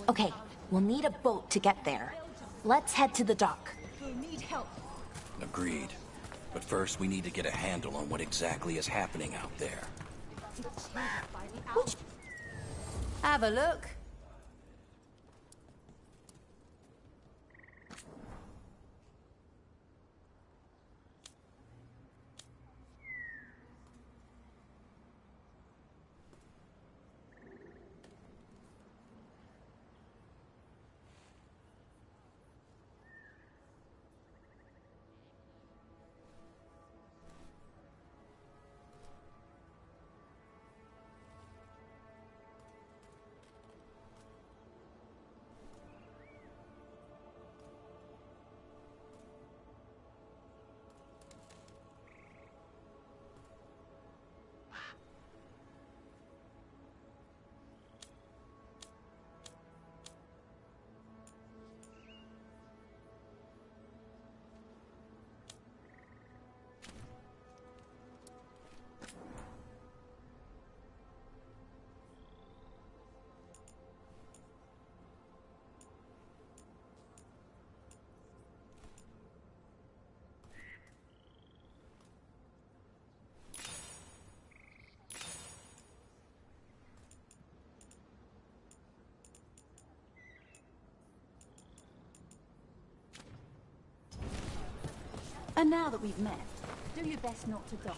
Okay, we'll need a boat to get there. Let's head to the dock. We'll need help. Agreed. But first, we need to get a handle on what exactly is happening out there. Have a look. And now that we've met, do your best not to die.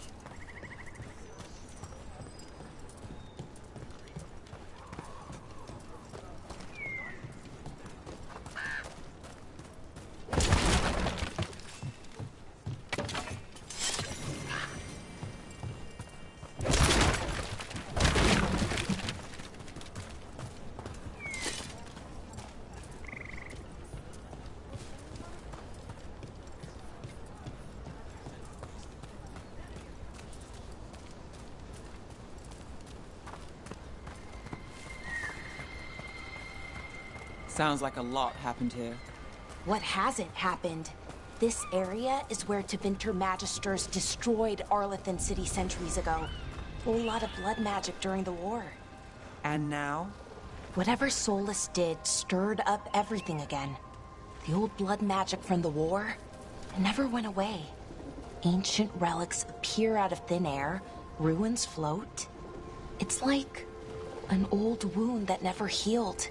Sounds like a lot happened here. What hasn't happened? This area is where Tevinter Magisters destroyed Arlathan City centuries ago. Whole lot of blood magic during the war. And now? Whatever Solus did stirred up everything again. The old blood magic from the war, it never went away. Ancient relics appear out of thin air, ruins float. It's like an old wound that never healed.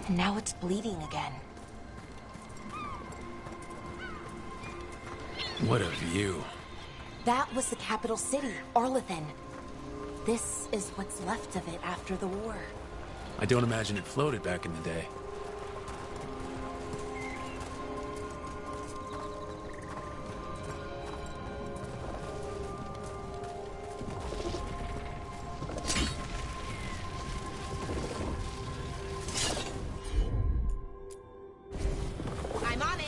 And now it's bleeding again. What a view. That was the capital city, Arlathan. This is what's left of it after the war. I don't imagine it floated back in the day. I'm on it.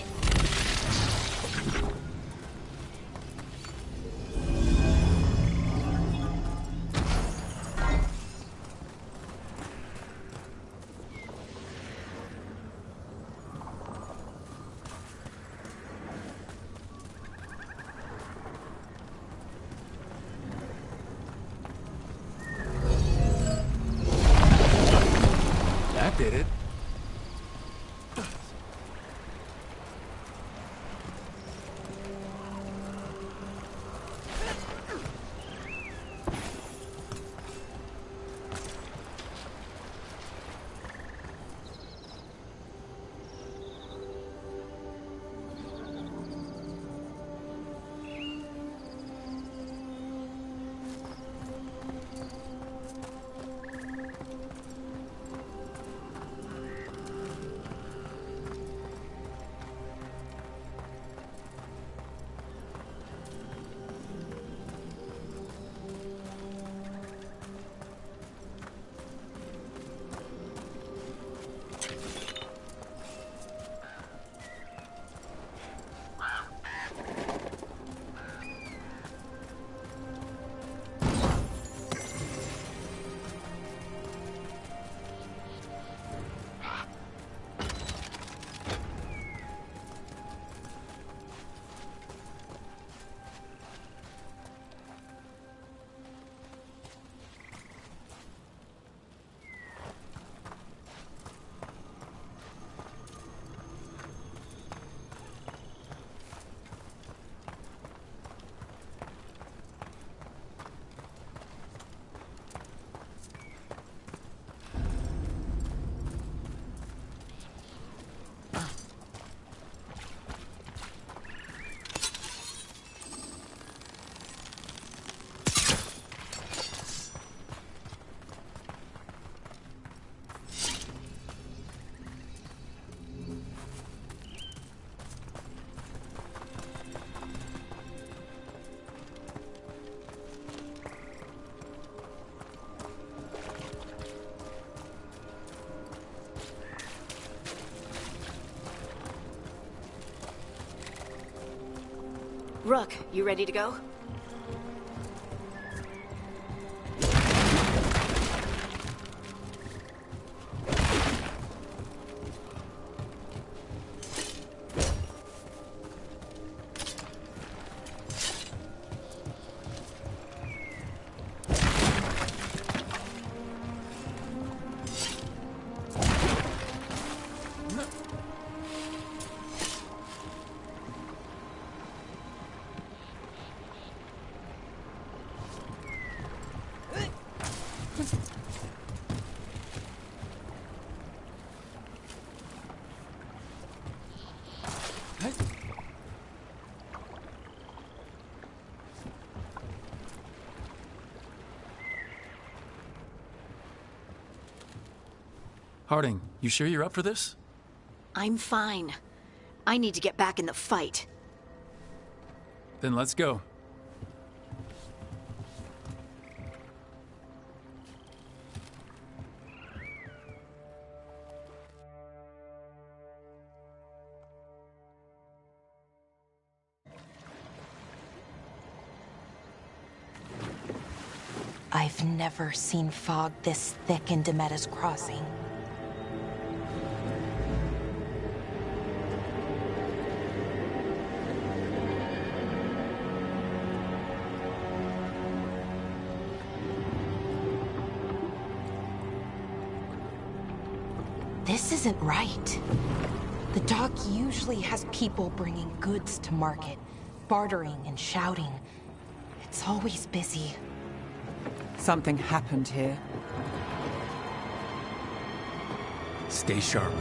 Rook, you ready to go? Harding, you sure you're up for this? I'm fine. I need to get back in the fight. Then let's go. I've never seen fog this thick in Demetta's Crossing. This isn't right. The dock usually has people bringing goods to market, bartering and shouting. It's always busy. Something happened here. Stay sharp.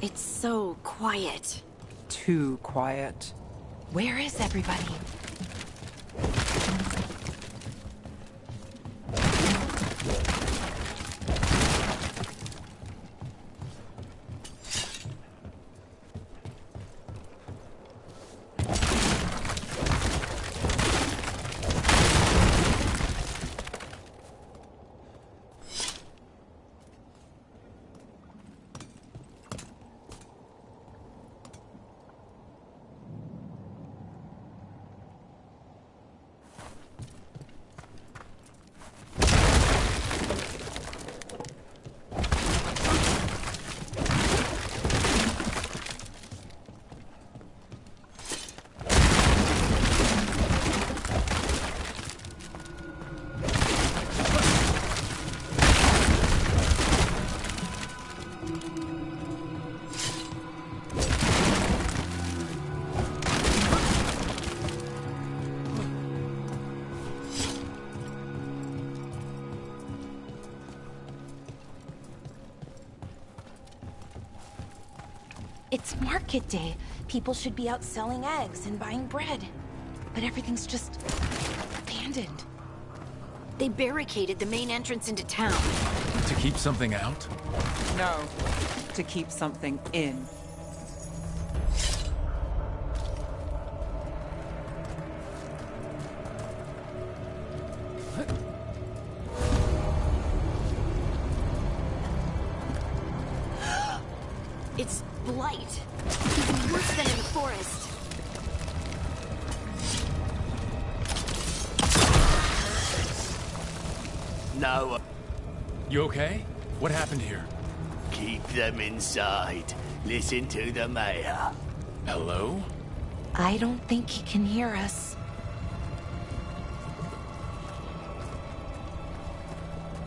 It's so quiet. Too quiet. Where is everybody? It's market day. People should be out selling eggs and buying bread. But everything's just abandoned. They barricaded the main entrance into town. To keep something out? No, to keep something in. It's blight. Even worse than in the forest. No, You okay? What happened here? keep them inside. Listen to the mayor. Hello? I don't think he can hear us.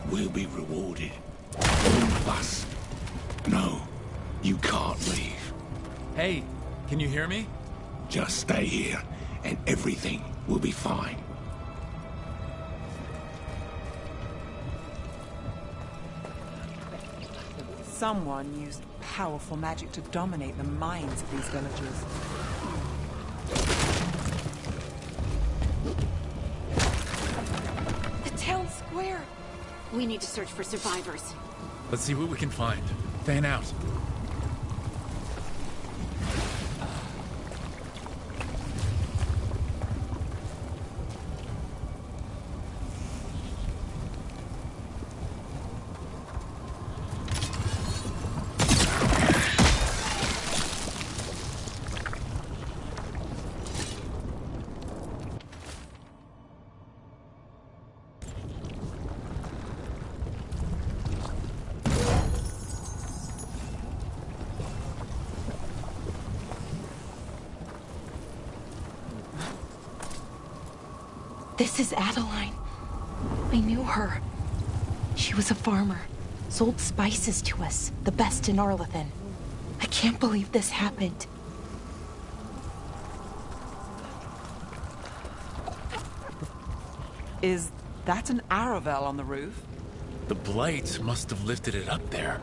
We'll be rewarded. All of us. No, you can't leave. Hey, can you hear me? Just stay here, and everything will be fine. Someone used powerful magic to dominate the minds of these villagers. The town square. We need to search for survivors. Let's see what we can find. Fan out. This is Adeline. I knew her. She was a farmer, sold spices to us, the best in Arlethan. I can't believe this happened. Is that an Aravel on the roof? The blight must have lifted it up there.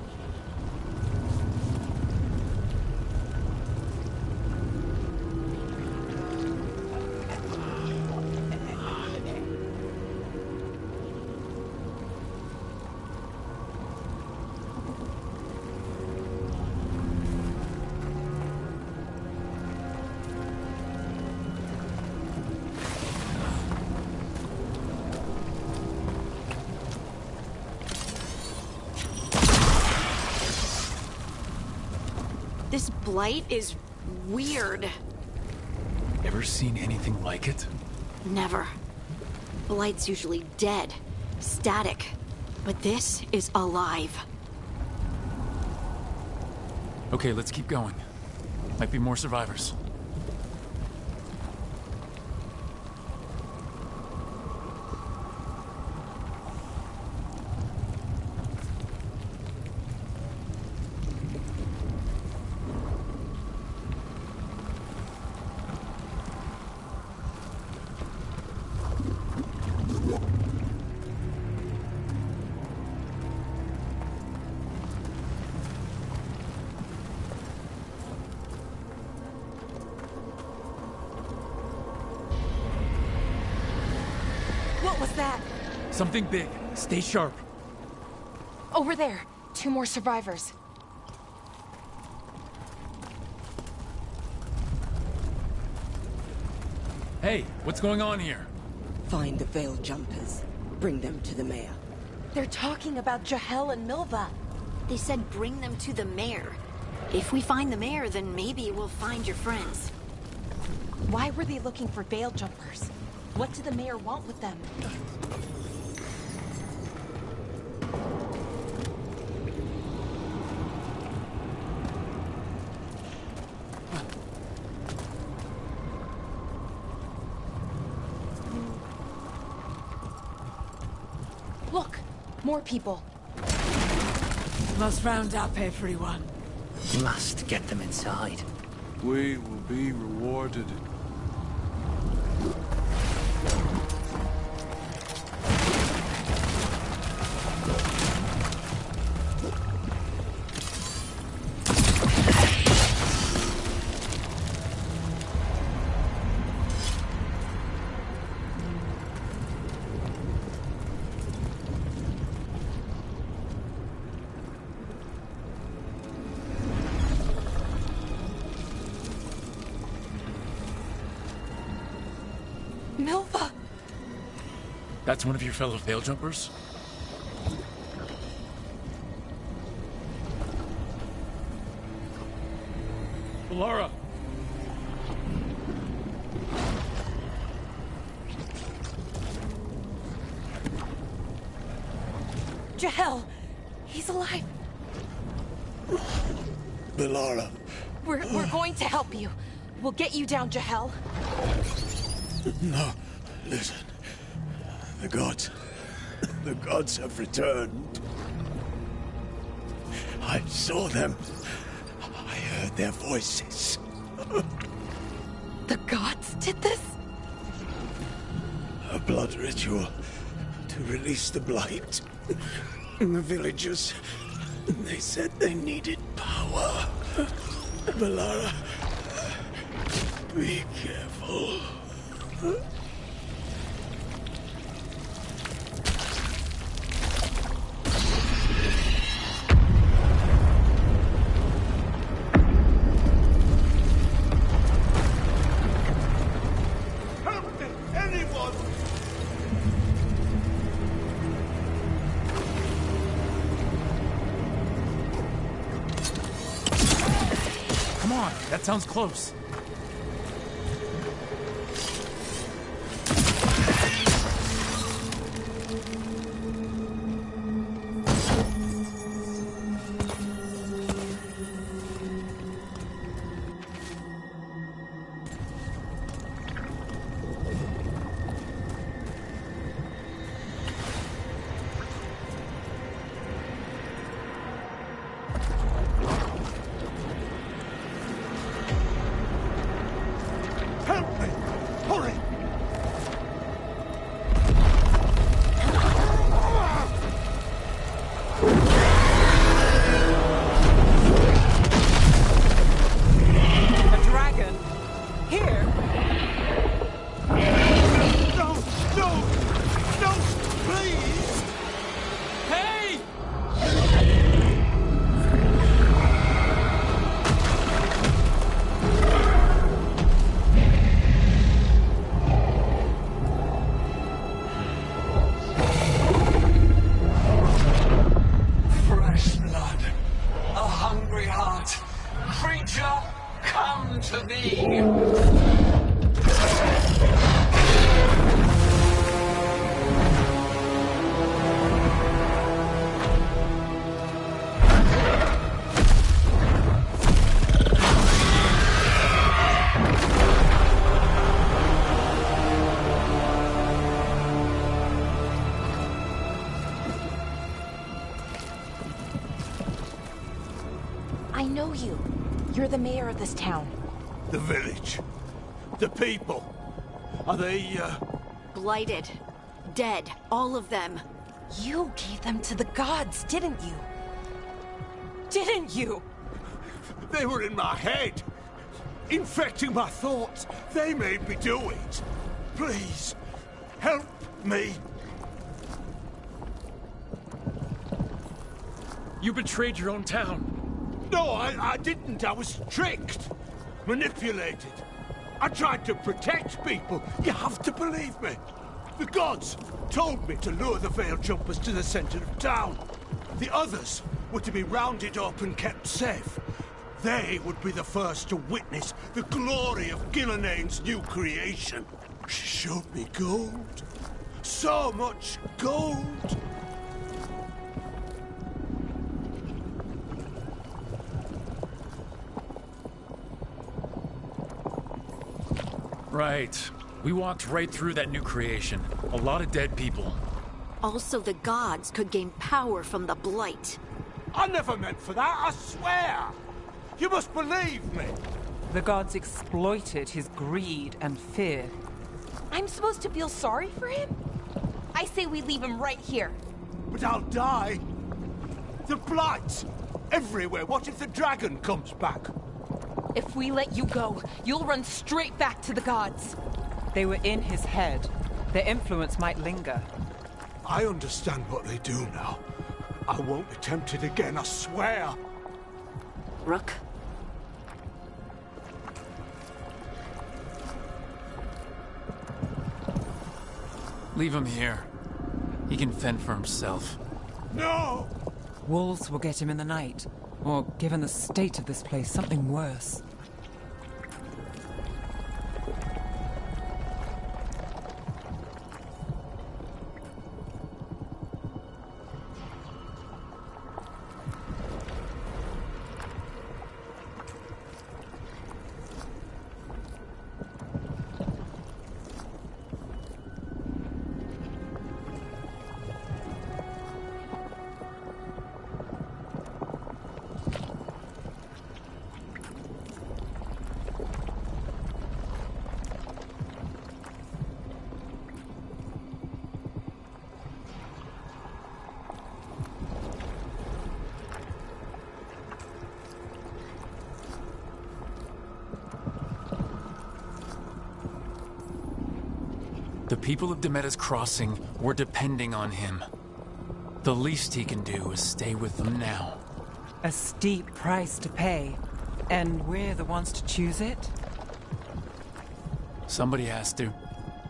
This blight is weird. Ever seen anything like it? Never. Blight's usually dead, static. But this is alive. Okay, let's keep going. Might be more survivors. What was that? Something big. Stay sharp. Over there. 2 more survivors. Hey, what's going on here? Find the Veil Jumpers. Bring them to the mayor. They're talking about Jahel and Milva. They said bring them to the mayor. If we find the mayor, then maybe we'll find your friends. Why were they looking for Veil Jumpers? What did the mayor want with them? Look! More people. Must round up everyone. Must get them inside. We will be rewarded. Milva! That's one of your fellow Veil Jumpers? Laura! Jahel! He's alive! Belara. We're going to help you. We'll get you down, Jahel. No, listen. The gods have returned. I saw them. I heard their voices. The gods did this? A blood ritual to release the blight. The villagers, they said they needed power. Belara, be careful. Come on, that sounds close. I know you. You're the mayor of this town. The village. The people. Are they, Blighted. Dead. All of them. You gave them to the gods, didn't you? Didn't you? They were in my head. Infecting my thoughts. They made me do it. Please, help me. You betrayed your own town. No, I didn't. I was tricked. Manipulated. I tried to protect people. You have to believe me. The gods told me to lure the Veil Jumpers to the center of town. The others were to be rounded up and kept safe. They would be the first to witness the glory of Gilneain's new creation. She showed me gold. So much gold. Right. We walked right through that new creation. A lot of dead people. Also, the gods could gain power from the Blight. I never meant for that, I swear! You must believe me! The gods exploited his greed and fear. I'm supposed to feel sorry for him? I say we leave him right here. But I'll die. The Blight! Everywhere. What if the dragon comes back? If we let you go, you'll run straight back to the gods. They were in his head. Their influence might linger. I understand what they do now. I won't be tempted again, I swear. Rook? Leave him here. He can fend for himself. No! Wolves will get him in the night. Or, given the state of this place, something worse. The people of Demeda's Crossing were depending on him. The least he can do is stay with them now. A steep price to pay. And we're the ones to choose it? Somebody has to.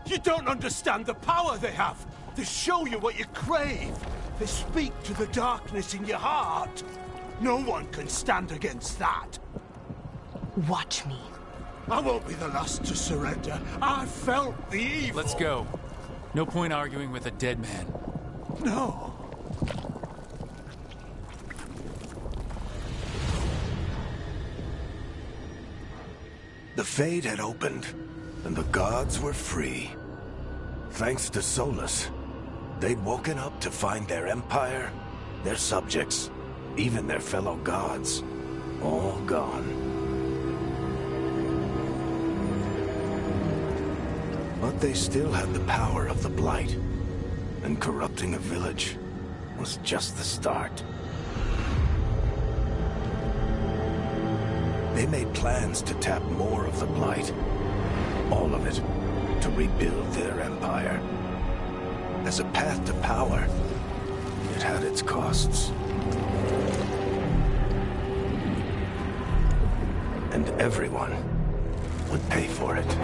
You don't understand the power they have. They show you what you crave. They speak to the darkness in your heart. No one can stand against that. Watch me. I won't be the last to surrender. I felt the evil. Let's go. No point arguing with a dead man. No. The Fade had opened, and the gods were free. Thanks to Solus, they'd woken up to find their empire, their subjects, even their fellow gods, all gone. But they still had the power of the Blight, and corrupting a village was just the start. They made plans to tap more of the Blight, all of it, to rebuild their empire. As a path to power, it had its costs. And everyone would pay for it.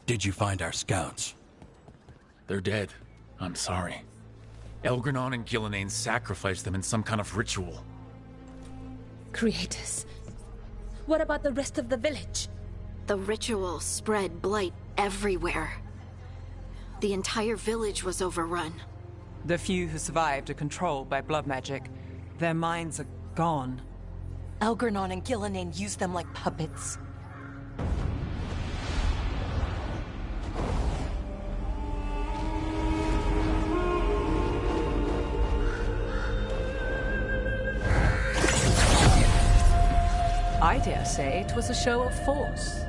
Did you find our scouts? They're dead. I'm sorry. Elgranon and Gillenane sacrificed them in some kind of ritual. Creators. What about the rest of the village? The ritual spread blight everywhere. The entire village was overrun. The few who survived are controlled by blood magic. Their minds are gone. Elgranon and Gillenane used them like puppets. I dare say it was a show of force.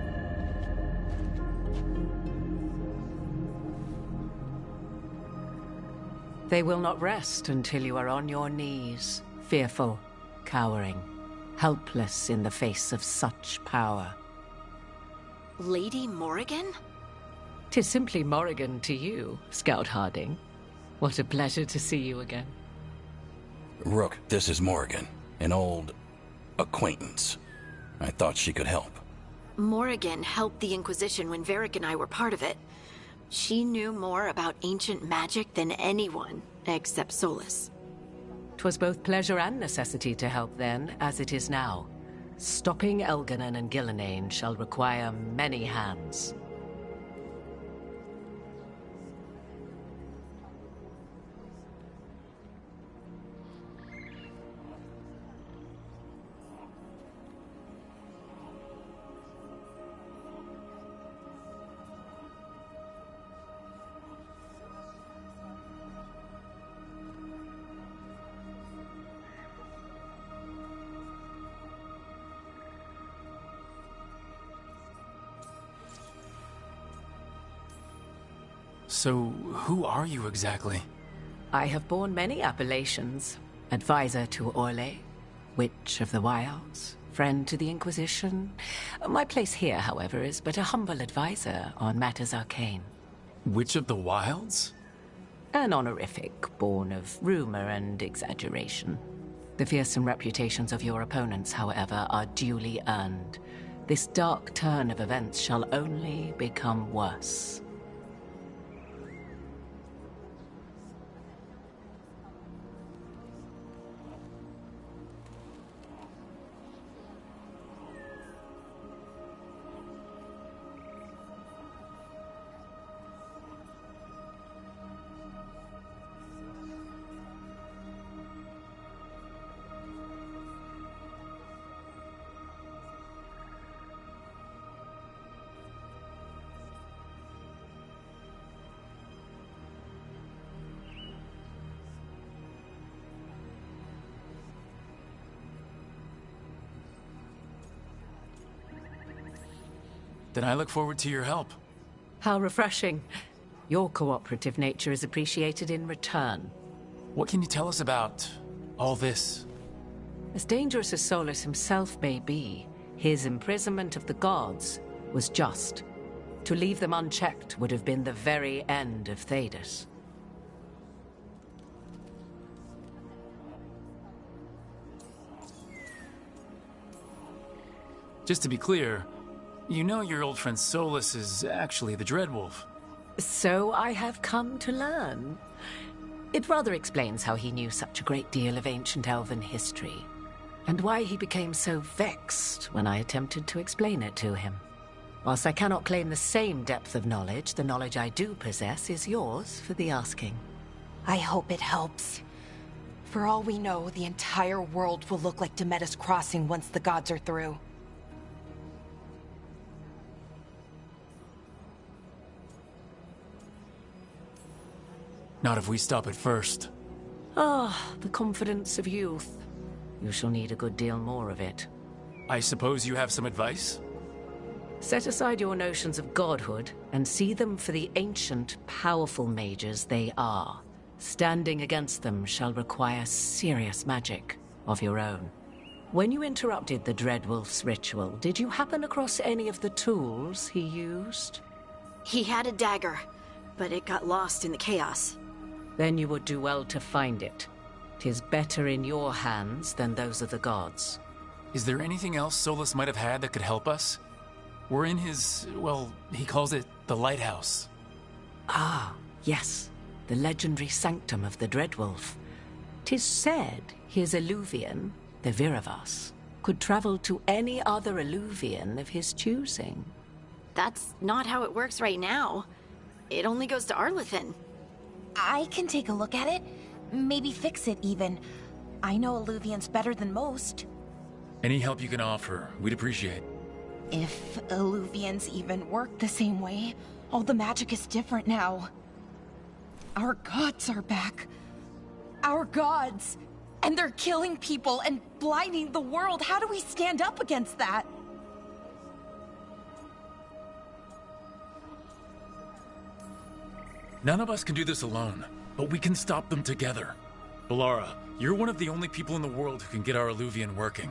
They will not rest until you are on your knees, fearful, cowering, helpless in the face of such power. Lady Morrigan? 'Tis simply Morrigan to you, Scout Harding. What a pleasure to see you again. Rook, this is Morrigan, an old acquaintance. I thought she could help. Morrigan helped the Inquisition when Varric and I were part of it. She knew more about ancient magic than anyone, except Solus. 'Twas both pleasure and necessity to help then, as it is now. Stopping Elganon and Gillenane shall require many hands. So, who are you exactly? I have borne many appellations. Advisor to Orlais, Witch of the Wilds, friend to the Inquisition. My place here, however, is but a humble advisor on matters arcane. Witch of the Wilds? An honorific born of rumor and exaggeration. The fearsome reputations of your opponents, however, are duly earned. This dark turn of events shall only become worse. Then I look forward to your help. How refreshing. Your cooperative nature is appreciated in return. What can you tell us about all this? As dangerous as Solus himself may be, his imprisonment of the gods was just. To leave them unchecked would have been the very end of Thedas. Just to be clear, you know your old friend Solus is actually the Dreadwolf. So I have come to learn. It rather explains how he knew such a great deal of ancient elven history, and why he became so vexed when I attempted to explain it to him. Whilst I cannot claim the same depth of knowledge, the knowledge I do possess is yours for the asking. I hope it helps. For all we know, the entire world will look like Demetus Crossing once the gods are through. Not if we stop it first. Ah, the confidence of youth. You shall need a good deal more of it. I suppose you have some advice? Set aside your notions of godhood and see them for the ancient, powerful mages they are. Standing against them shall require serious magic of your own. When you interrupted the Dreadwolf's ritual, did you happen across any of the tools he used? He had a dagger, but it got lost in the chaos. Then you would do well to find it. 'Tis better in your hands than those of the gods. Is there anything else Solus might have had that could help us? We're in his, well, he calls it the lighthouse. Ah, yes. The legendary sanctum of the Dreadwolf. 'Tis said his Eluvian, the Viravas, could travel to any other Eluvian of his choosing. That's not how it works right now. It only goes to Arlethan. I can take a look at it. Maybe fix it, even. I know Eluvians better than most. Any help you can offer, we'd appreciate. If Eluvians even work the same way, all the magic is different now. Our gods are back. Our gods! And they're killing people and blinding the world. How do we stand up against that? None of us can do this alone, but we can stop them together. Balara, you're one of the only people in the world who can get our Eluvian working.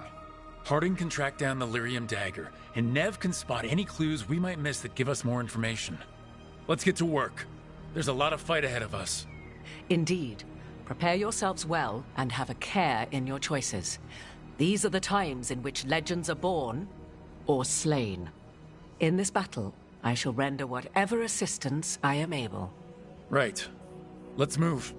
Harding can track down the Lyrium dagger, and Nev can spot any clues we might miss that give us more information. Let's get to work. There's a lot of fight ahead of us. Indeed. Prepare yourselves well and have a care in your choices. These are the times in which legends are born or slain. In this battle, I shall render whatever assistance I am able. Right. Let's move.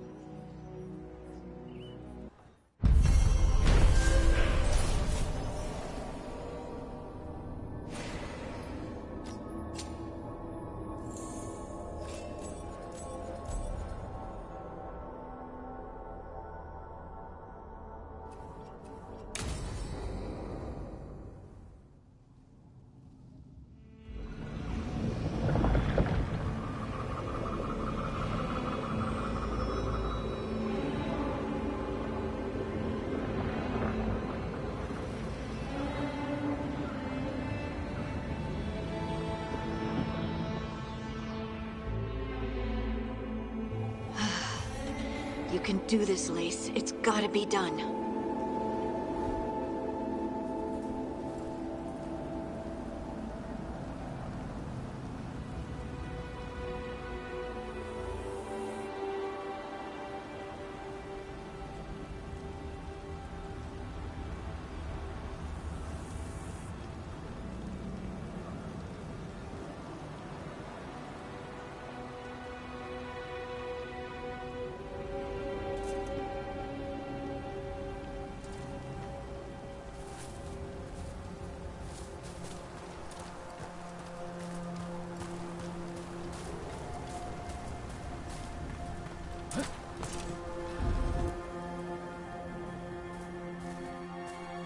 You can do this, Lace. It's gotta be done.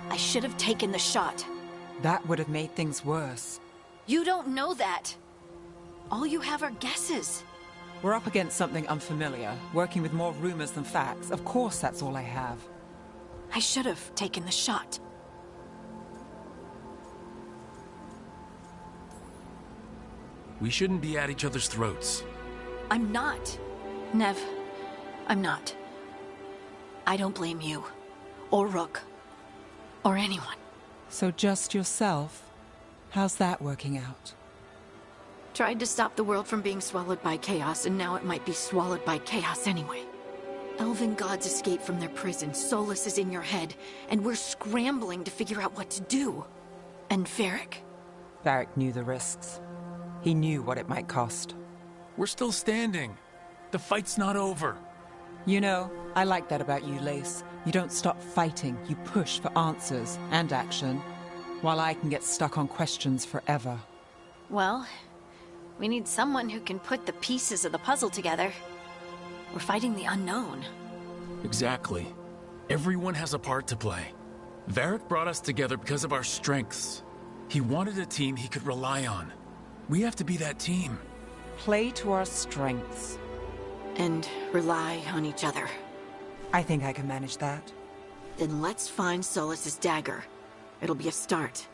I should have taken the shot. That would have made things worse. You don't know that. All you have are guesses. We're up against something unfamiliar, working with more rumors than facts. Of course that's all I have. I should have taken the shot. We shouldn't be at each other's throats. I'm not. Nev, I'm not. I don't blame you. Or Rook. Or anyone. So just yourself? How's that working out? Tried to stop the world from being swallowed by chaos, and now it might be swallowed by chaos anyway. Elven gods escaped from their prison, Solus is in your head, and we're scrambling to figure out what to do. And Varric. Varric knew the risks. He knew what it might cost. We're still standing. The fight's not over. You know, I like that about you, Lace. You don't stop fighting, you push for answers and action, while I can get stuck on questions forever. Well, we need someone who can put the pieces of the puzzle together. We're fighting the unknown. Exactly. Everyone has a part to play. Varric brought us together because of our strengths. He wanted a team he could rely on. We have to be that team. Play to our strengths. And rely on each other. I think I can manage that. Then let's find Solus's dagger. It'll be a start.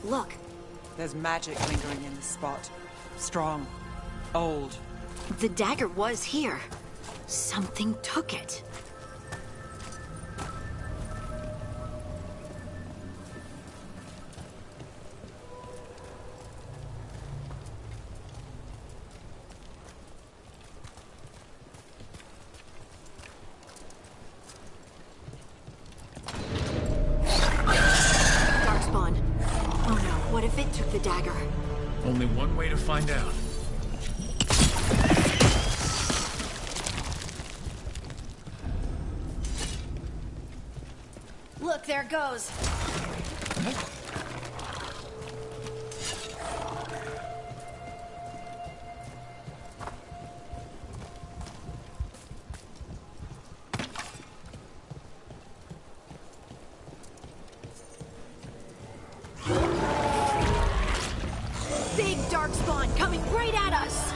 Look. There's magic lingering in this spot. Strong. Old. The dagger was here. Something took it. What if it took the dagger? Only one way to find out. Look, there it goes. Big darkspawn coming right at us!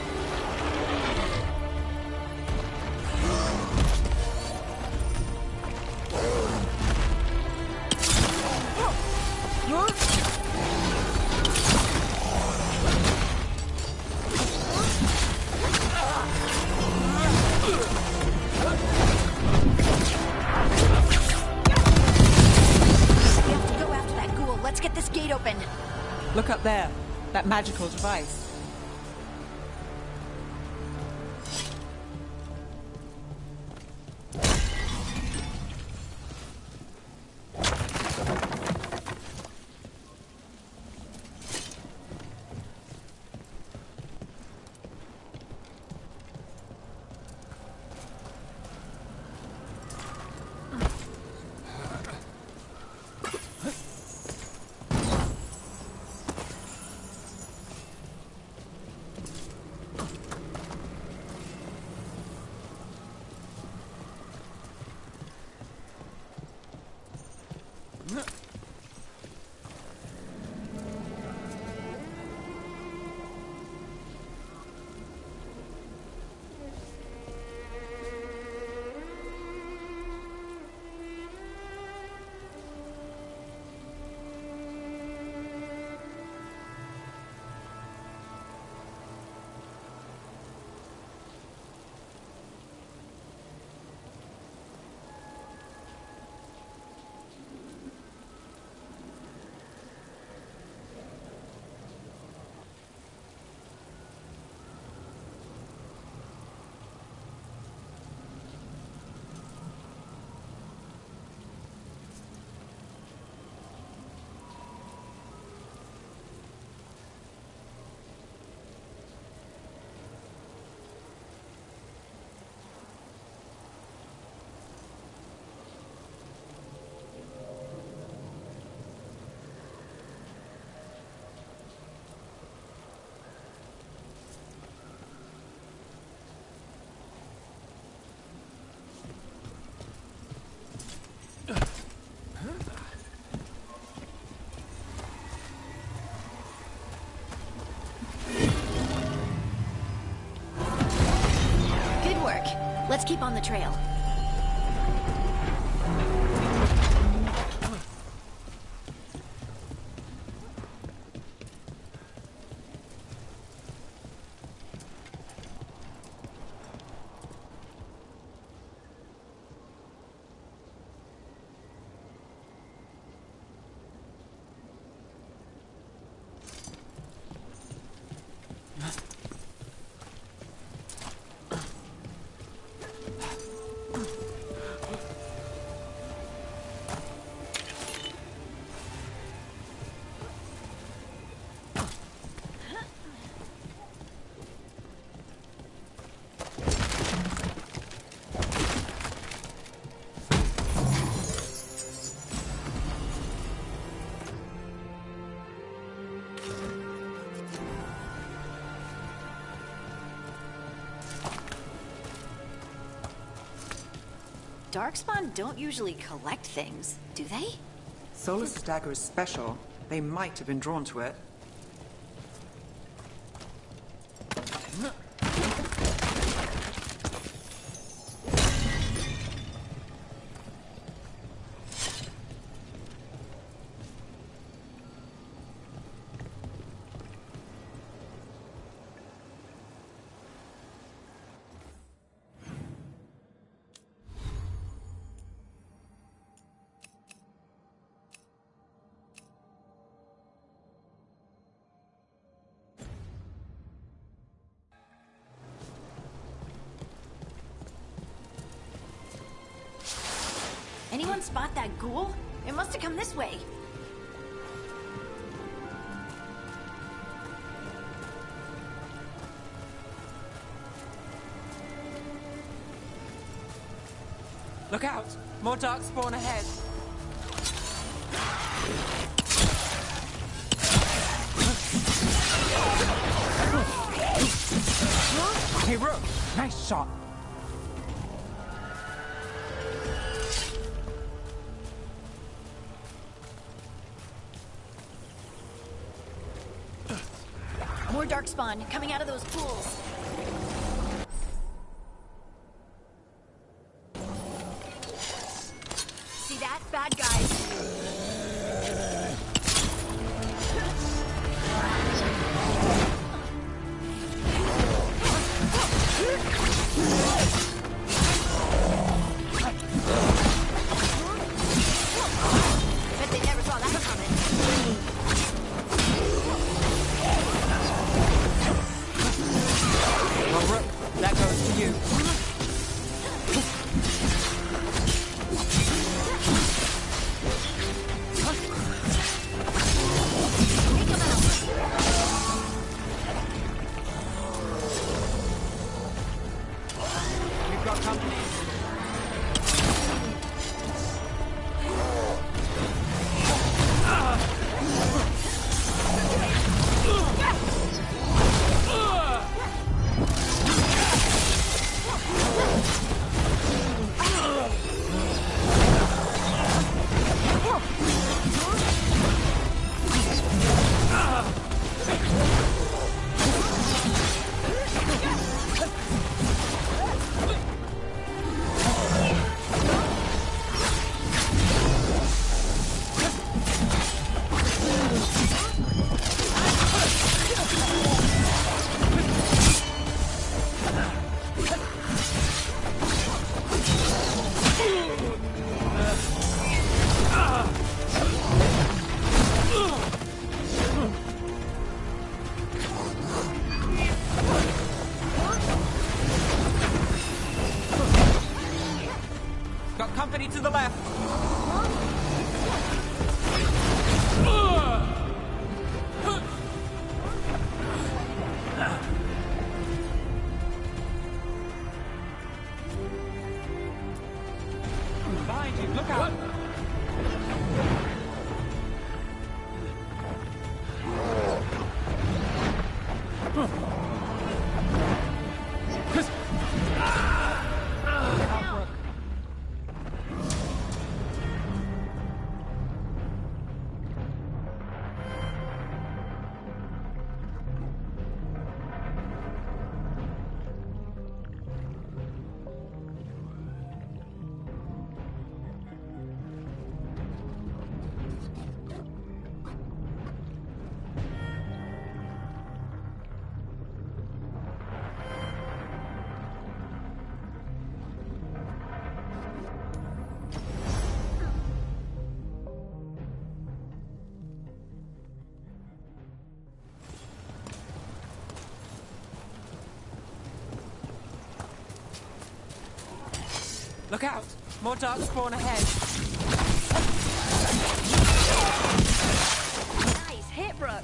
We have to go after that ghoul. Let's get this gate open. Look up there. That magical device. Let's keep on the trail. Darkspawn don't usually collect things, do they? Solus' dagger is special. They might have been drawn to it. Anyone spot that ghoul? It must have come this way. Look out! More darkspawn ahead! Hey, Rook! Nice shot! More darkspawn coming out of those pools. See that? Bad guys. Bet they never saw that coming. That goes to you. We've got company. Got company to the left. Behind you, look out! Look out! More darkspawn ahead. Nice hit, Rook.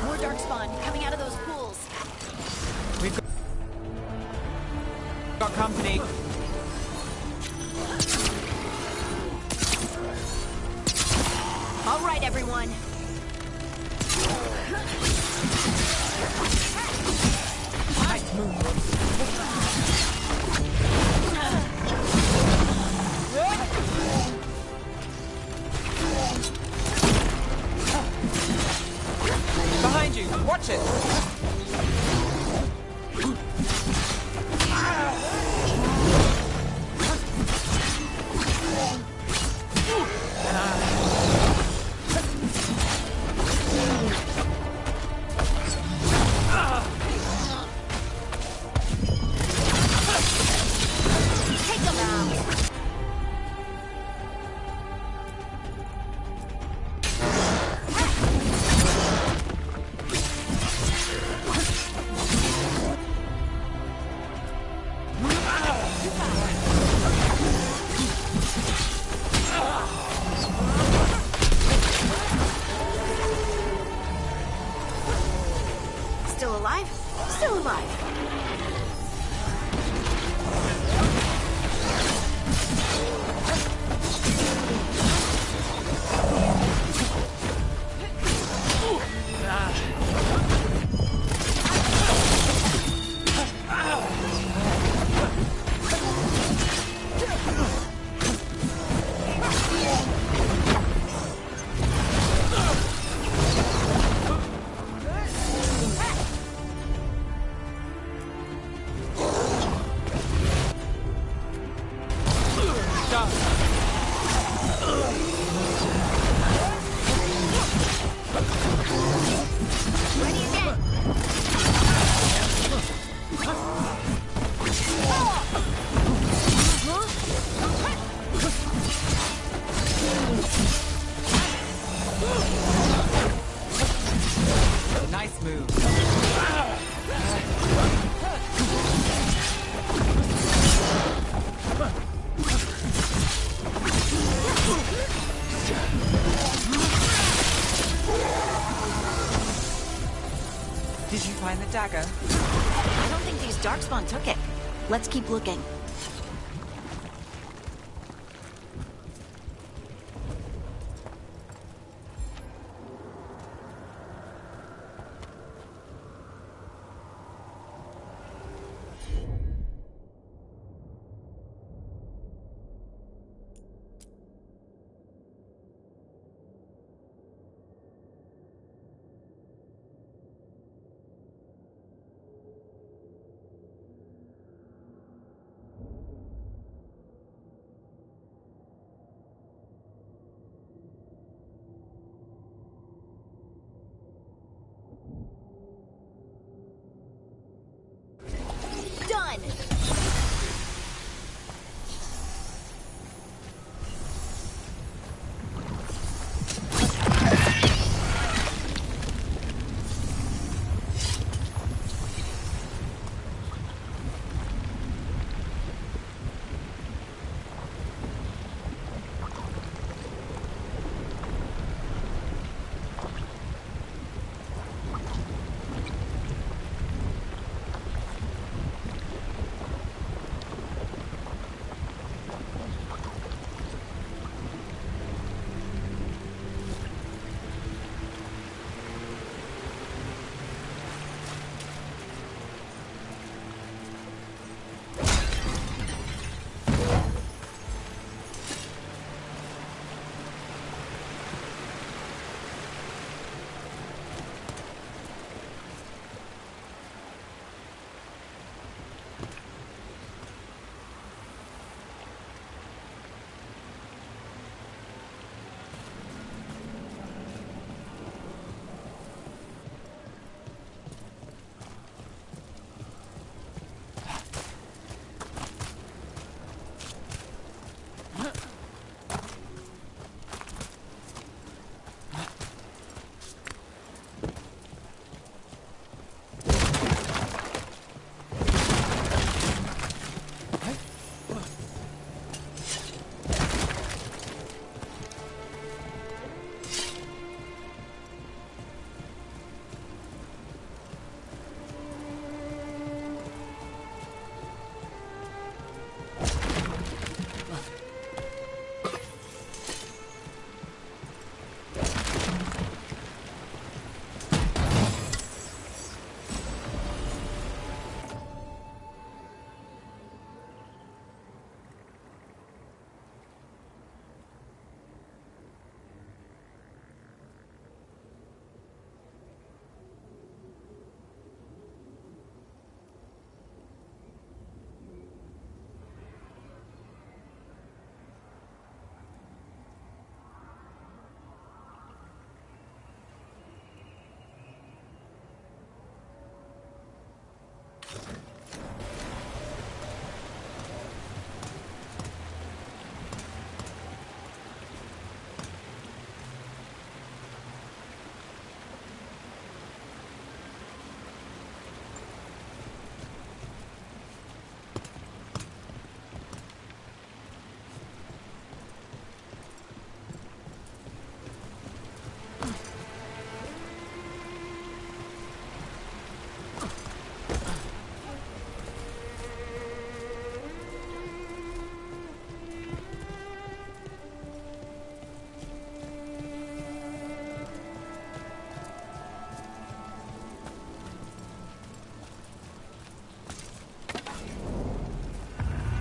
More darkspawn coming out of those pools. We've got company. All right, everyone. Nice move. Behind you. Watch it. Take them out. Still alive? Still alive. Ready again. Nice move. Did you find the dagger? I don't think these darkspawn took it. Let's keep looking.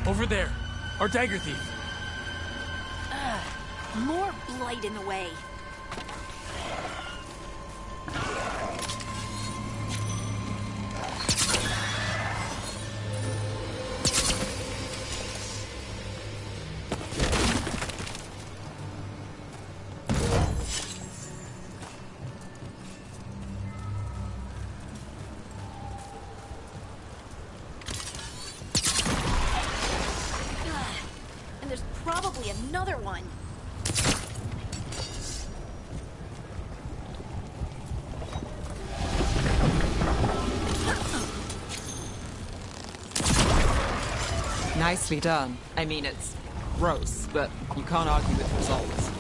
Over there. Our dagger thief. More blight in the way. And there's probably another one. Nicely done. I mean, it's gross, but you can't argue with results.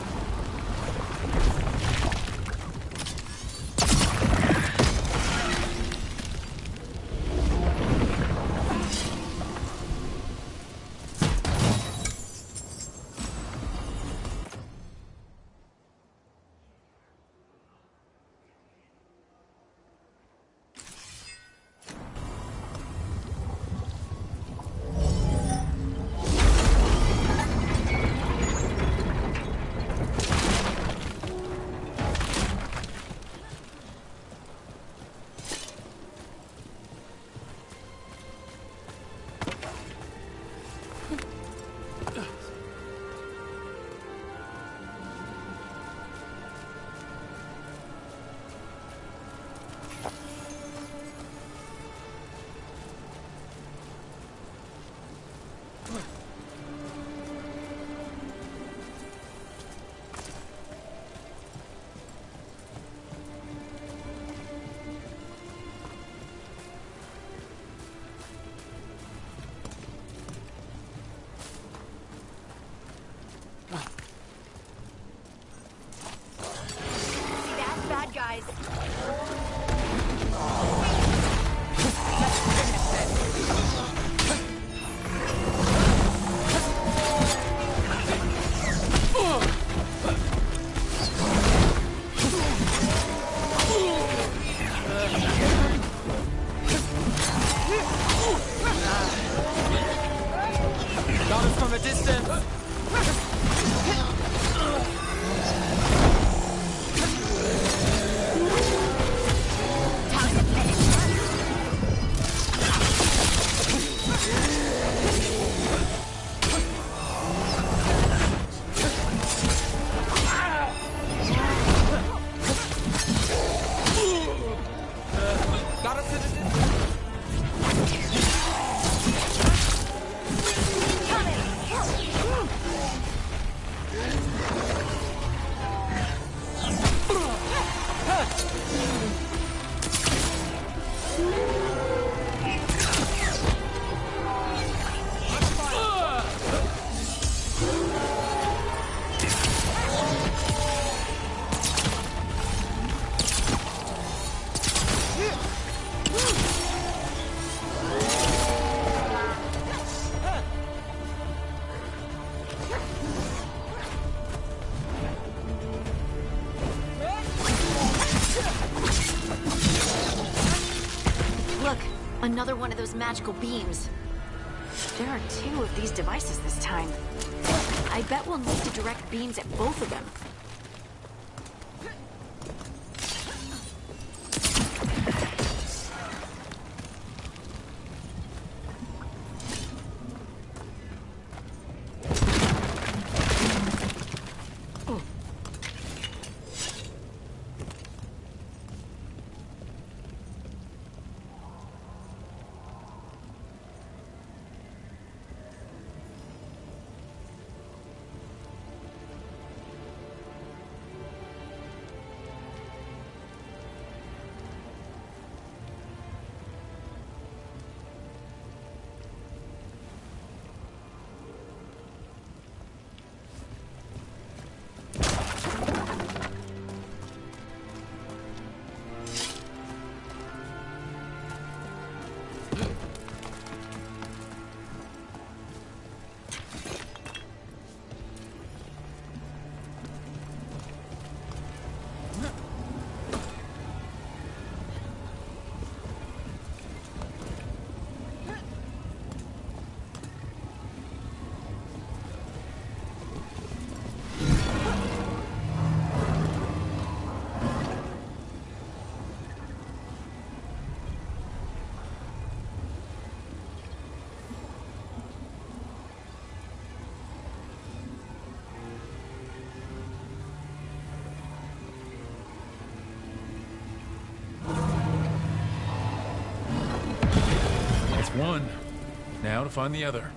Guys. Got us from a distance. Got us to the distance. Look, another one of those magical beams. There are 2 of these devices this time. I bet we'll need to direct beams at both of them. Now to find the other.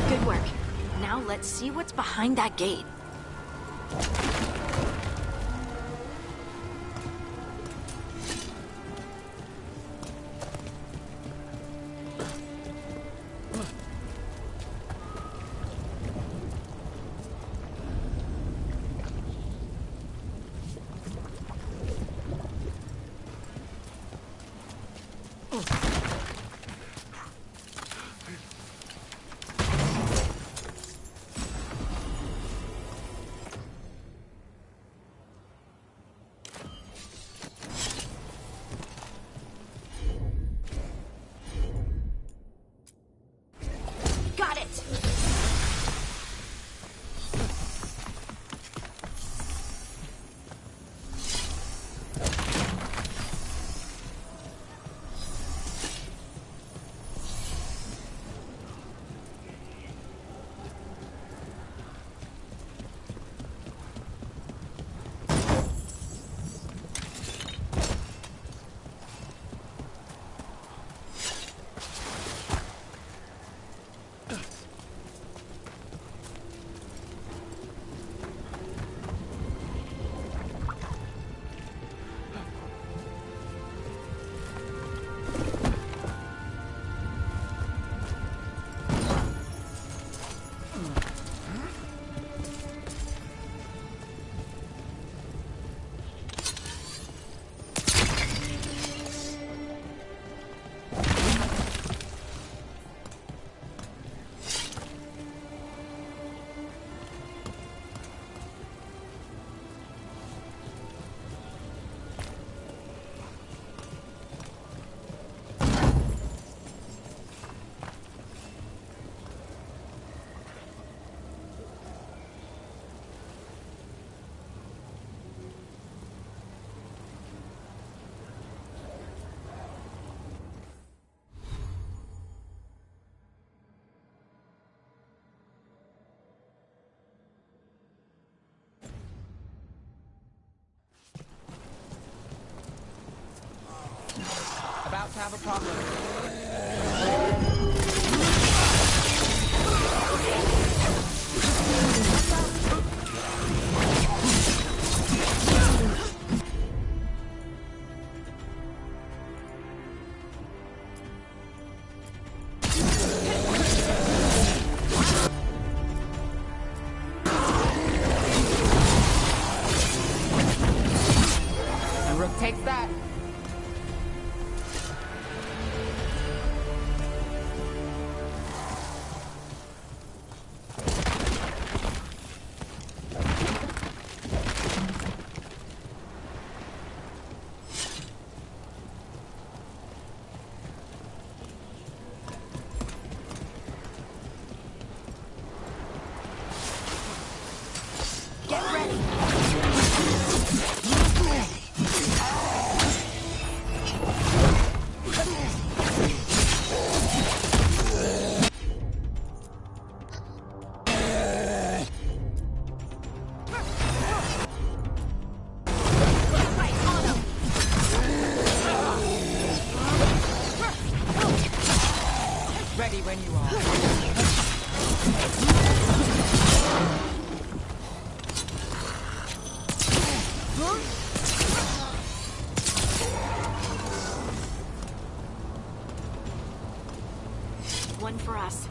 Good work. Now let's see what's behind that gate. Got it! About to have a problem. And Rook takes that. Get ready! Ready when you are. one for us.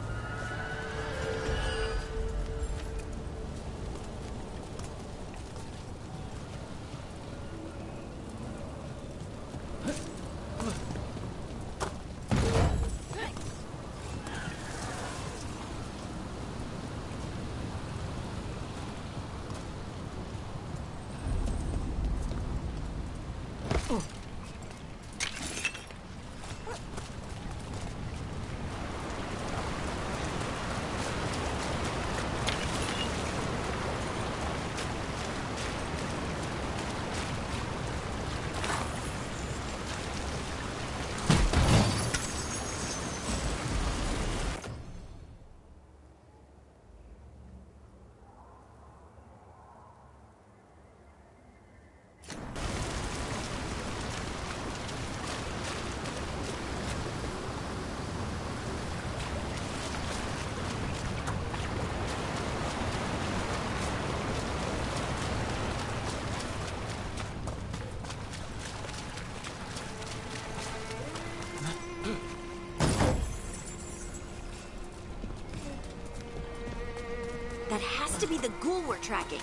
That has to be the ghoul we're tracking.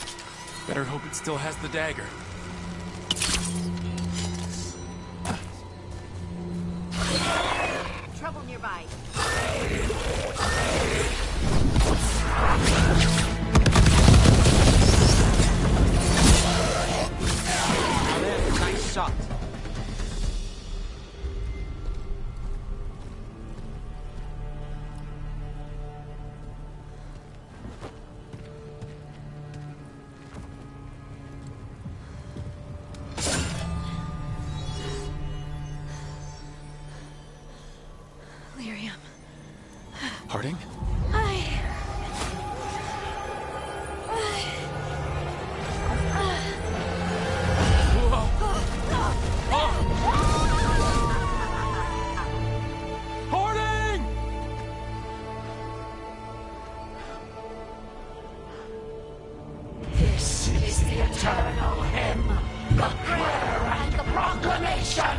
Better hope it still has the dagger. Trouble nearby. Nice shot. Harding? Harding! This is the eternal hymn, the prayer and the proclamation.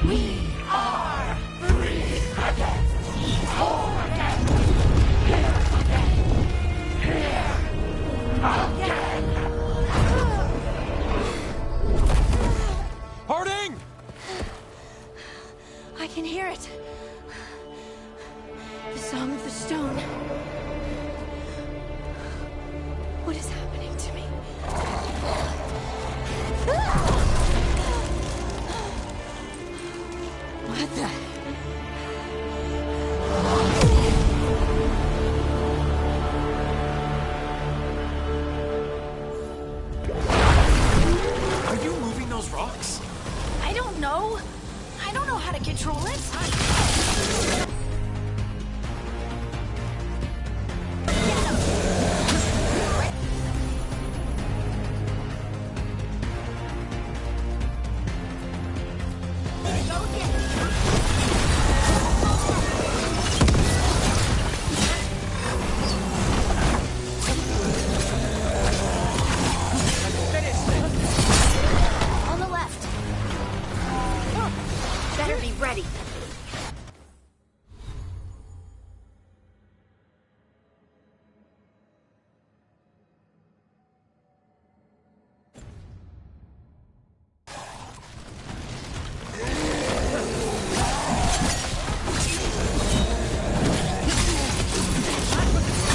We are free again, whole again, here again. Harding! I can hear it. The Song of the Stone. What is happening to me? What the? Are you moving those rocks? I don't know. I don't know how to control it. On the left. Better be ready.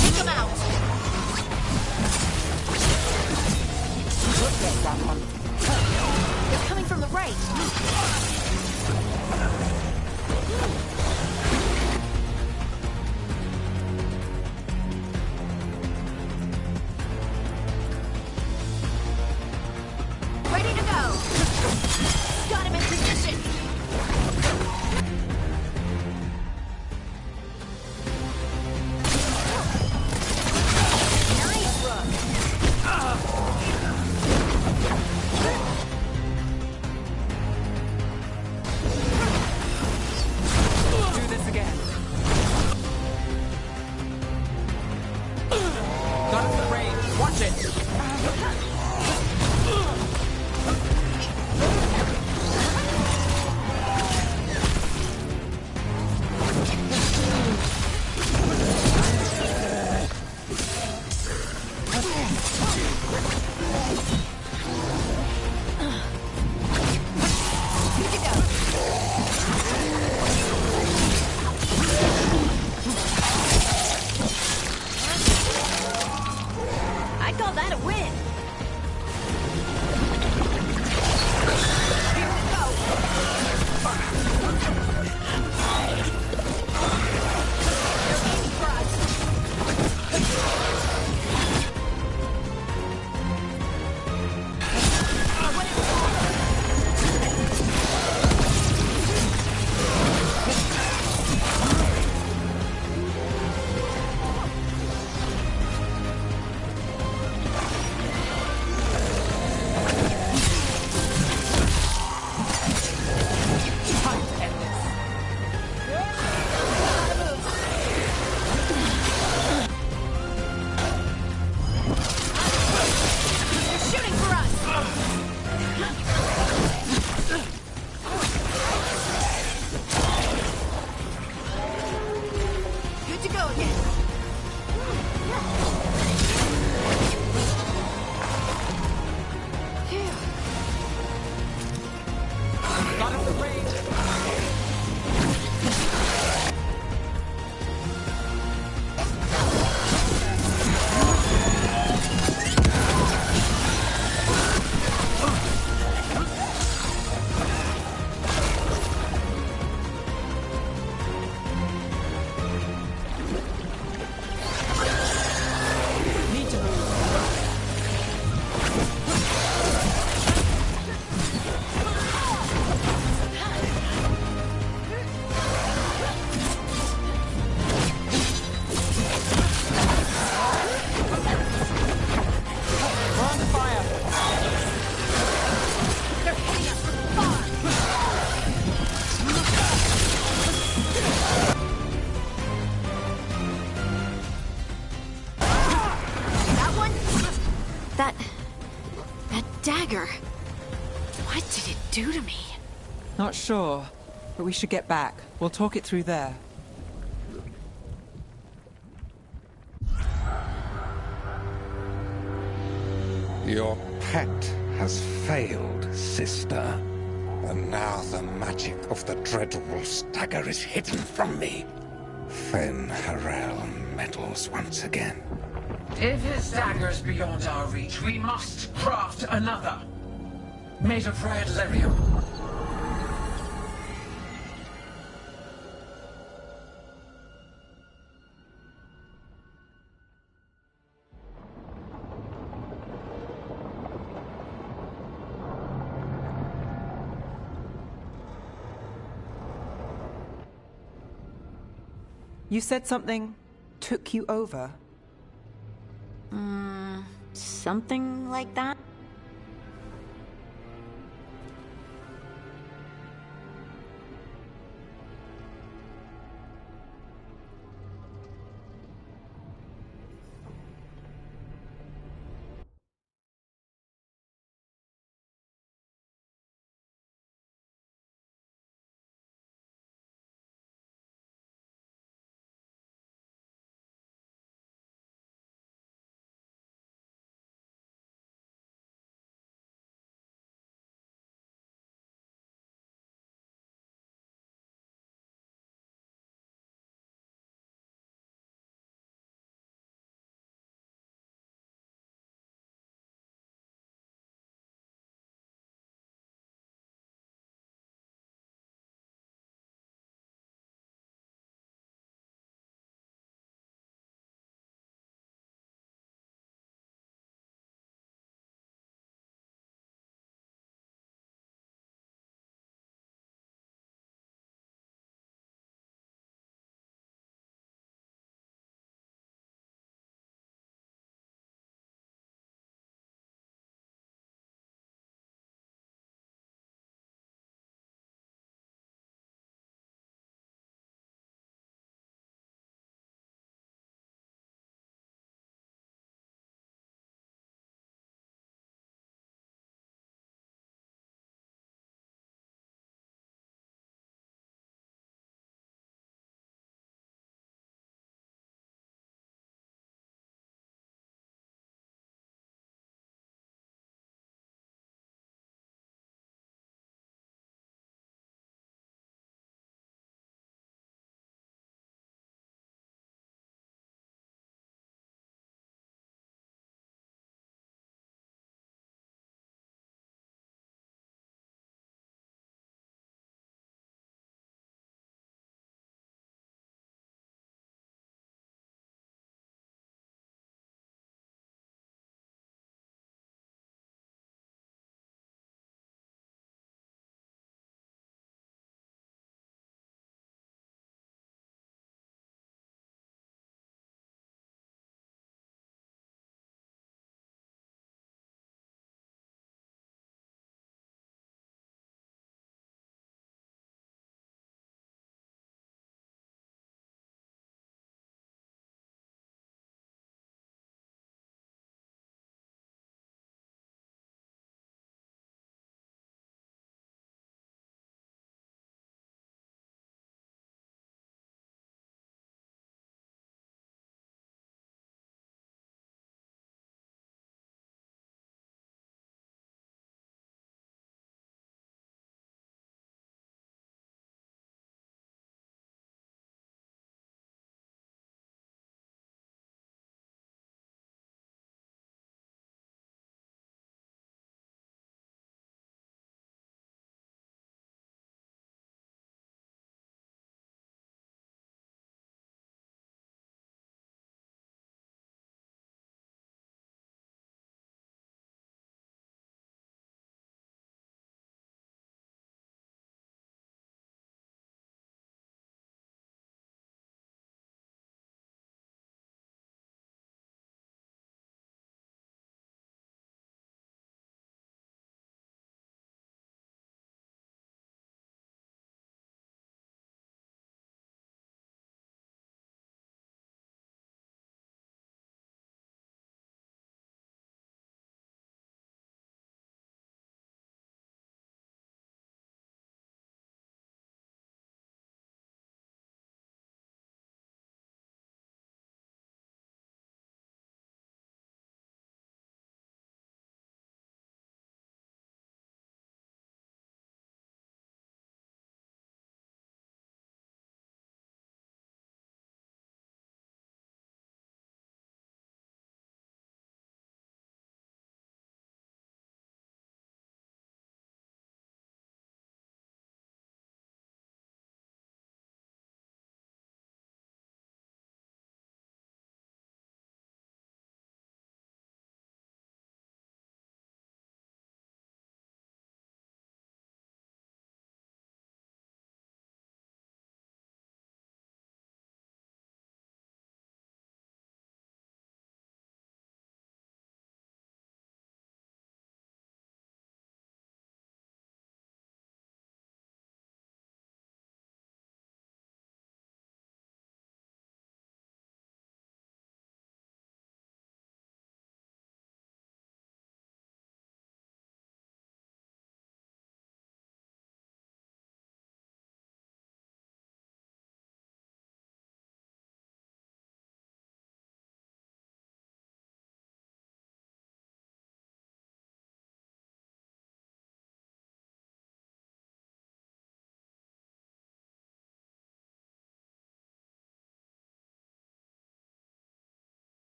Take them out. Look at that one. They're coming from the right. Ready to go. Got him in position. Nice look. Do this again. Got it to range. Watch it. here? What did it do to me? Not sure, but we should get back. We'll talk it through there. Your pet has failed, sister. And now the magic of the Dreadwolf's dagger is hidden from me. Fen Harel meddles once again. If his dagger's beyond our reach, we must craft another. Made of red lyrium. You said something took you over? Something like that?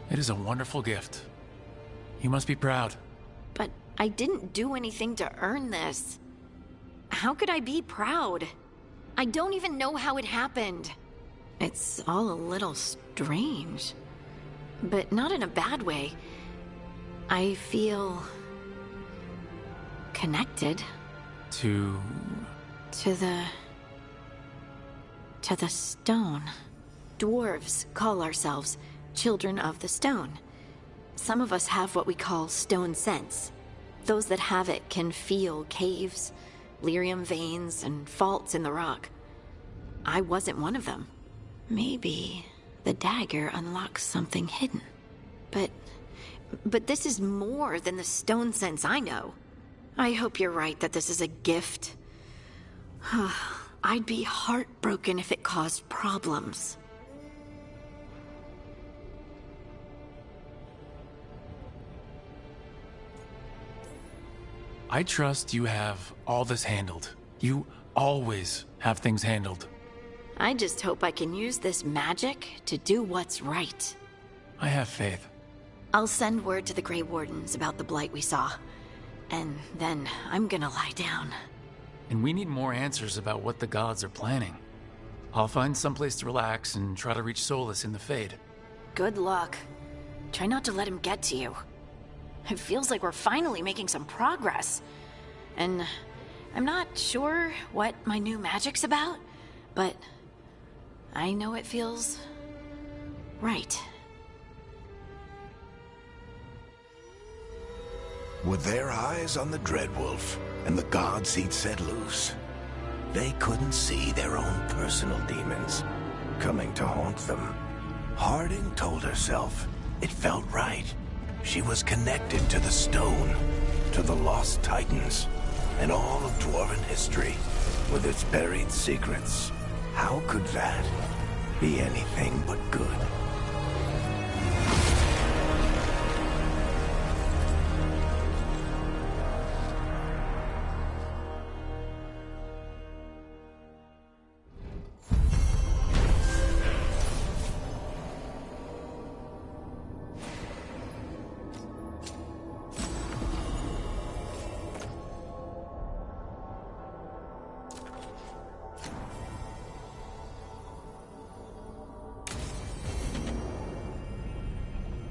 It is a wonderful gift. You must be proud. But I didn't do anything to earn this. How could I be proud? I don't even know how it happened. It's all a little strange. But not in a bad way. I feel... connected. To the stone. Dwarves call ourselves children of the stone. Some of us have what we call stone sense. Those that have it can feel caves, lyrium veins, and faults in the rock. I wasn't one of them. Maybe the dagger unlocks something hidden. But this is more than the stone sense I know. I hope you're right that this is a gift. I'd be heartbroken if it caused problems. I trust you have all this handled. You always have things handled. I just hope I can use this magic to do what's right. I have faith. I'll send word to the Grey Wardens about the blight we saw. And then I'm gonna lie down. And we need more answers about what the gods are planning. I'll find someplace to relax and try to reach Solus in the Fade. Good luck. Try not to let him get to you. It feels like we're finally making some progress. And I'm not sure what my new magic's about, but I know it feels right. Were their eyes on the Dreadwolf and the gods he'd set loose? They couldn't see their own personal demons coming to haunt them. Harding told herself it felt right. She was connected to the stone, to the lost titans, and all of Dwarven history with its buried secrets. How could that be anything but good?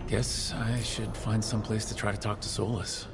Guess I should find someplace to try to talk to Solus.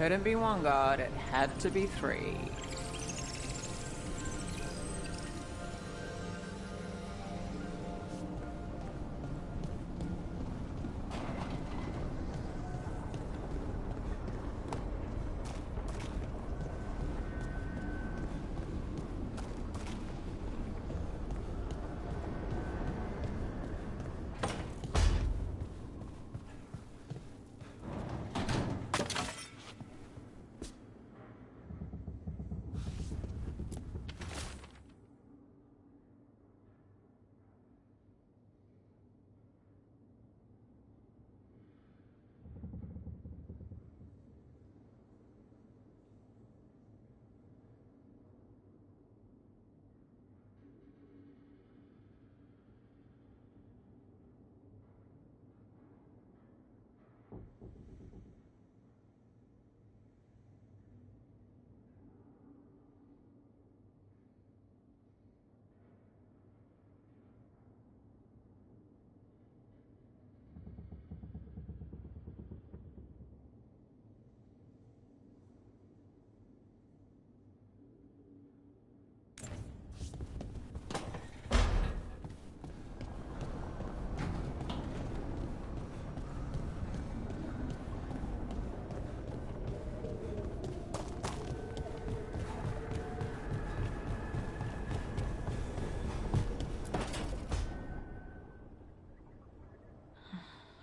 couldn't be one god, it had to be three.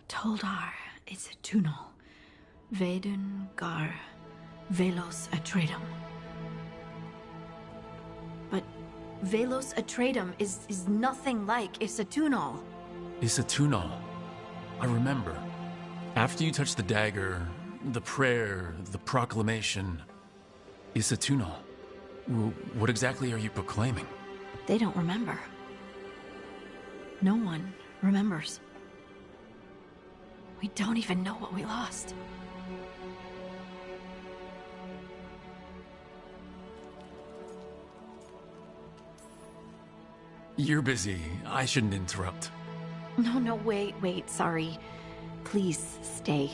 Toldar, it's a Tunal. Veilguard, Velos Atreitum. But Velos Atreitum is nothing like Isatunal. Isatunal. I remember. After you touched the dagger, the prayer, the proclamation, Isatunal. What exactly are you proclaiming? They don't remember. No one remembers. We don't even know what we lost. You're busy. I shouldn't interrupt. No, wait, sorry. Please stay.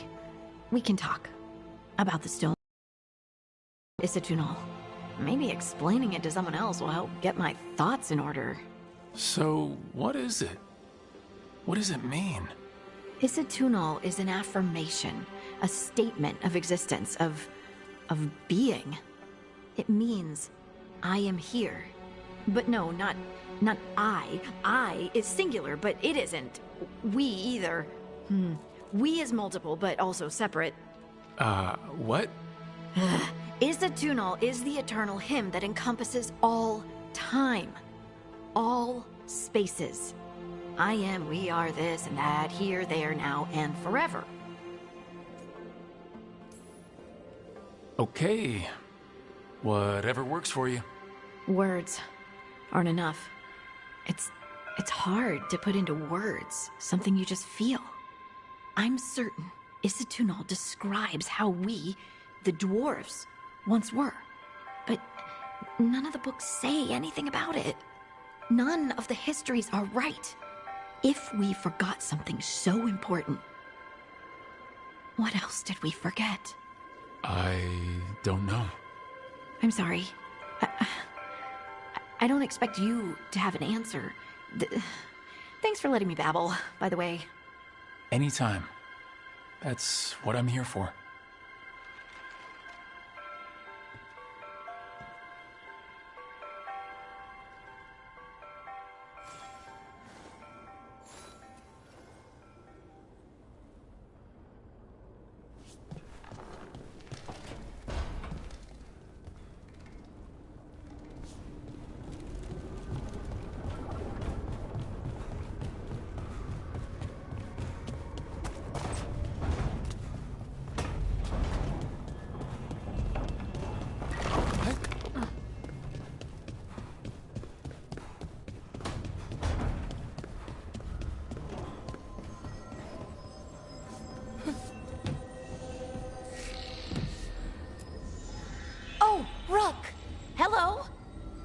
We can talk about the stone. Isatunal. Maybe explaining it to someone else will help get my thoughts in order. So, what is it? What does it mean? Isatunal is an affirmation, a statement of existence, of being. It means, I am here. But no, not I. I is singular, but it isn't. We either. We is multiple, but also separate. What? Isatunal is the eternal hymn that encompasses all time. All spaces. I am, we are, this and that, here, there, now, and forever. Okay. Whatever works for you. Words aren't enough. It's hard to put into words something you just feel. I'm certain Isatunal describes how we, the dwarves, once were. But none of the books say anything about it. None of the histories are right. If we forgot something so important, what else did we forget? I don't know. I'm sorry. I don't expect you to have an answer. Thanks for letting me babble, by the way. Anytime. That's what I'm here for.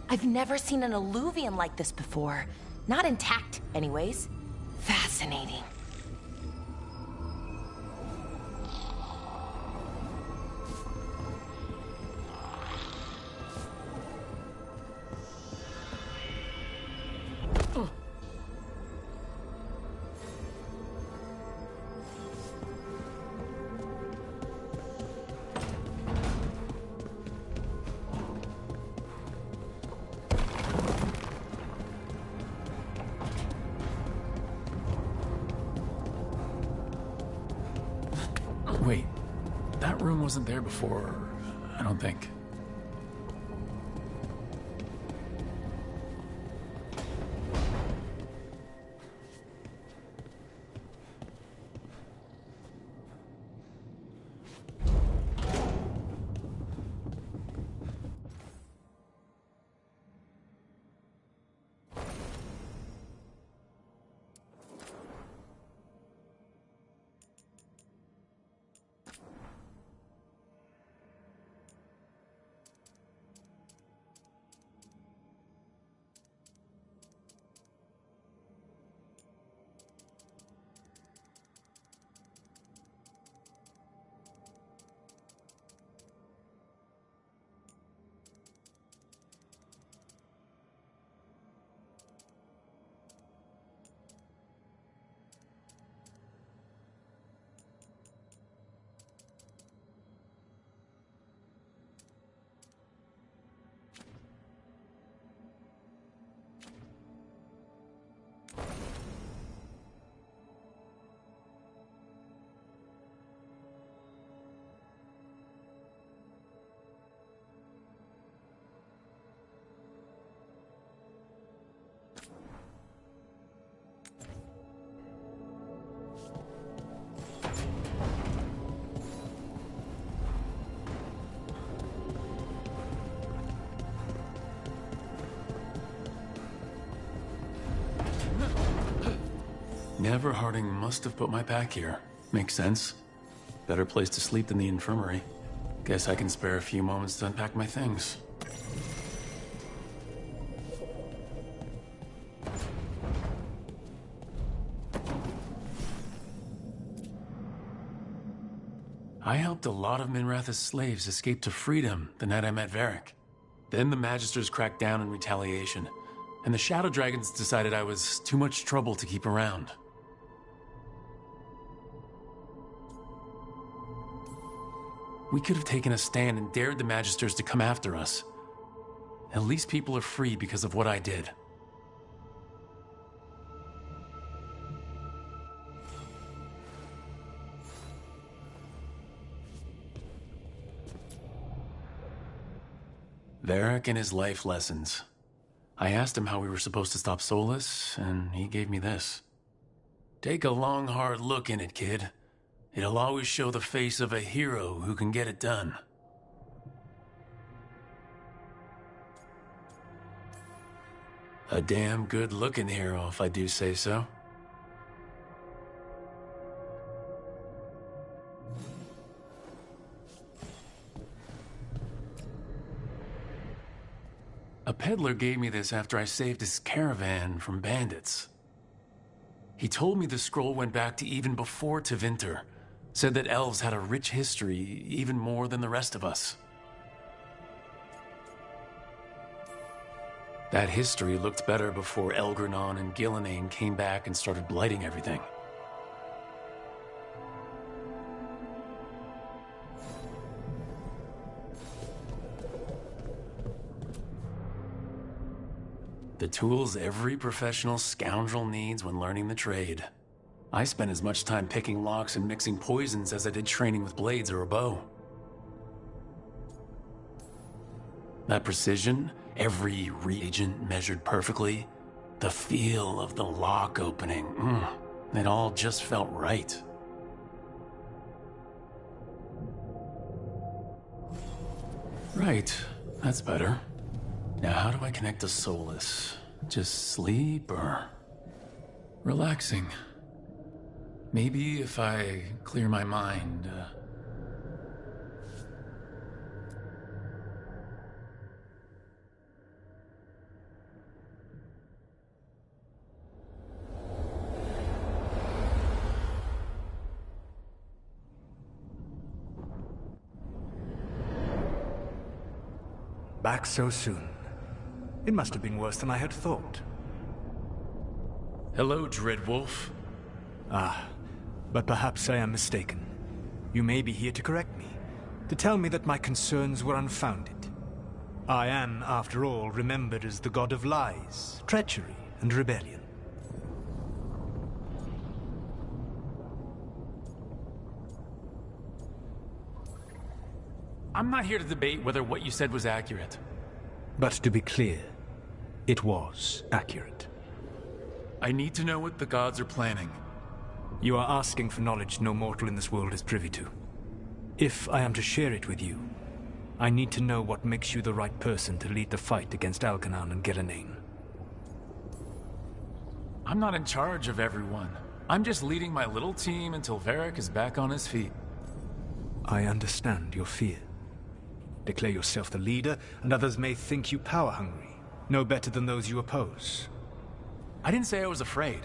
I've never seen an Illuvian like this before. Not intact, anyways. Fascinating. room wasn't there before, I don't think. Never Harding must have put my pack here. Makes sense. Better place to sleep than the infirmary. Guess I can spare a few moments to unpack my things. I helped a lot of Minrath's slaves escape to freedom the night I met Varric. Then the Magisters cracked down in retaliation, and the Shadow Dragons decided I was too much trouble to keep around. We could have taken a stand and dared the Magisters to come after us. At least people are free because of what I did. Varric and his life lessons. I asked him how we were supposed to stop Solus, and he gave me this. Take a long, hard look in it, kid. It'll always show the face of a hero who can get it done. A damn good-looking hero, if I do say so. A peddler gave me this after I saved his caravan from bandits. He told me the scroll went back to even before Tevinter. Said that elves had a rich history, even more than the rest of us. That history looked better before Elgranon and Gillenane came back and started blighting everything. The tools every professional scoundrel needs when learning the trade. I spent as much time picking locks and mixing poisons as I did training with blades or a bow. That precision, every reagent measured perfectly, the feel of the lock opening, it all just felt right. Right, that's better. Now how do I connect to Solus? Just sleep or relaxing? Maybe if I clear my mind. Back so soon. It must have been worse than I had thought. Hello, Dreadwolf. Ah, but perhaps I am mistaken. You may be here to correct me, to tell me that my concerns were unfounded. I am, after all, remembered as the god of lies, treachery, and rebellion. I'm not here to debate whether what you said was accurate. But to be clear, it was accurate. I need to know what the gods are planning. You are asking for knowledge no mortal in this world is privy to. If I am to share it with you, I need to know what makes you the right person to lead the fight against Algernon and Gillenane. I'm not in charge of everyone. I'm just leading my little team until Varric is back on his feet. I understand your fear. Declare yourself the leader, and others may think you power-hungry, no better than those you oppose. I didn't say I was afraid.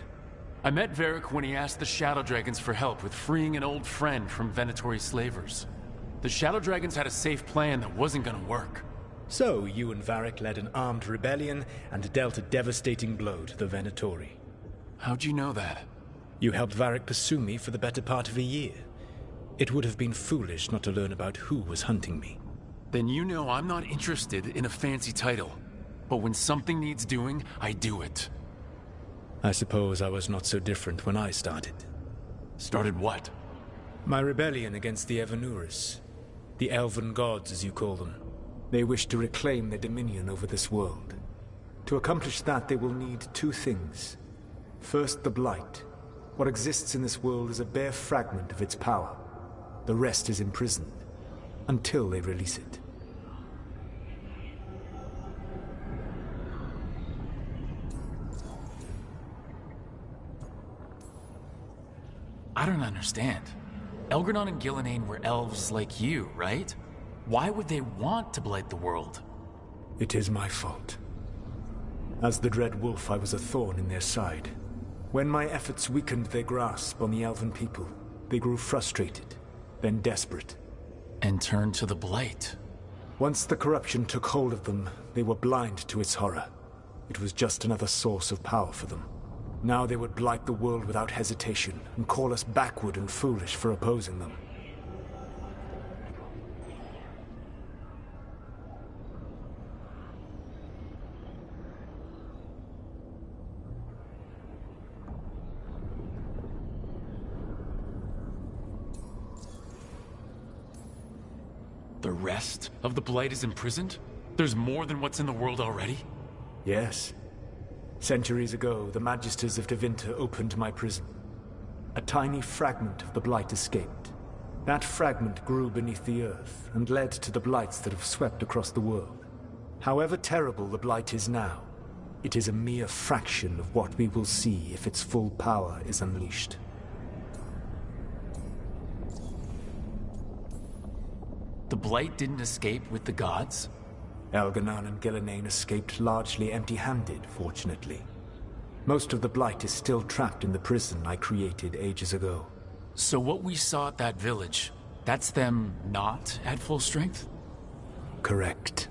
I met Varric when he asked the Shadow Dragons for help with freeing an old friend from Venatori slavers. The Shadow Dragons had a safe plan that wasn't gonna work. So, you and Varric led an armed rebellion and dealt a devastating blow to the Venatori. How'd you know that? You helped Varric pursue me for the better part of a year. It would have been foolish not to learn about who was hunting me. Then you know I'm not interested in a fancy title. But when something needs doing, I do it. I suppose I was not so different when I started. Started what? My rebellion against the Evanuris. The Elven Gods, as you call them. They wish to reclaim their dominion over this world. To accomplish that, they will need two things. First, the Blight. What exists in this world is a bare fragment of its power. The rest is imprisoned, until they release it. I don't understand. Algernon and Gillenane were elves like you, right? Why would they want to blight the world? It is my fault. As the Dread Wolf, I was a thorn in their side. When my efforts weakened their grasp on the Elven people, they grew frustrated, then desperate. And turned to the Blight. Once the corruption took hold of them, they were blind to its horror. It was just another source of power for them. Now they would blight the world without hesitation, and call us backward and foolish for opposing them. The rest of the Blight is imprisoned? There's more than what's in the world already? Yes. Centuries ago, the Magisters of Tevinter opened my prison. A tiny fragment of the Blight escaped. That fragment grew beneath the earth, and led to the Blights that have swept across the world. However terrible the Blight is now, it is a mere fraction of what we will see if its full power is unleashed. The Blight didn't escape with the gods? Algernon and Gillenane escaped largely empty-handed, fortunately. Most of the Blight is still trapped in the prison I created ages ago. So what we saw at that village, that's them not at full strength? Correct.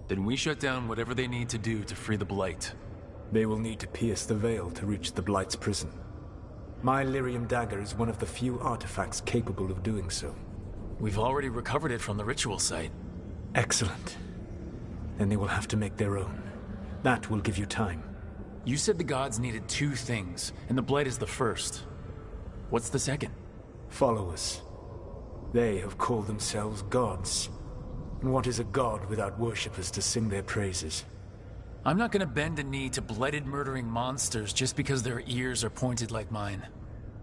Then we shut down whatever they need to do to free the Blight. They will need to pierce the veil to reach the Blight's prison. My Lyrium dagger is one of the few artifacts capable of doing so. We've already recovered it from the ritual site. Excellent. Then they will have to make their own. That will give you time. You said the gods needed two things, and the Blight is the first. What's the second? Followers. They have called themselves gods. And what is a god without worshippers to sing their praises? I'm not gonna bend a knee to blighted murdering monsters just because their ears are pointed like mine.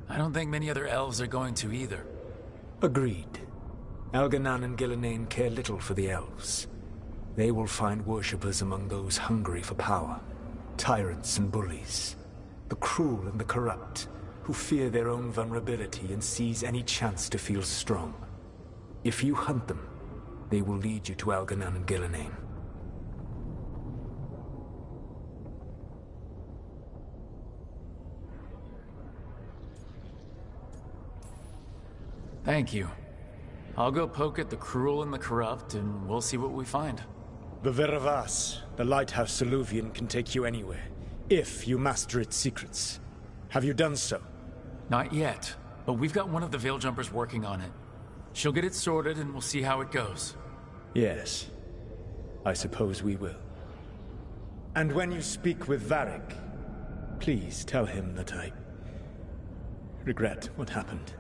I don't think many other elves are going to either. Agreed. Algernon and Gillenane care little for the elves. They will find worshippers among those hungry for power. Tyrants and bullies. The cruel and the corrupt, who fear their own vulnerability and seize any chance to feel strong. If you hunt them, they will lead you to Algernon and Gillenane. Thank you. I'll go poke at the cruel and the corrupt, and we'll see what we find. The Veravas, the lighthouse Soluvian, can take you anywhere, if you master its secrets. Have you done so? Not yet, but we've got one of the Veil Jumpers working on it. She'll get it sorted, and we'll see how it goes. Yes. I suppose we will. And when you speak with Varric, please tell him that I regret what happened.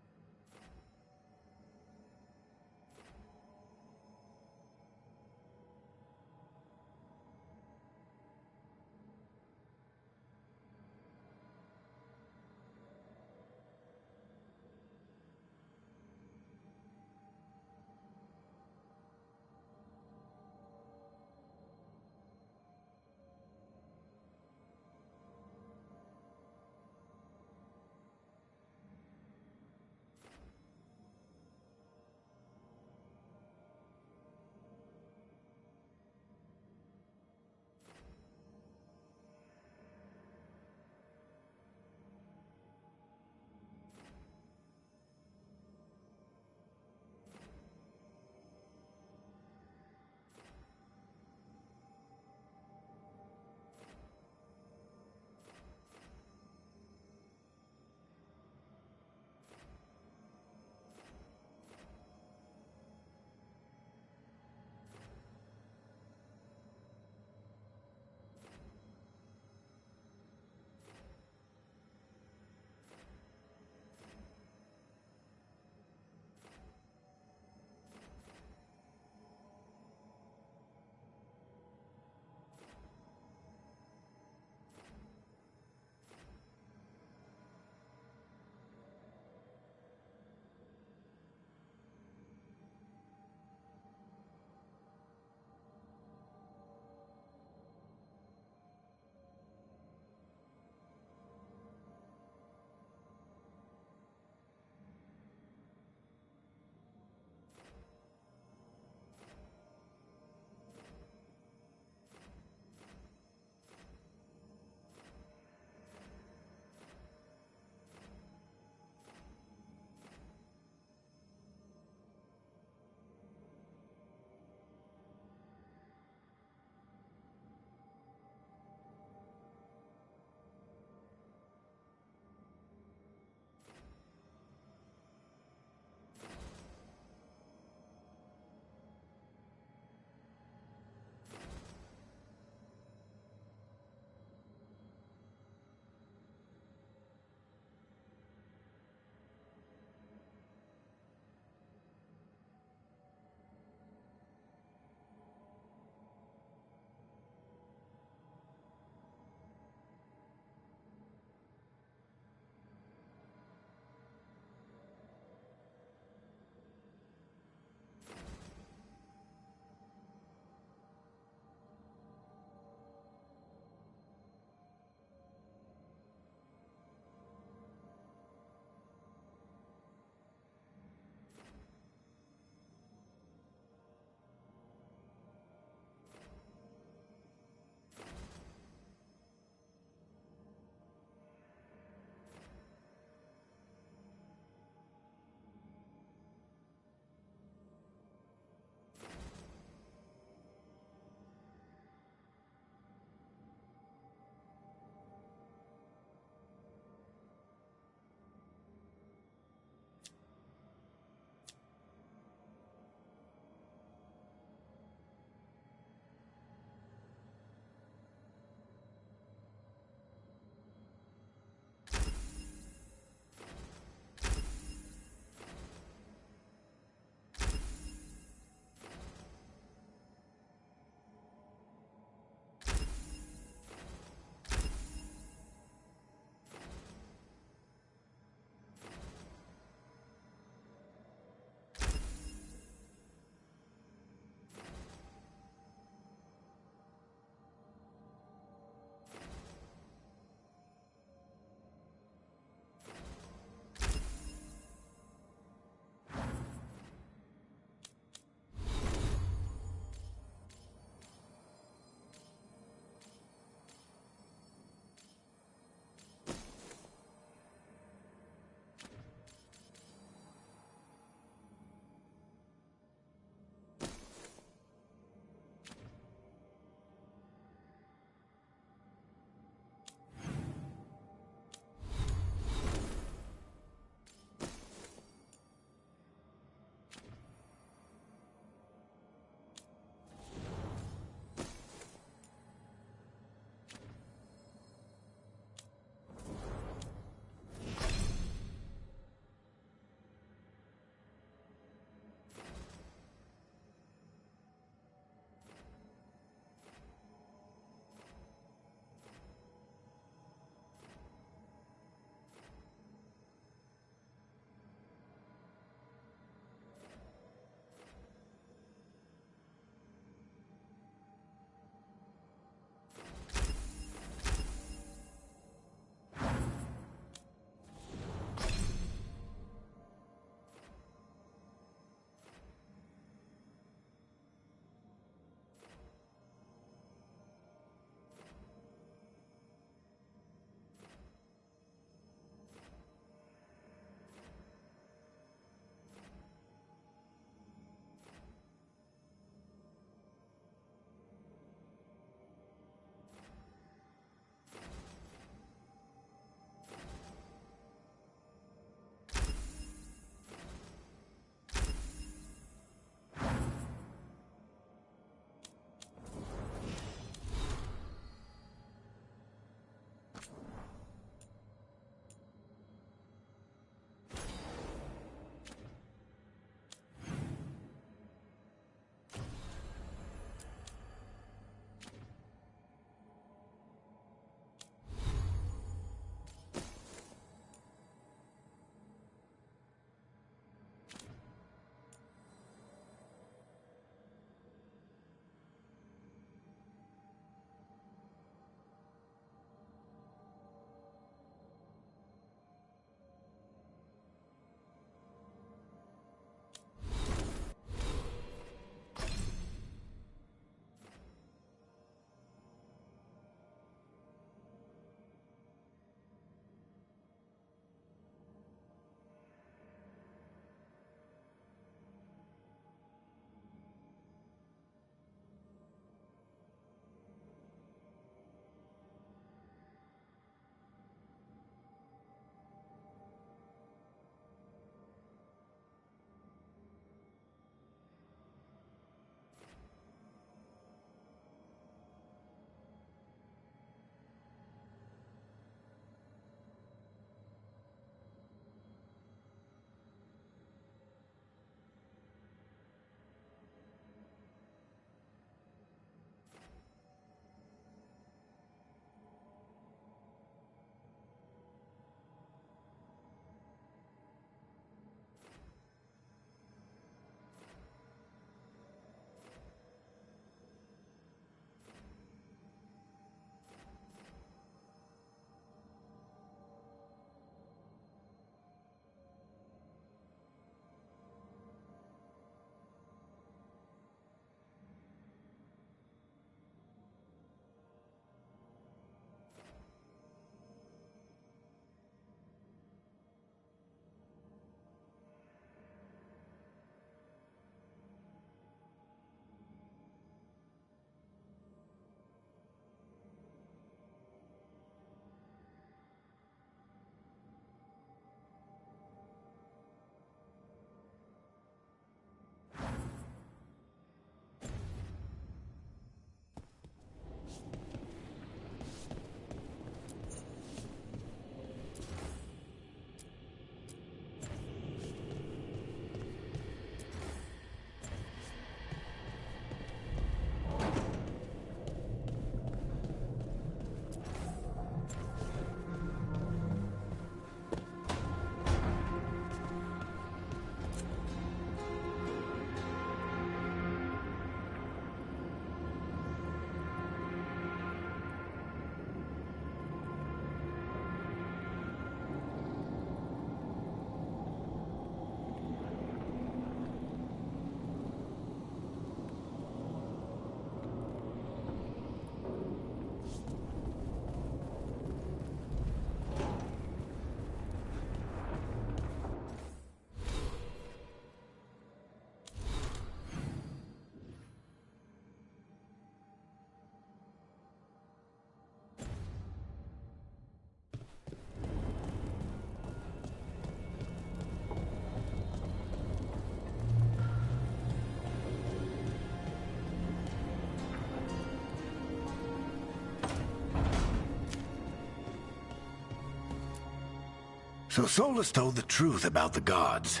So Solus told the truth about the gods.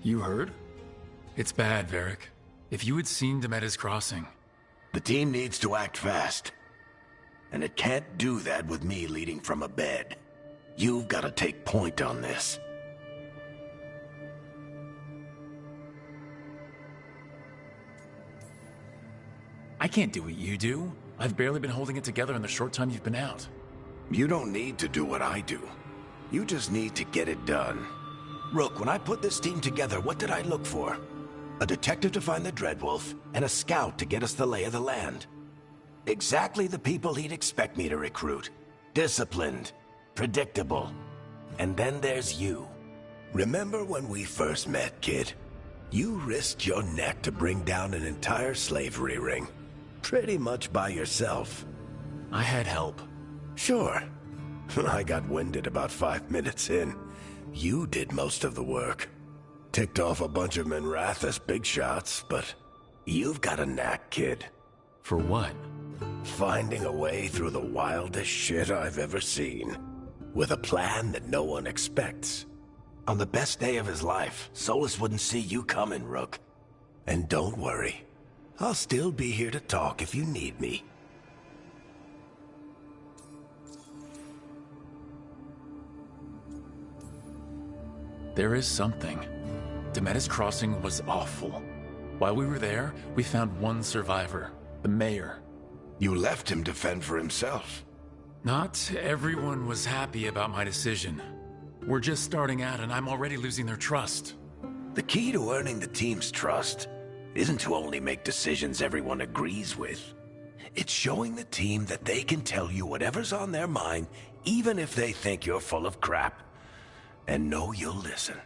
You heard? It's bad, Varric. If you had seen Demeter's crossing... The team needs to act fast. And it can't do that with me leading from a bed. You've got to take point on this. I can't do what you do. I've barely been holding it together in the short time you've been out. You don't need to do what I do. You just need to get it done. Rook, when I put this team together, what did I look for? A detective to find the Dreadwolf, and a scout to get us the lay of the land. Exactly the people he'd expect me to recruit. Disciplined, predictable. And then there's you. Remember when we first met, kid? You risked your neck to bring down an entire slavery ring. Pretty much by yourself. I had help. Sure. I got winded about 5 minutes in. You did most of the work. Ticked off a bunch of Minrathous big shots, but you've got a knack, kid. For what? Finding a way through the wildest shit I've ever seen. With a plan that no one expects. On the best day of his life, Solus wouldn't see you coming, Rook. And don't worry. I'll still be here to talk if you need me. There is something. Demeter's crossing was awful. While we were there, we found one survivor, the mayor. You left him to fend for himself. Not everyone was happy about my decision. We're just starting out and I'm already losing their trust. The key to earning the team's trust isn't to only make decisions everyone agrees with. It's showing the team that they can tell you whatever's on their mind, even if they think you're full of crap. And know you'll listen.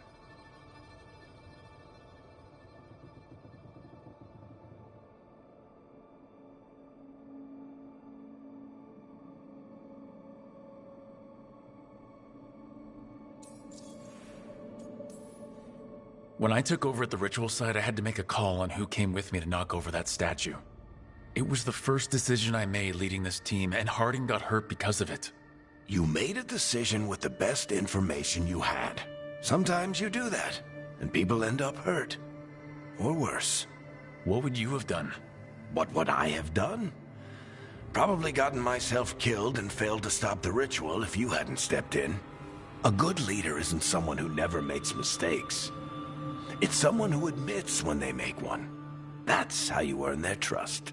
When I took over at the ritual site, I had to make a call on who came with me to knock over that statue. It was the first decision I made leading this team, and Harding got hurt because of it. You made a decision with the best information you had. Sometimes you do that, and people end up hurt. Or worse. What would you have done? What would I have done? Probably gotten myself killed and failed to stop the ritual if you hadn't stepped in. A good leader isn't someone who never makes mistakes. It's someone who admits when they make one. That's how you earn their trust.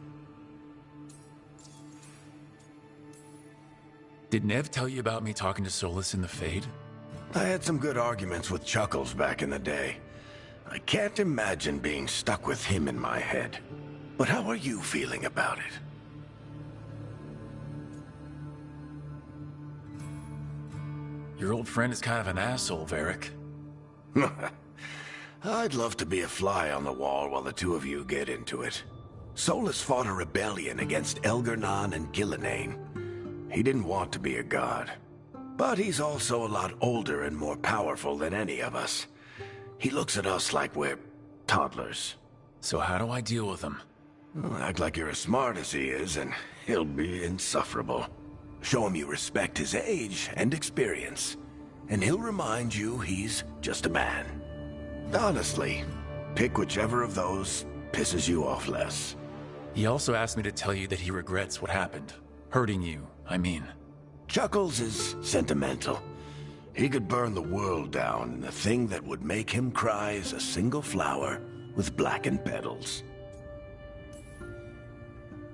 Did Nev tell you about me talking to Solus in the Fade? I had some good arguments with Chuckles back in the day. I can't imagine being stuck with him in my head. But how are you feeling about it? Your old friend is kind of an asshole, Varric. I'd love to be a fly on the wall while the two of you get into it. Solus fought a rebellion against Elgar'nan and Gillenane. He didn't want to be a god. But he's also a lot older and more powerful than any of us. He looks at us like we're toddlers. So how do I deal with him? Well, act like you're as smart as he is, and he'll be insufferable. Show him you respect his age and experience, and he'll remind you he's just a man. Honestly, pick whichever of those pisses you off less. He also asked me to tell you that he regrets what happened. Hurting you, I mean. Chuckles is sentimental. He could burn the world down, and the thing that would make him cry is a single flower with blackened petals.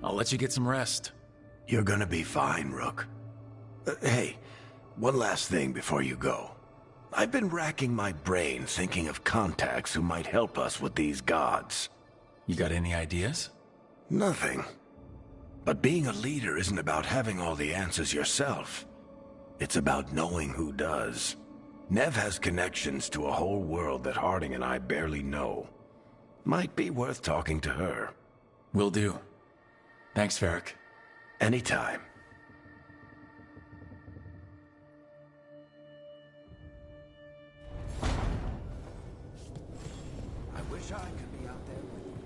I'll let you get some rest. You're gonna be fine, Rook. Hey, one last thing before you go. I've been racking my brain thinking of contacts who might help us with these gods. You got any ideas? Nothing. But being a leader isn't about having all the answers yourself. It's about knowing who does. Nev has connections to a whole world that Harding and I barely know. Might be worth talking to her. Will do. Thanks, Varric. Anytime. I wish I could be out there with you.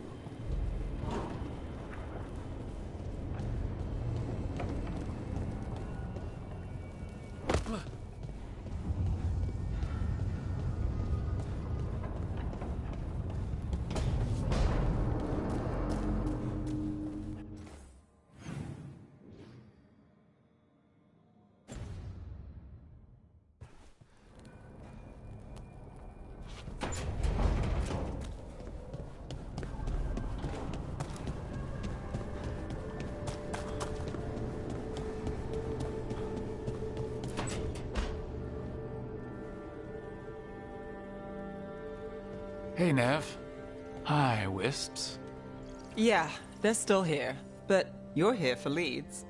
Hey, Nev. Hi, Wisps. Yeah, they're still here. But you're here for leads.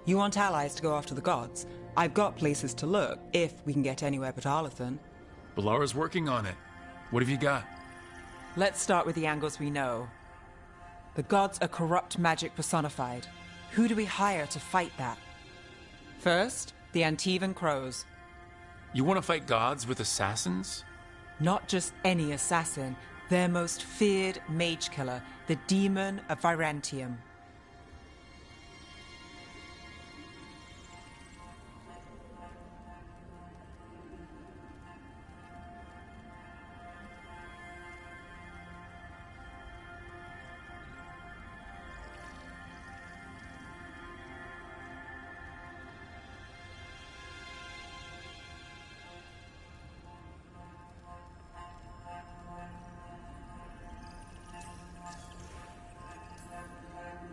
You want allies to go after the gods. I've got places to look, if we can get anywhere but Arlathan. Balara's working on it. What have you got? Let's start with the angles we know. The gods are corrupt magic personified. Who do we hire to fight that? First, the Antivan Crows. You want to fight gods with assassins? Not just any assassin, their most feared mage killer, the Demon of Virantium.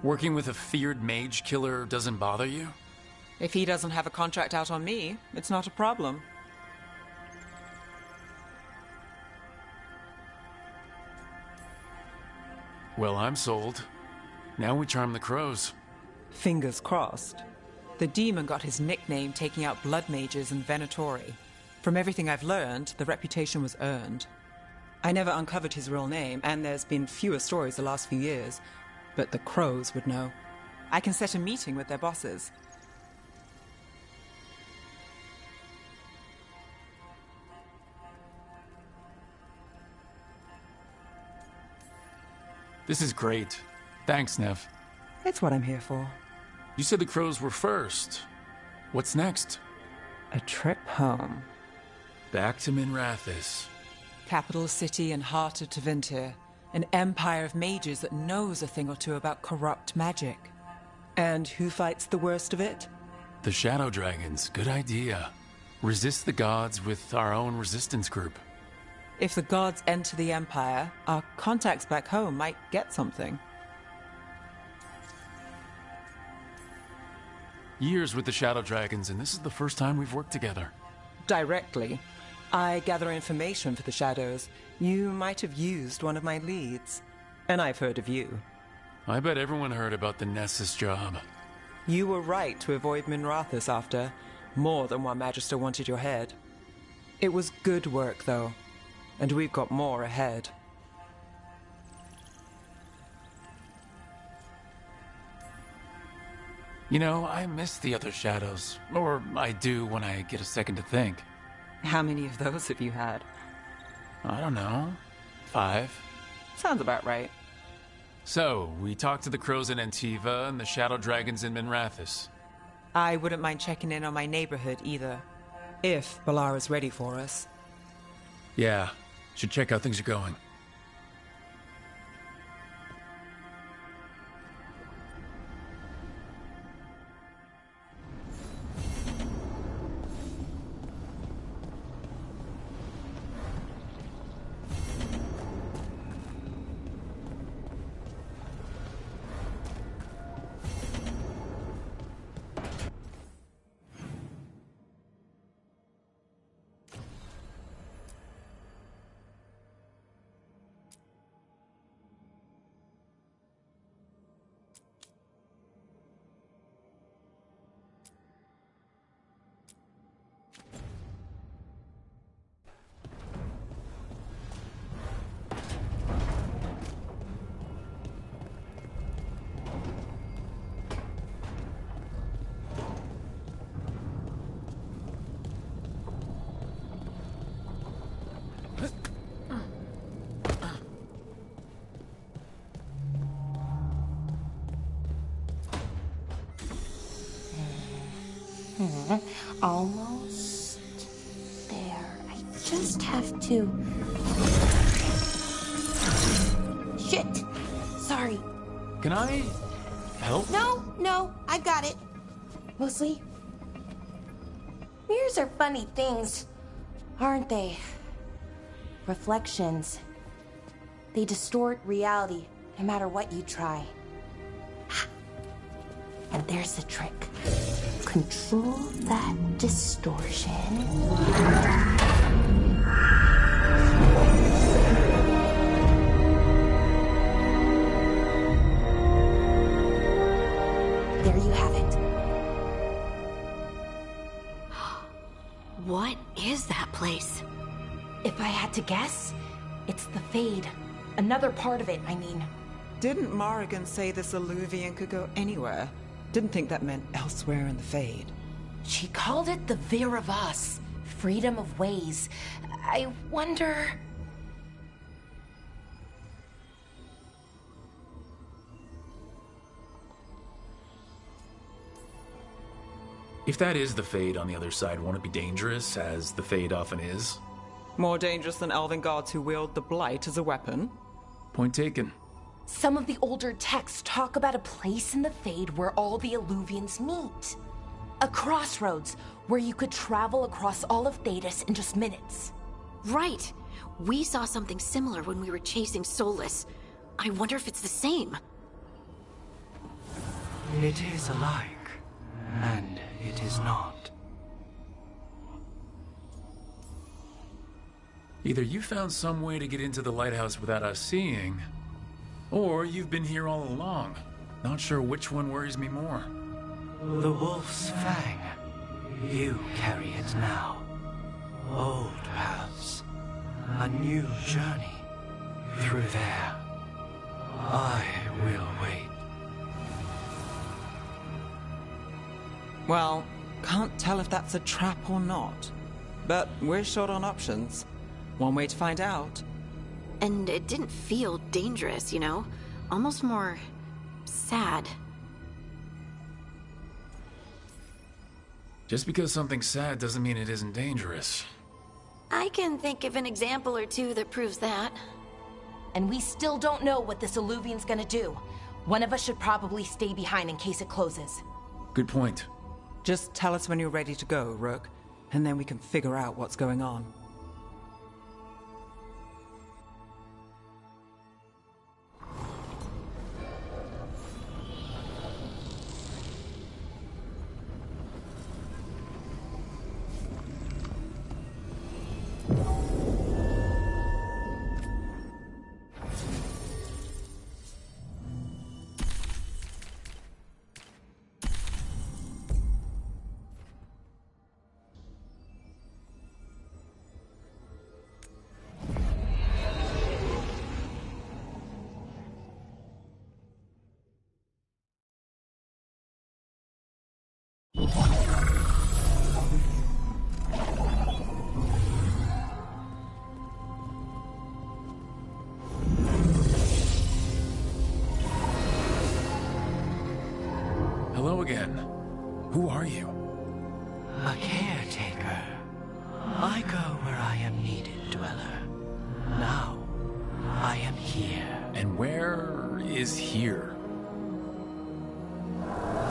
Working with a feared mage killer doesn't bother you? If he doesn't have a contract out on me, it's not a problem. Well, I'm sold. Now we charm the crows. Fingers crossed. The demon got his nickname taking out blood mages and Venatori. From everything I've learned, the reputation was earned. I never uncovered his real name, and there's been fewer stories the last few years, but the crows would know. I can set a meeting with their bosses. This is great. Thanks, Nev. It's what I'm here for. You said the crows were first. What's next? A trip home. Back to Minrathous. Capital city and heart of Tevinter. An empire of mages that knows a thing or two about corrupt magic. And who fights the worst of it? The Shadow Dragons. Good idea. Resist the gods with our own resistance group. If the gods enter the empire, our contacts back home might get something. Years with the Shadow Dragons, and this is the first time we've worked together. Directly. I gather information for the Shadows. You might have used one of my leads. And I've heard of you. I bet everyone heard about the Nessus job. You were right to avoid Minrathous after. More than one Magister wanted your head. It was good work, though. And we've got more ahead. You know, I miss the other Shadows. Or I do when I get a second to think. How many of those have you had? I don't know. 5. Sounds about right. So, we talked to the crows in Antiva and the Shadow Dragons in Minrathous. I wouldn't mind checking in on my neighborhood either. If Balara's ready for us. Yeah, should check how things are going. Almost there. I just have to... Shit! Sorry. Can I help? No, I got it. Mostly. Mirrors are funny things, aren't they? Reflections. They distort reality, no matter what you try. And there's the trick. Control that distortion. What is that place? If I had to guess, it's the Fade. Another part of it, I mean. Didn't Morrigan say this Illuvian could go anywhere? Didn't think that meant elsewhere in the Fade. She called it the Vir of Us, freedom of ways. I wonder... If that is the Fade on the other side, won't it be dangerous, as the Fade often is? More dangerous than elven guards who wield the Blight as a weapon? Point taken. Some of the older texts talk about a place in the Fade where all the Illuvians meet. A crossroads where you could travel across all of Thedas in just minutes. Right. We saw something similar when we were chasing Solus. I wonder if it's the same. It is alike, and it is not. Either you found some way to get into the lighthouse without us seeing, or you've been here all along. Not sure which one worries me more. The Wolf's Fang. You carry it now. Old paths. A new journey. Through there. I will wait. Well, can't tell if that's a trap or not. But we're short on options. One way to find out. And it didn't feel dangerous, you know? Almost more... sad. Just because something's sad doesn't mean it isn't dangerous. I can think of an example or two that proves that. And we still don't know what this Illuvian's gonna do. One of us should probably stay behind in case it closes. Good point. Just tell us when you're ready to go, Rook, and then we can figure out what's going on. Hello again. Who are you? A caretaker. I go where I am needed, Dweller. Now, I am here. And where is here?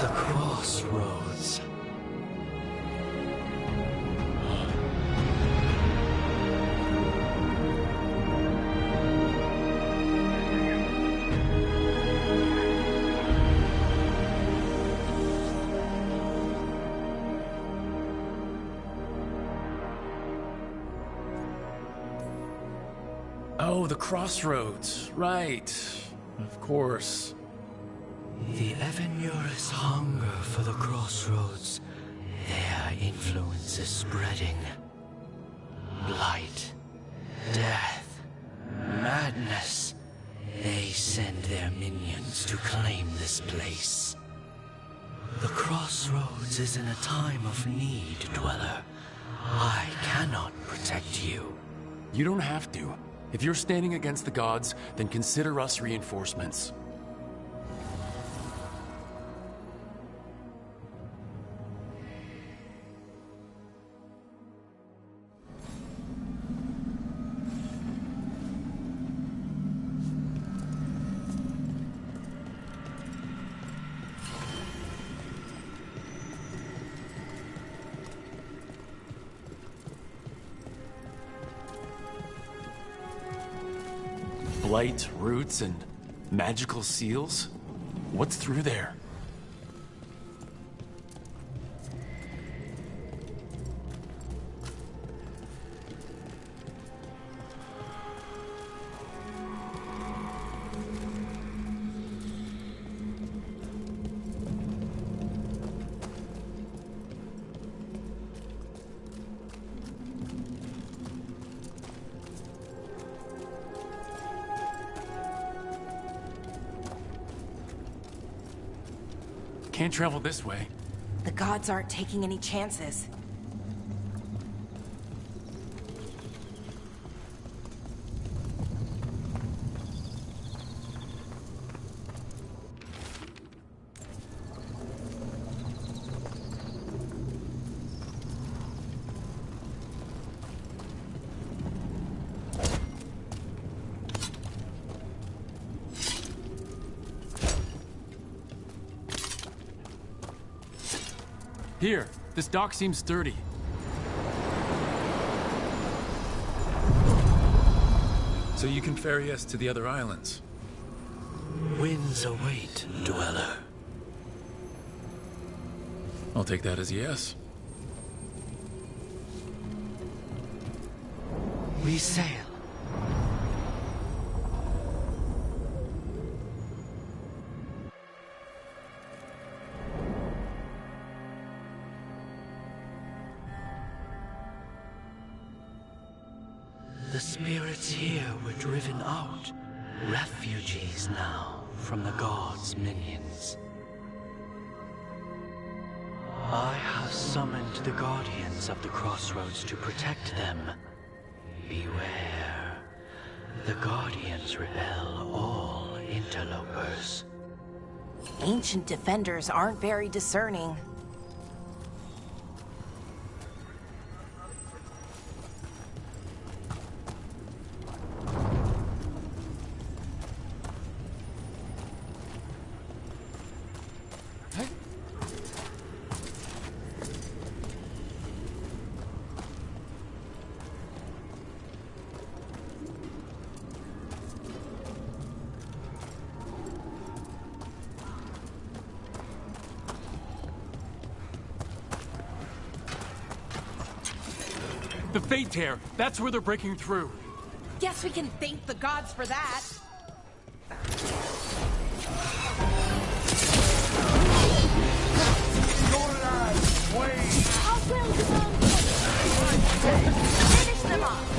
The crossroads. Oh, the crossroads. Right. Of course. The Evenurus hunger for the crossroads. Their influence is spreading. Blight, death, madness. They send their minions to claim this place. The crossroads is in a time of need, Dweller. I cannot protect you. You don't have to. If you're standing against the gods, then consider us reinforcements. Blight, roots, and magical seals? What's through there? Can't travel this way. The gods aren't taking any chances. Here, this dock seems sturdy. So you can ferry us to the other islands. Winds await, dweller. I'll take that as a yes. We sail. The spirits here were driven out, refugees now from the gods' minions. I have summoned the guardians of the crossroads to protect them. Beware. The guardians repel all interlopers. Ancient defenders aren't very discerning. The Fate Tear! That's where they're breaking through. Guess we can thank the gods for that. Finish them off!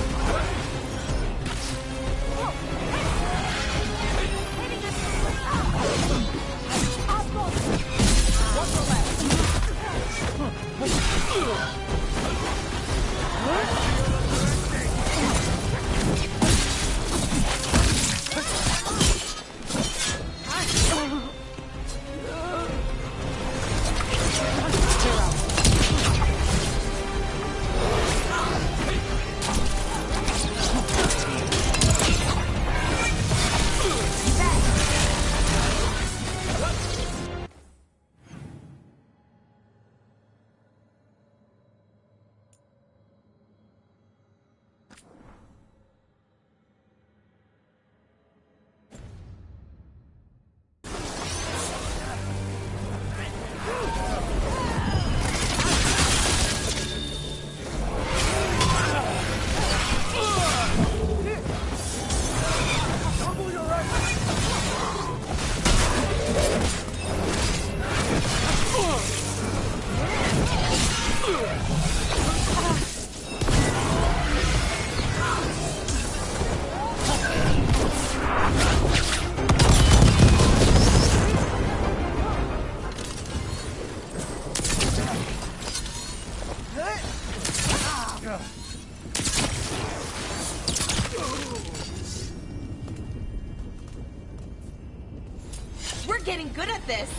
We're getting good at this.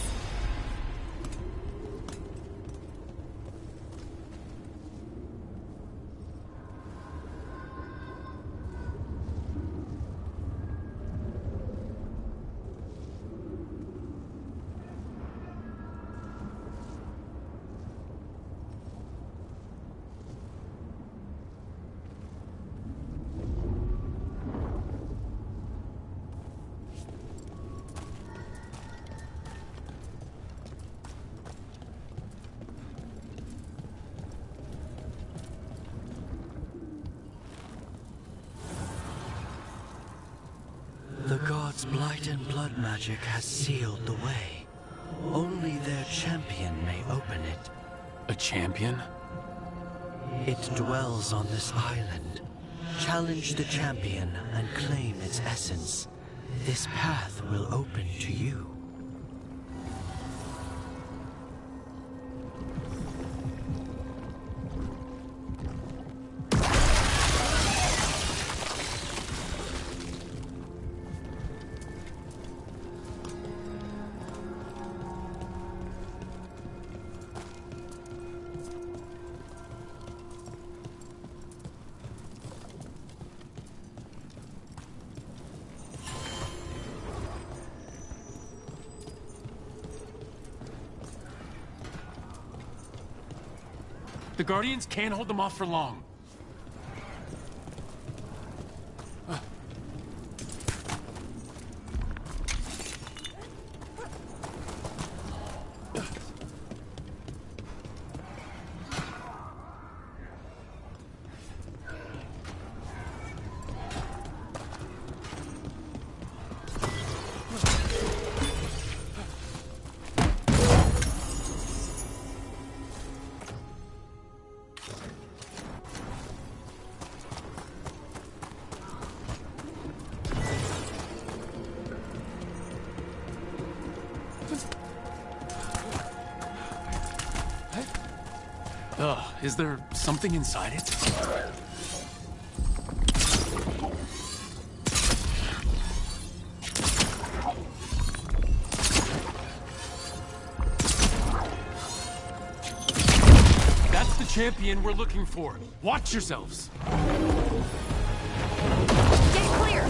The gods' blight and blood magic has sealed the way. Only their champion may open it. A champion? It dwells on this island. Challenge the champion and claim its essence. This path will open to you. The Guardians can't hold them off for long. Is there something inside it? That's the champion we're looking for. Watch yourselves. Get clear!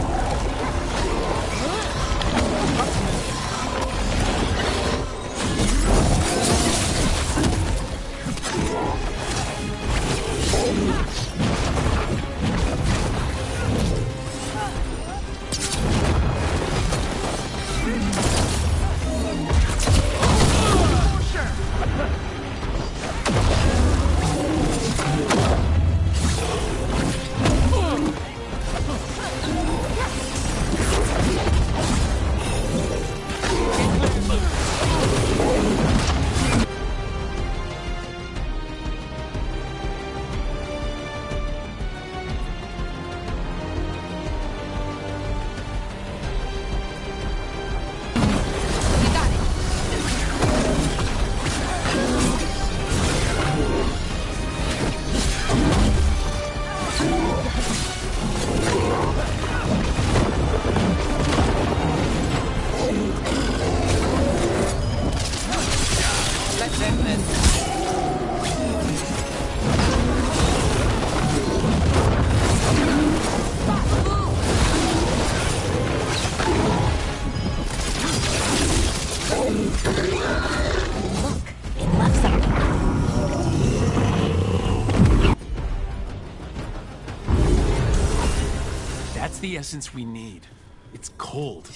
That's the essence we need. It's cold.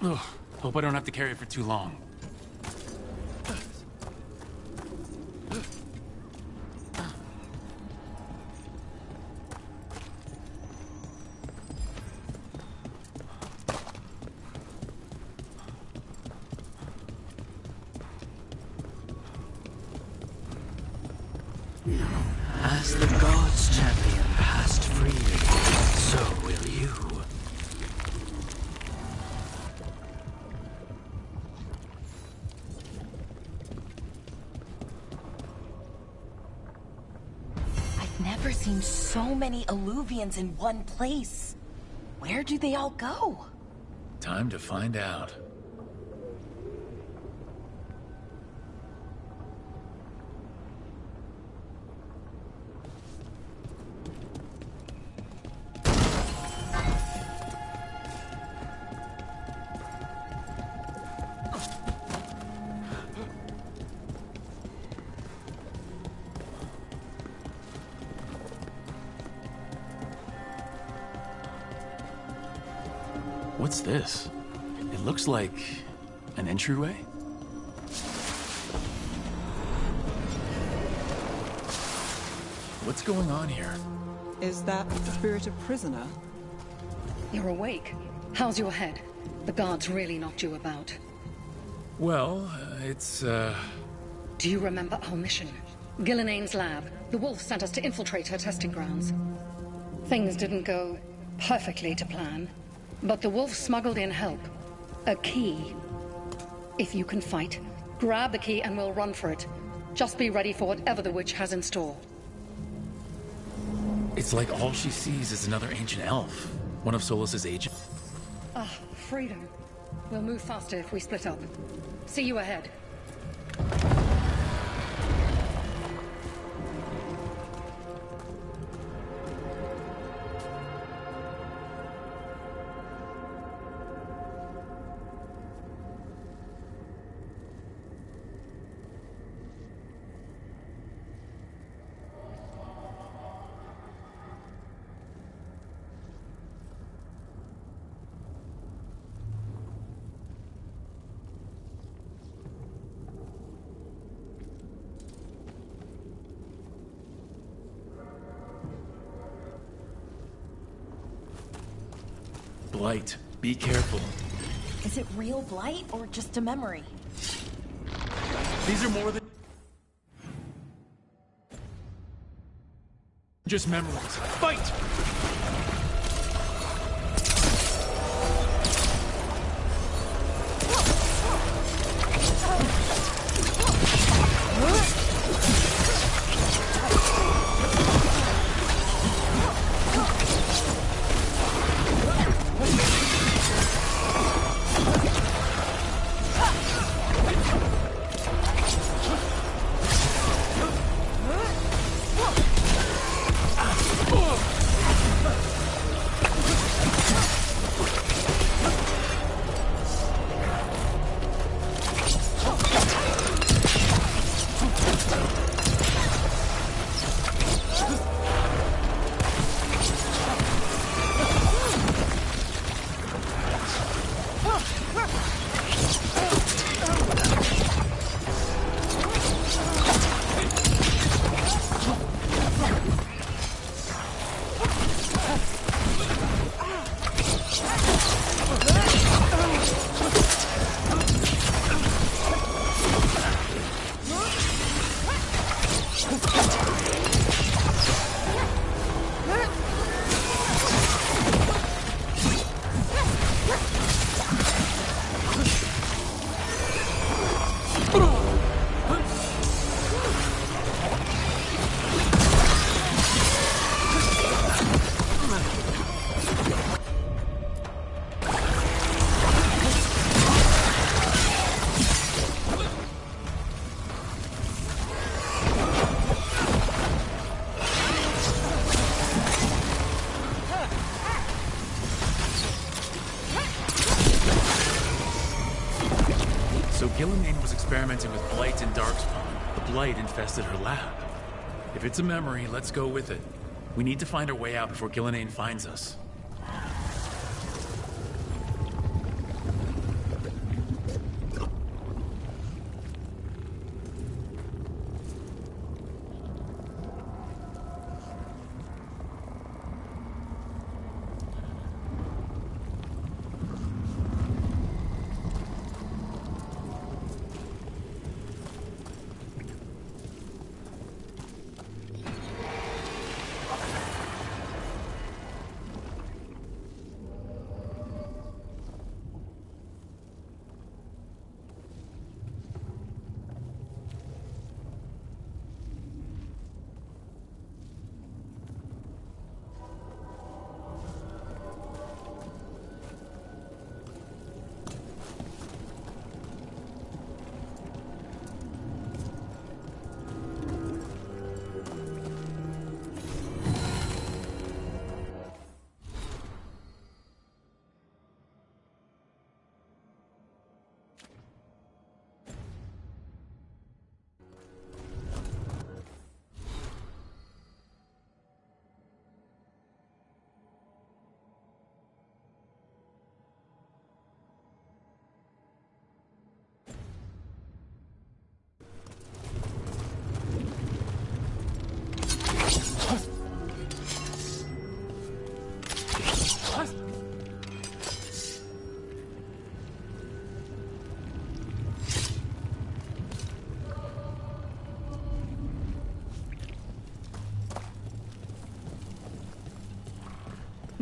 Ugh, hope I don't have to carry it for too long. As the gods' champion passed freely, so will you. I've never seen so many Alluvians in one place. Where do they all go? Time to find out. What's this? It looks like an entryway? What's going on here? Is that the spirited prisoner? You're awake. How's your head? The guards really knocked you about. Well, it's, Do you remember our mission? Gillenane's lab. The wolf sent us to infiltrate her testing grounds. Things didn't go perfectly to plan, but the wolf smuggled in help. A key. If you can fight, grab the key and we'll run for it. Just be ready for whatever the witch has in store. It's like all she sees is another ancient elf. One of Solus's agents. Ah, freedom. We'll move faster if we split up. See you ahead. Blight, be careful. Is it real blight or just a memory? These are more than just memories. Fight! Gillenane was experimenting with blight in Darkspawn. The blight infested her lab. If it's a memory, let's go with it. We need to find our way out before Gillenane finds us.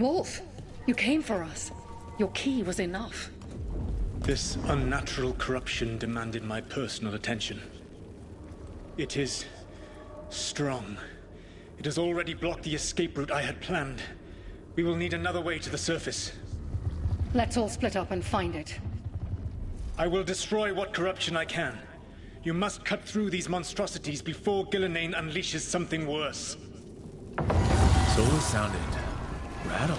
Wolf, you came for us. Your key was enough. This unnatural corruption demanded my personal attention. It is strong. It has already blocked the escape route I had planned. We will need another way to the surface. Let's all split up and find it. I will destroy what corruption I can. You must cut through these monstrosities before Gillenane unleashes something worse. Sola sounded rattled.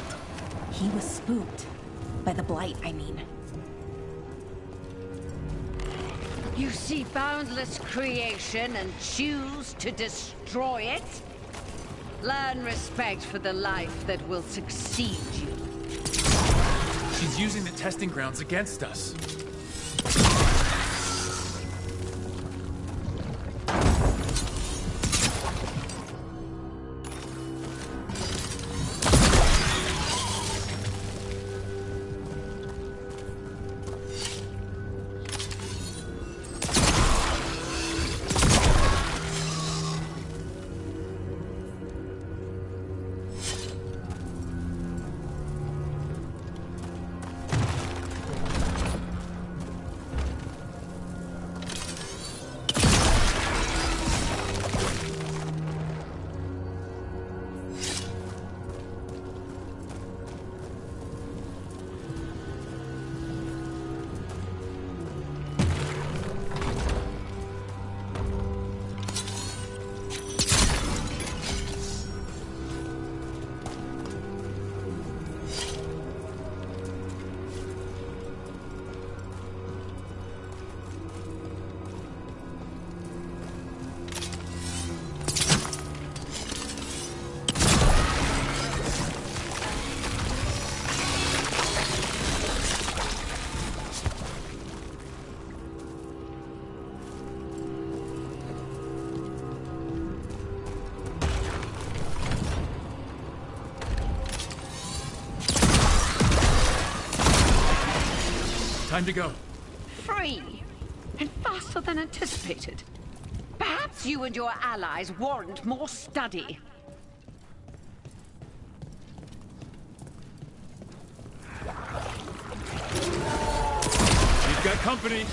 He was spooked. By the blight, I mean. You see boundless creation and choose to destroy it? Learn respect for the life that will succeed you. She's using the testing grounds against us. Time to go. Free. And faster than anticipated. Perhaps you and your allies warrant more study. We've got company.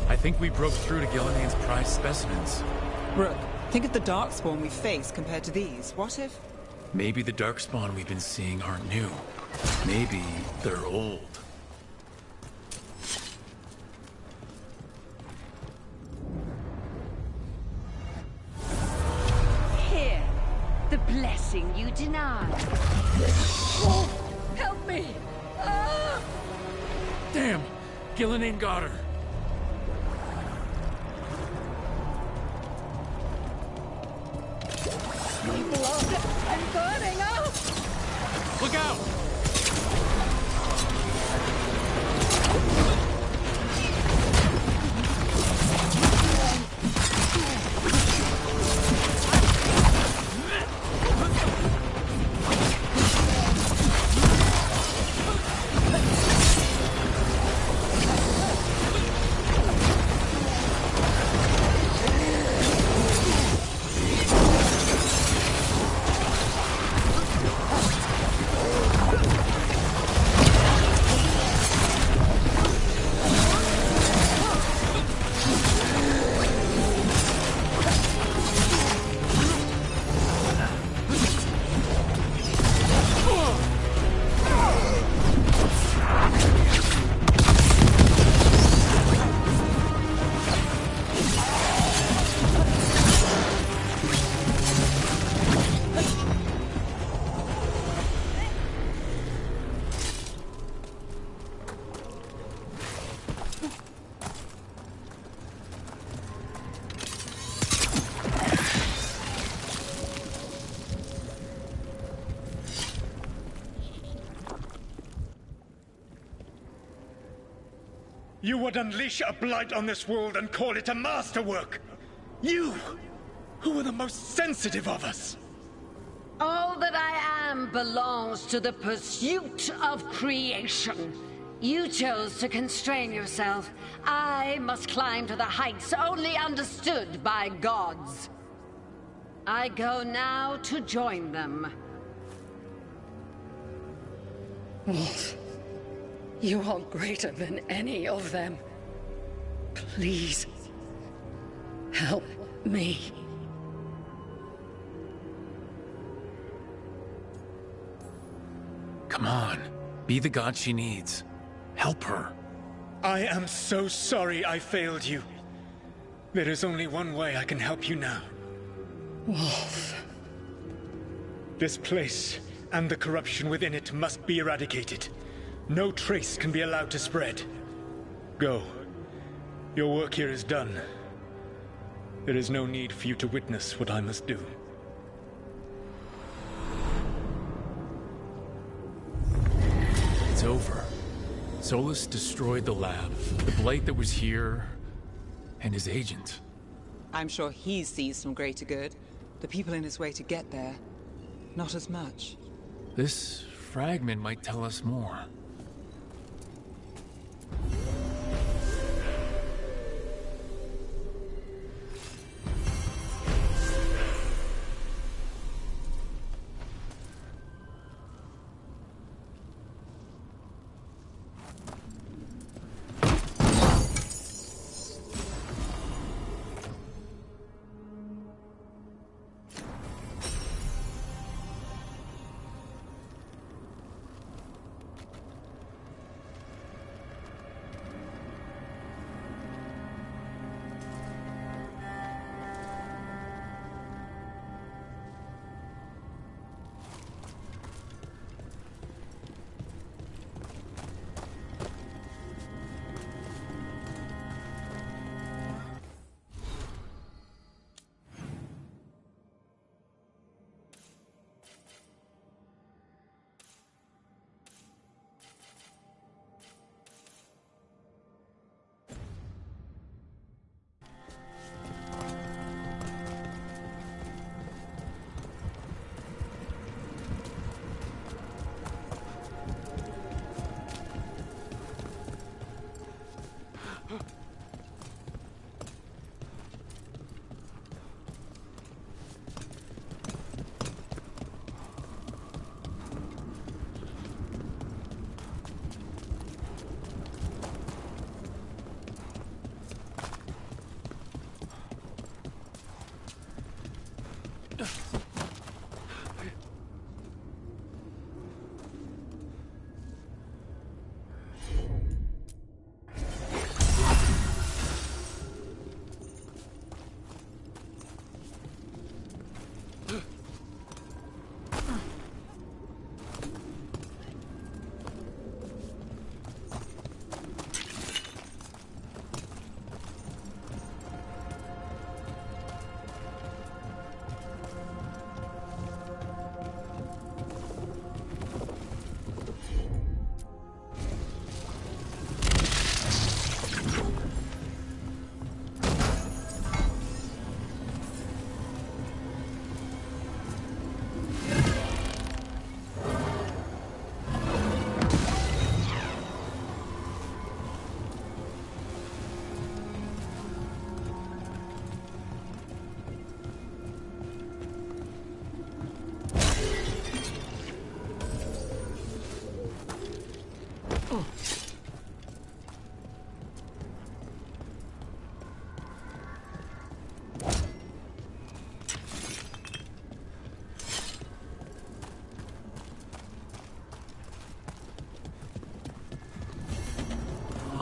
I think we broke through to Gillian's prized specimens. Rook, think of the Darkspawn we face compared to these. What if... Maybe the Darkspawn we've been seeing aren't new. Maybe they're old. Here, the blessing you denied. Oh, help me! Ah! Damn! Gillian got her. Blood and burning up! Look out! You would unleash a blight on this world and call it a masterwork! You, who are the most sensitive of us! All that I am belongs to the pursuit of creation. You chose to constrain yourself. I must climb to the heights only understood by gods. I go now to join them. Wolf, you are greater than any of them. Please, help me. Come on. Be the god she needs. Help her. I am so sorry I failed you. There is only one way I can help you now. Wolf. This place and the corruption within it must be eradicated. No trace can be allowed to spread. Go. Your work here is done. There is no need for you to witness what I must do. It's over. Solus destroyed the lab, the blight that was here, and his agent. I'm sure he sees some greater good. The people in his way to get there, not as much. This fragment might tell us more.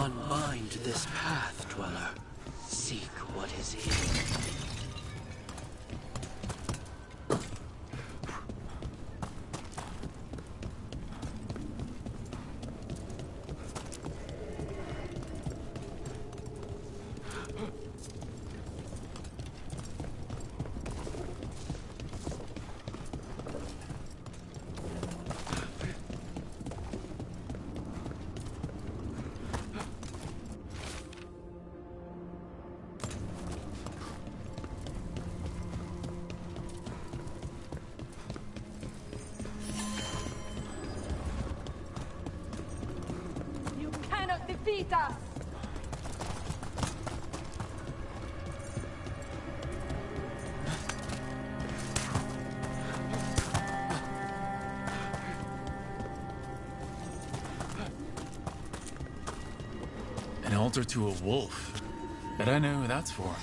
Unbind this path, Dweller. Seek what is here. Defeat us! An altar to a wolf. Bet I know who that's for.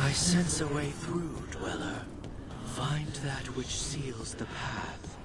I sense a way through, Dweller. Find that which seals the path.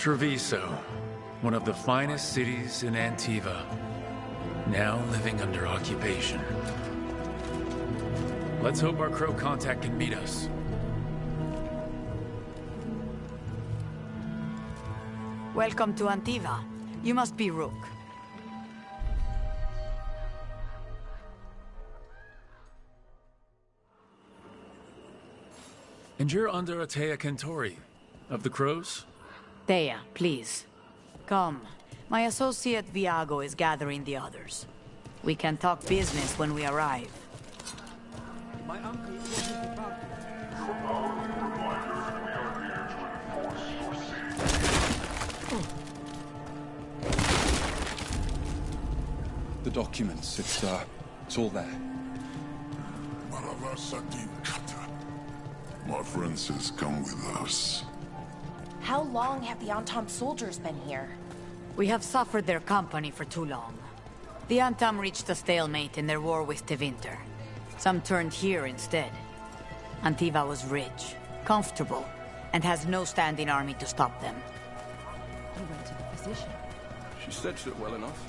Treviso, one of the finest cities in Antiva, now living under occupation. Let's hope our crow contact can meet us. Welcome to Antiva. You must be Rook. And you're under Atea Kentori, of the Crows? Thea, please. Come. My associate Viago is gathering the others. We can talk business when we arrive. My uncle wasn't about The documents, it's all there. My friend says come with us. How long have the Antam soldiers been here? We have suffered their company for too long. The Antam reached a stalemate in their war with Tevinter. Some turned here instead. Antiva was rich, comfortable, and has no standing army to stop them. Who went to the physician? She stretched it well enough.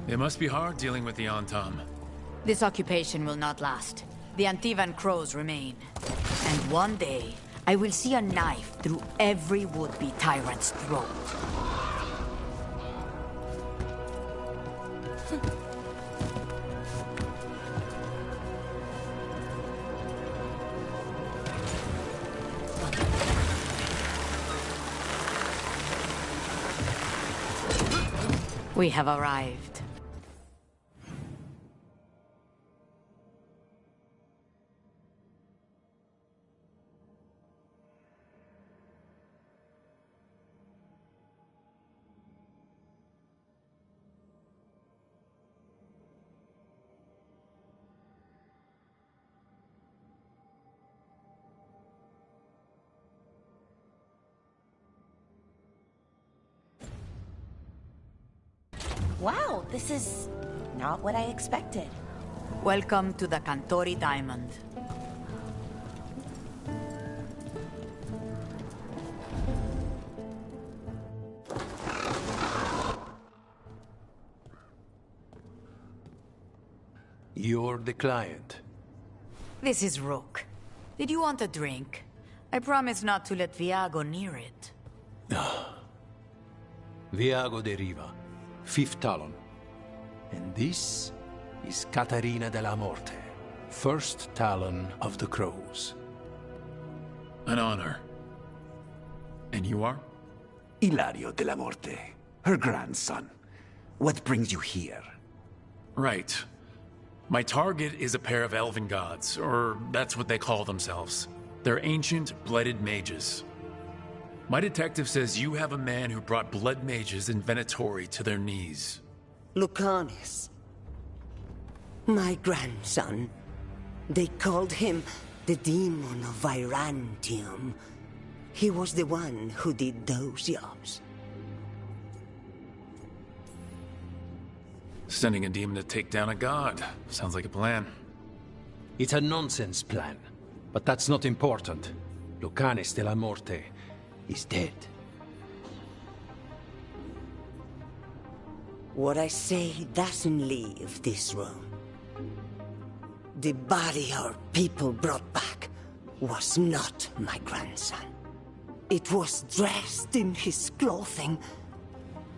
It must be hard dealing with the Antam. This occupation will not last. The Antivan crows remain. And one day, I will see a knife through every would-be tyrant's throat. We have arrived. Wow, this is not what I expected. Welcome to the Cantori Diamond. You're the client. This is Rook. Did you want a drink? I promise not to let Viago near it. Viago de Riva, 5th Talon. And this is Catarina della Morte, 1st Talon of the Crows. An honor. And you are? Ilario della Morte, her grandson. What brings you here? Right. My target is a pair of elven gods, or that's what they call themselves. They're ancient, blooded mages. My detective says you have a man who brought blood mages in Venatori to their knees. Lucanis. My grandson. They called him the Demon of Virantium. He was the one who did those jobs. Sending a demon to take down a god. Sounds like a plan. It's a nonsense plan, but that's not important. Lucanis della Morte is dead. What I say doesn't leave this room. The body our people brought back was not my grandson. It was dressed in his clothing,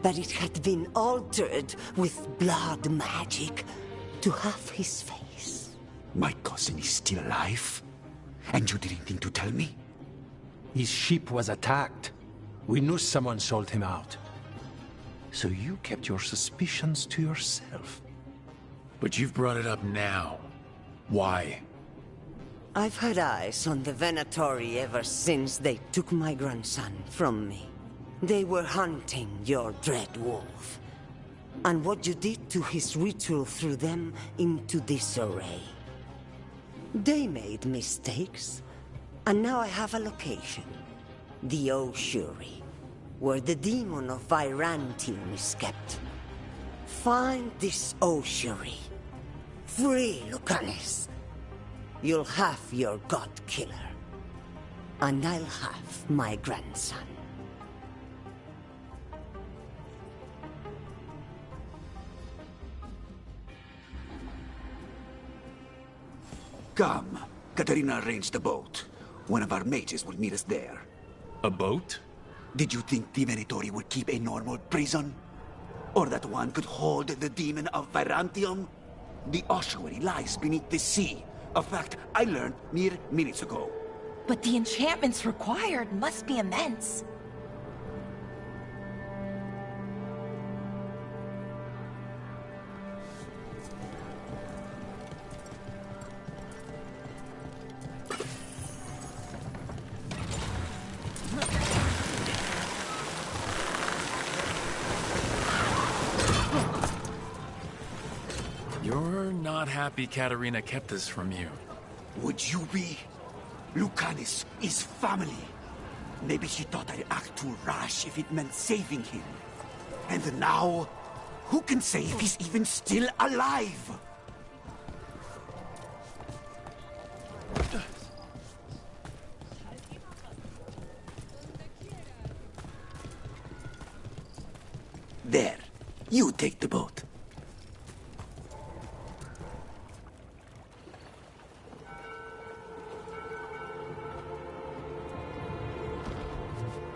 but it had been altered with blood magic to have his face. My cousin is still alive? And you didn't think to tell me? His ship was attacked. We knew someone sold him out. So you kept your suspicions to yourself. But you've brought it up now. Why? I've had eyes on the Venatori ever since they took my grandson from me. They were hunting your dread wolf. And what you did to his ritual threw them into disarray. They made mistakes, and now I have a location. The Ossuary, where the demon of Virantium is kept. Find this Ossuary. Free Lucanus. You'll have your god killer. And I'll have my grandson. Come. Katarina arranged a boat. One of our mages will meet us there. A boat? Did you think the Venatori would keep a normal prison? Or that one could hold the demon of Virantium? The ossuary lies beneath the sea. A fact I learned mere minutes ago. But the enchantments required must be immense. You're not happy Katarina kept this from you. Would you be? Lucanus is family. Maybe she thought I'd act too rash if it meant saving him. And now, who can say if he's even still alive? There. You take the boat.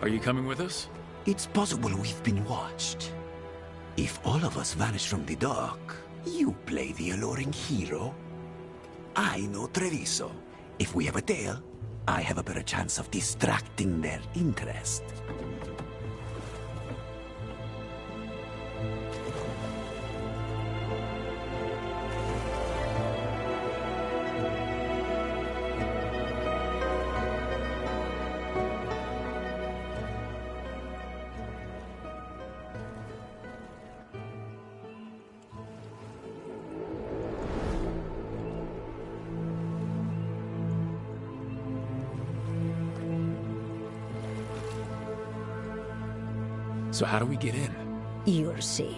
Are you coming with us? It's possible we've been watched. If all of us vanish from the dock, you play the alluring hero. I know Treviso. If we have a tail, I have a better chance of distracting their interest. So how do we get in? You'll see.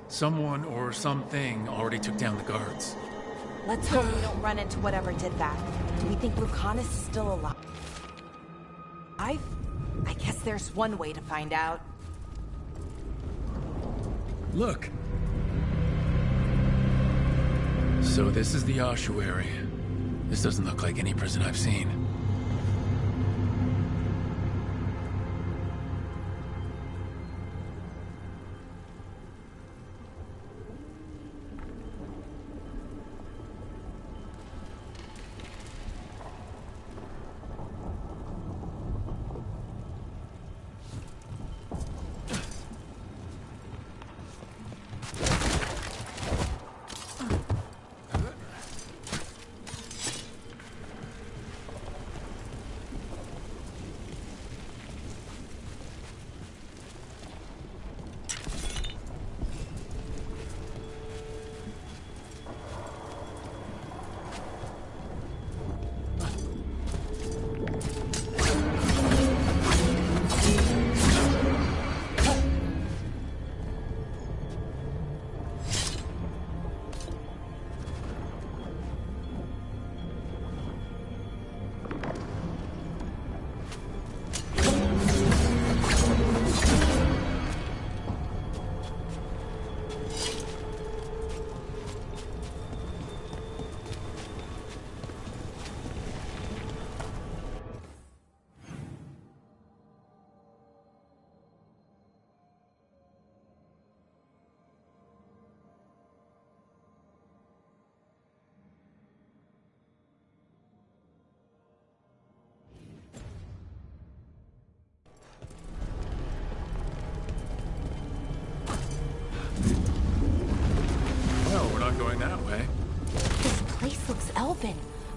Someone or something already took down the guards. Let's hope we don't run into whatever did that. Do we think Lucanus is still alive? I guess there's one way to find out. Look. So this is the ossuary. This doesn't look like any prison I've seen.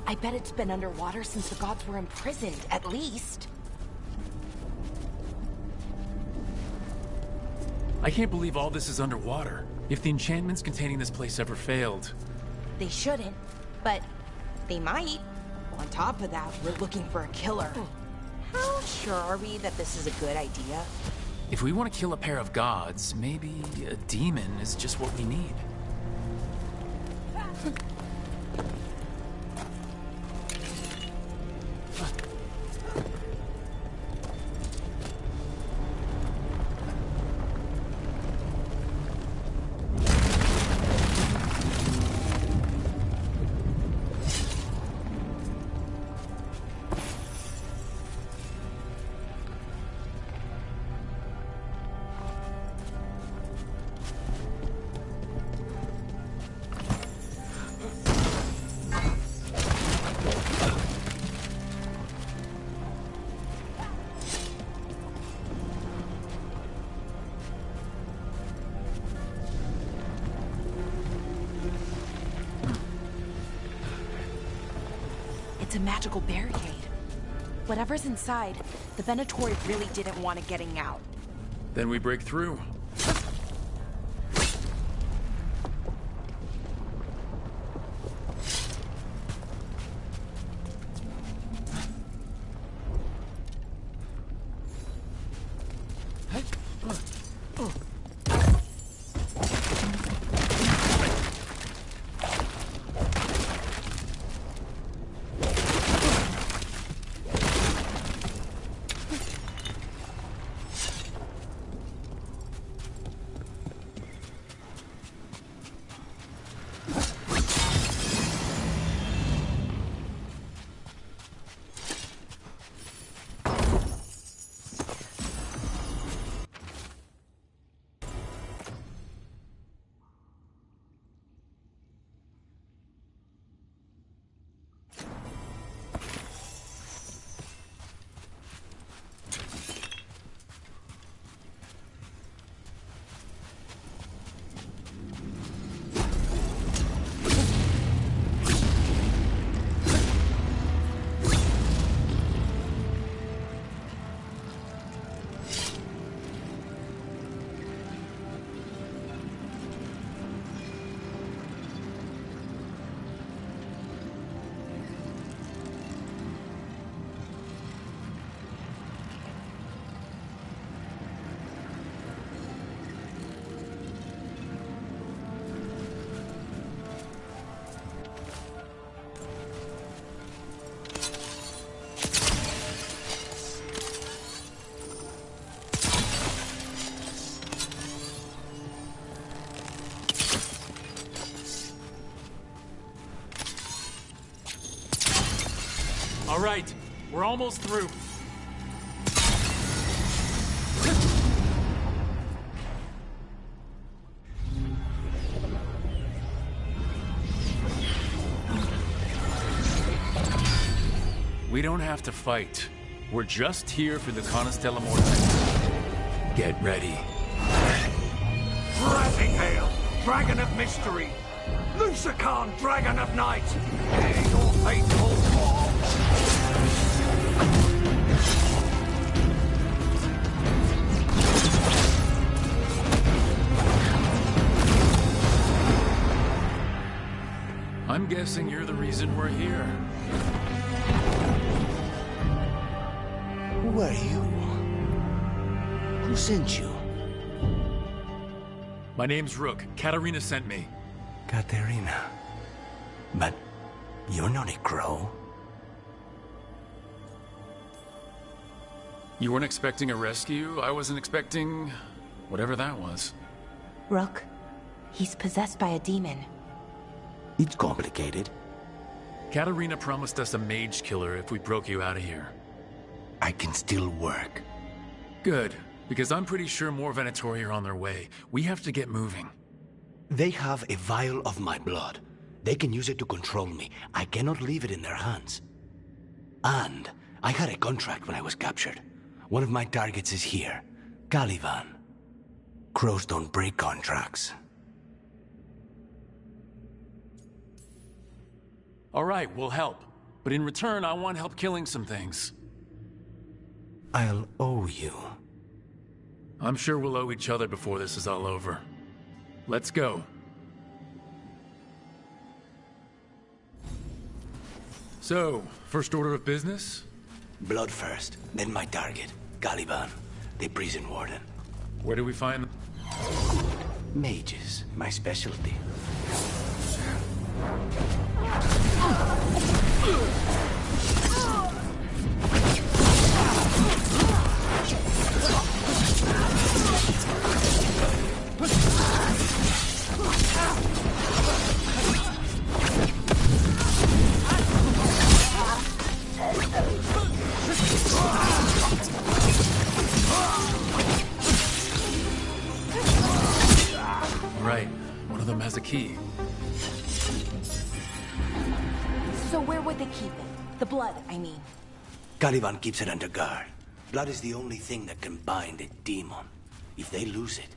I bet it's been underwater since the gods were imprisoned, at least. I can't believe all this is underwater. If the enchantments containing this place ever failed... They shouldn't, but they might. On top of that, we're looking for a killer. How sure are we that this is a good idea? If we want to kill a pair of gods, maybe a demon is just what we need. It's a magical barricade. Whatever's inside, the Venatori really didn't want it getting out. Then we break through. All right, we're almost through. We don't have to fight. We're just here for the Conestella Morte. Get ready. Rising Hail, Dragon of Mystery! Lucia Khan, Dragon of Night! Hear your fateful call! I'm guessing you're the reason we're here. Who are you? Who sent you? My name's Rook. Katarina sent me. Katerina. But you're not a crow. You weren't expecting a rescue? I wasn't expecting... whatever that was. Rook, he's possessed by a demon. It's complicated. Katarina promised us a mage killer if we broke you out of here. I can still work. Good, because I'm pretty sure more Venatori are on their way. We have to get moving. They have a vial of my blood. They can use it to control me. I cannot leave it in their hands. And I had a contract when I was captured. One of my targets is here, Caliban. Crows don't break contracts. All right, we'll help. but in return, I want help killing some things. I'll owe you. I'm sure we'll owe each other before this is all over. Let's go. So, first order of business? Blood first, then my target, Caliban, the prison warden. Where do we find them? Mages, my specialty. Right. One of them has a key. So where would they keep it? The blood, I mean. Caliban keeps it under guard. Blood is the only thing that can bind a demon. If they lose it,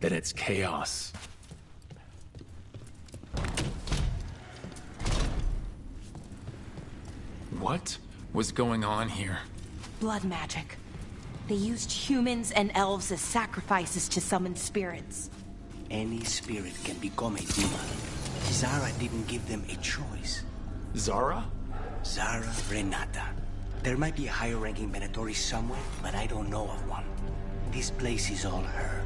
then it's chaos. What was going on here? Blood magic. They used humans and elves as sacrifices to summon spirits. Any spirit can become a demon. Zara didn't give them a choice. Zara? Zara Renata. There might be a higher-ranking Venatori somewhere, but I don't know of one. This place is all her.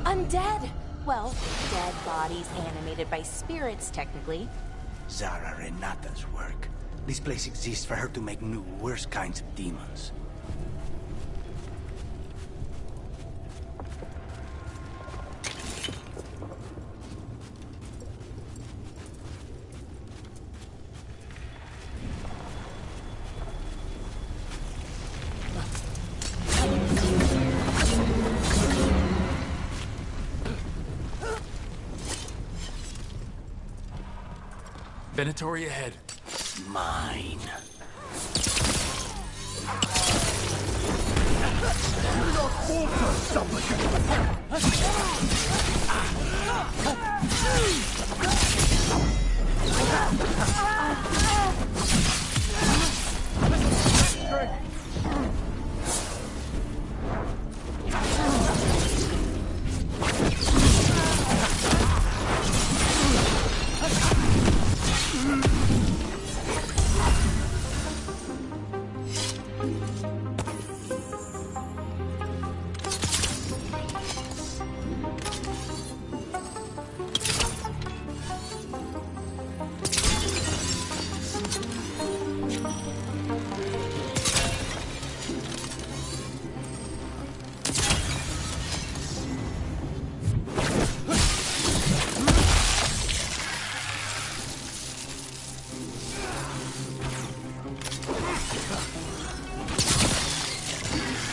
Undead! Well, dead bodies animated by spirits, technically. Zara Renata's work. This place exists for her to make new, worse kinds of demons. Venatori ahead. Mine.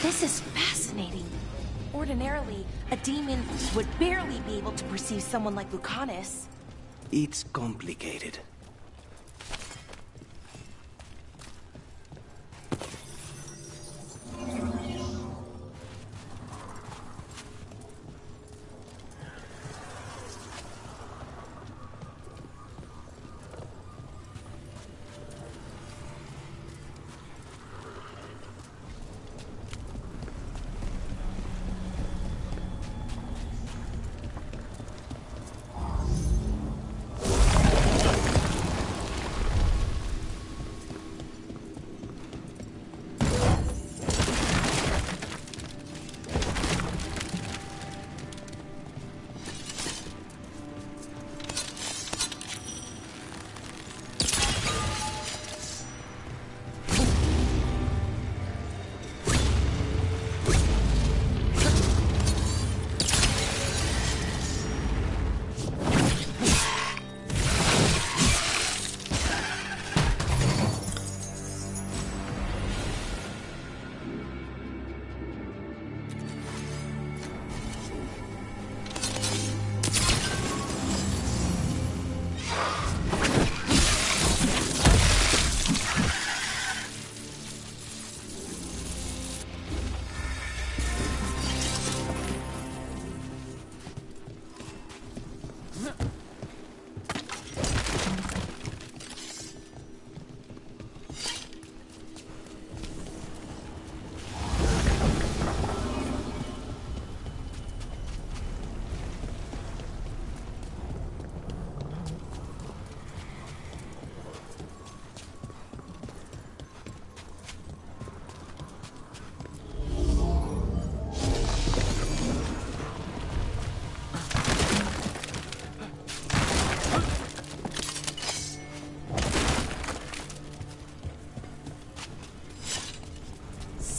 This is fascinating. Ordinarily, a demon would barely be able to perceive someone like Lucanus. It's complicated.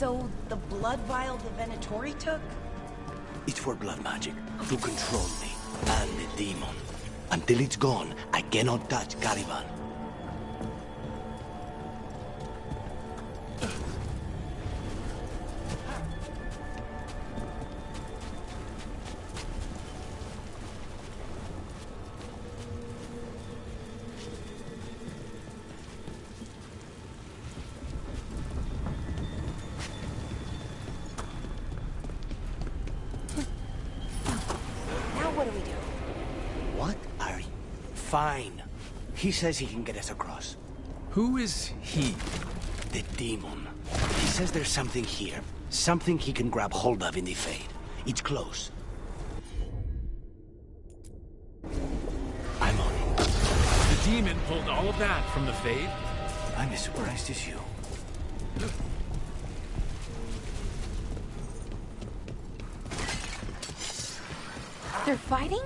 So, the blood vial the Venatori took? It's for blood magic, to control me, and the demon. Until it's gone, I cannot touch Caliban. Fine. He says he can get us across. Who is he? The demon. He says there's something here. Something he can grab hold of in the Fade. It's close. I'm on it. The demon pulled all of that from the Fade? I'm as surprised as you. They're fighting?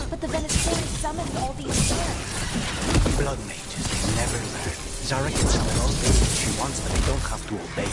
But the Venezuelan summoned all these spirits. Blood mages, they never learn. Zara can summon all the demons she wants, but they don't have to obey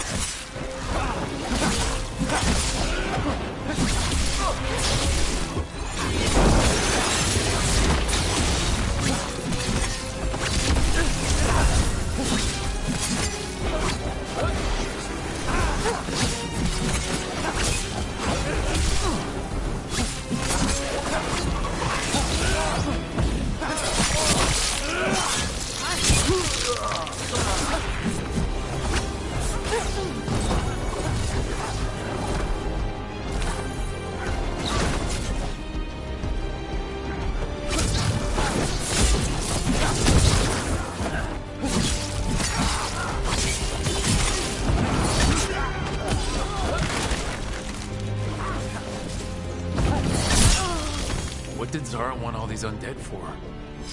What did Zara want all these undead for?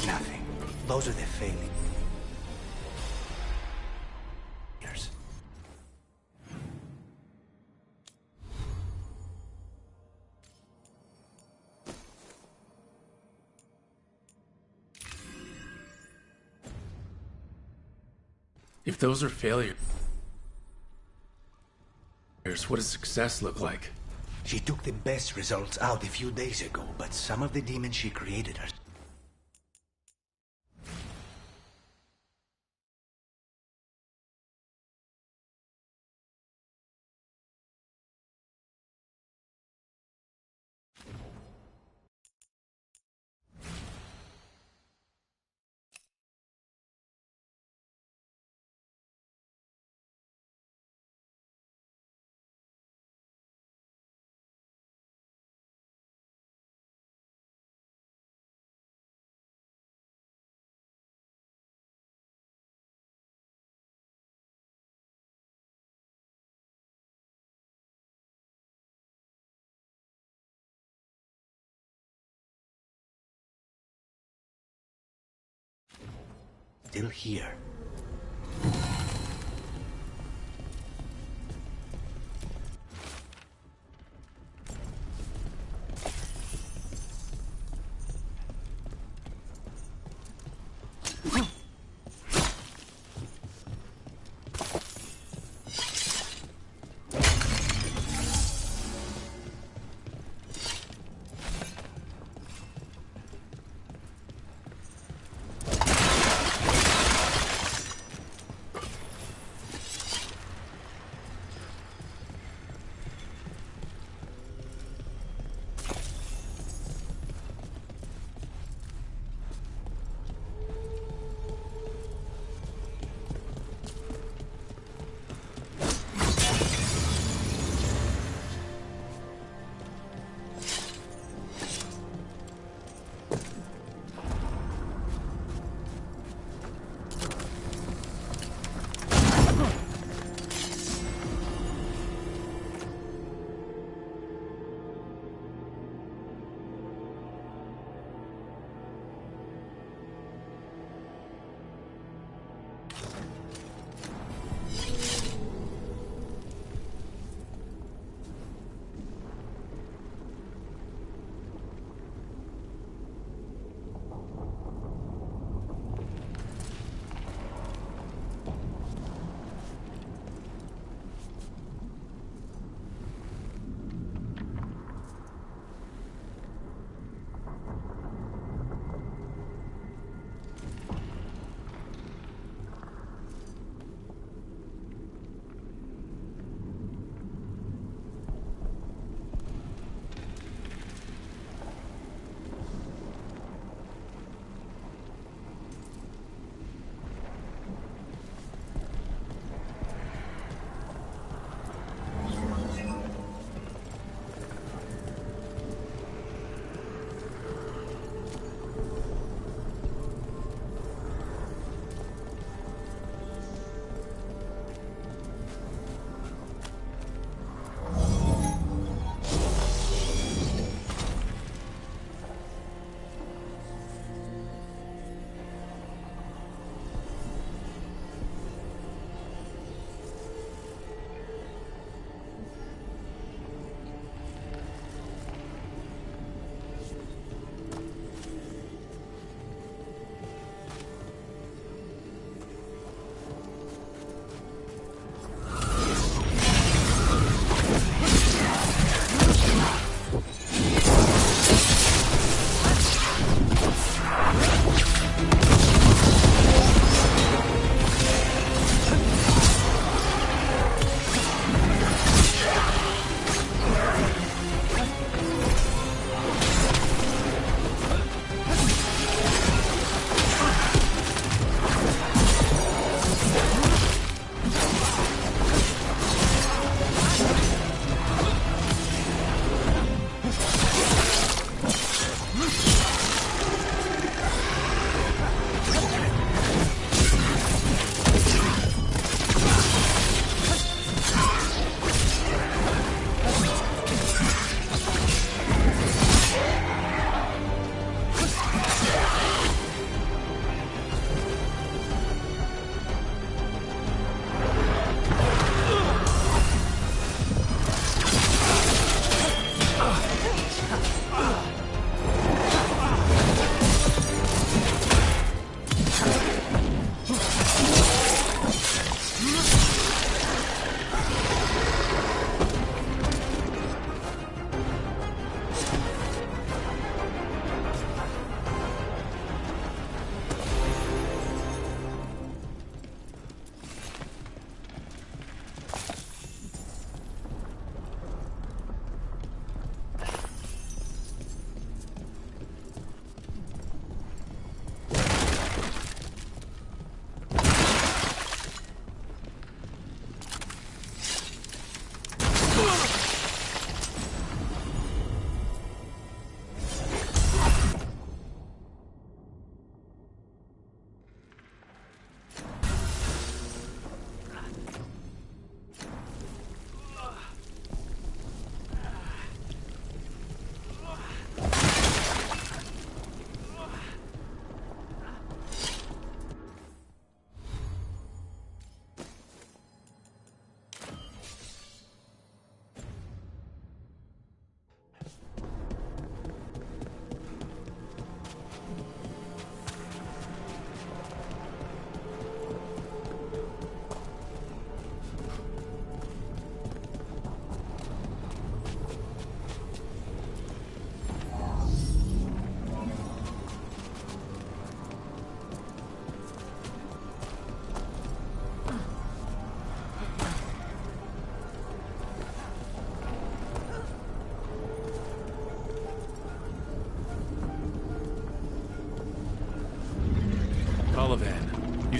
Nothing. Those are the failures. If those are failures, what does success look like? She took the best results out a few days ago, but some of the demons she created are still here.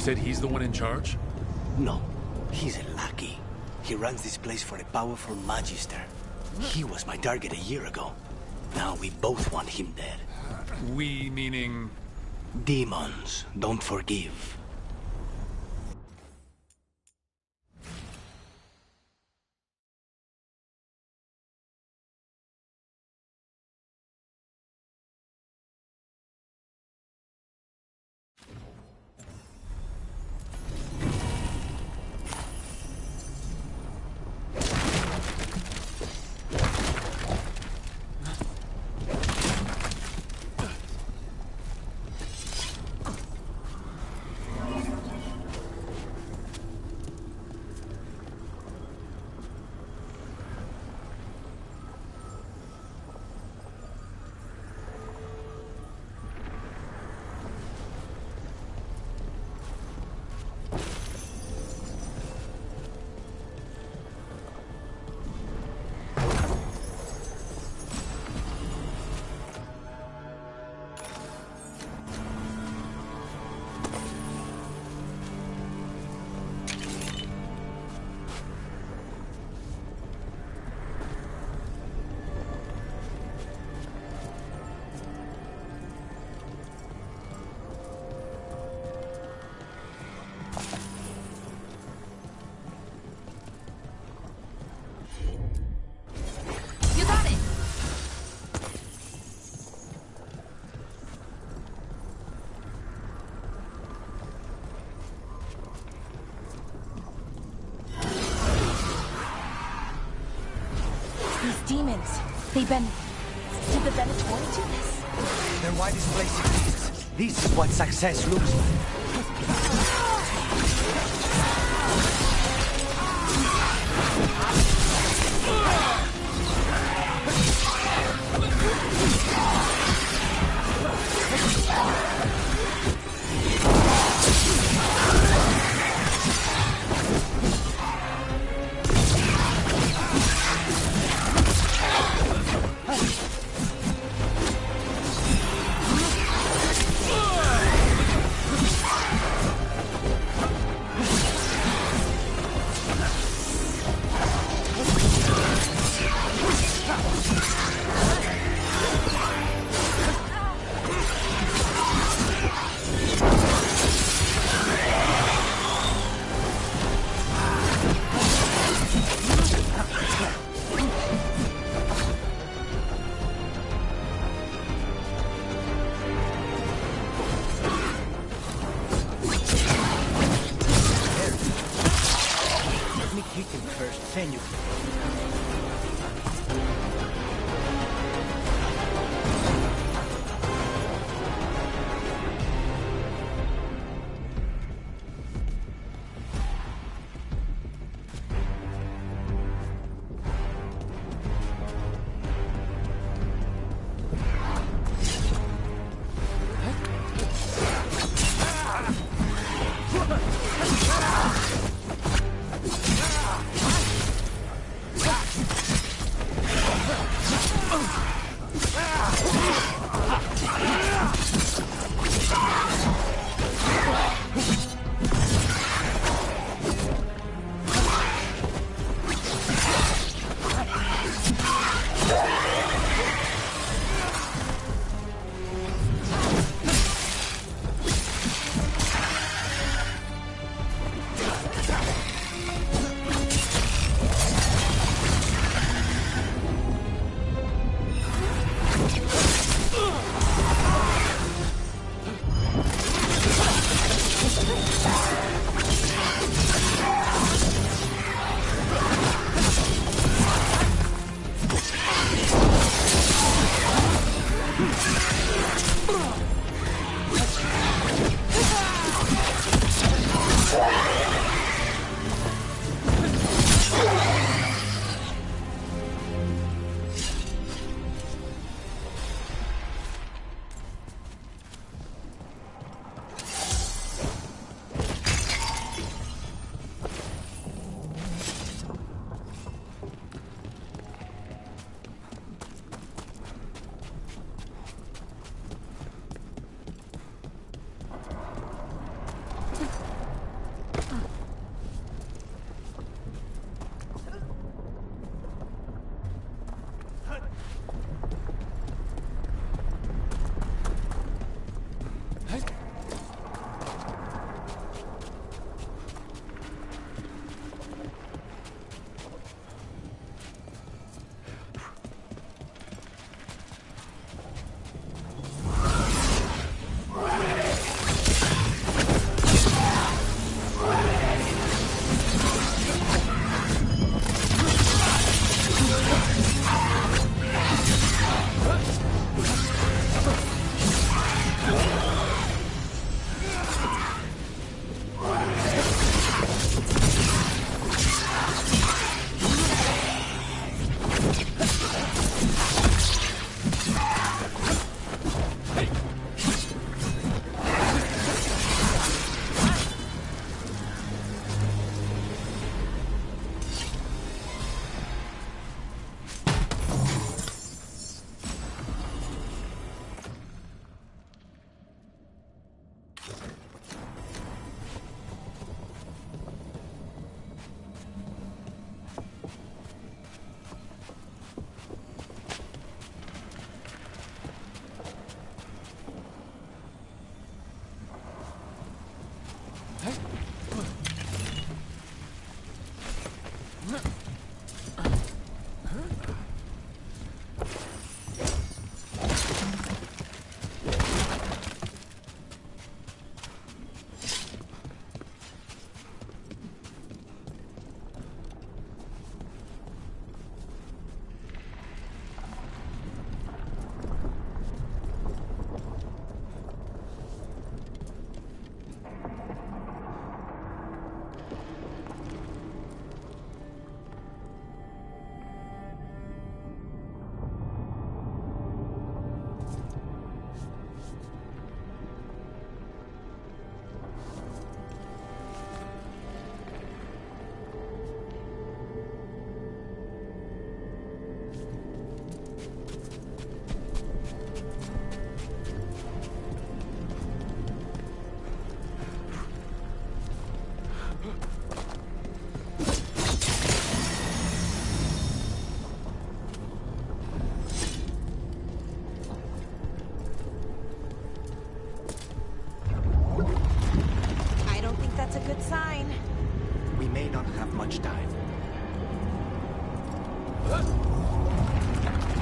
said he's the one in charge? No, he's a lackey. He runs this place for a powerful magister. He was my target a year ago. Now we both want him dead. We meaning... Demons don't forgive. Demons. They've been... Did the Venatori do this? Then why this place exists? This is what success looks like.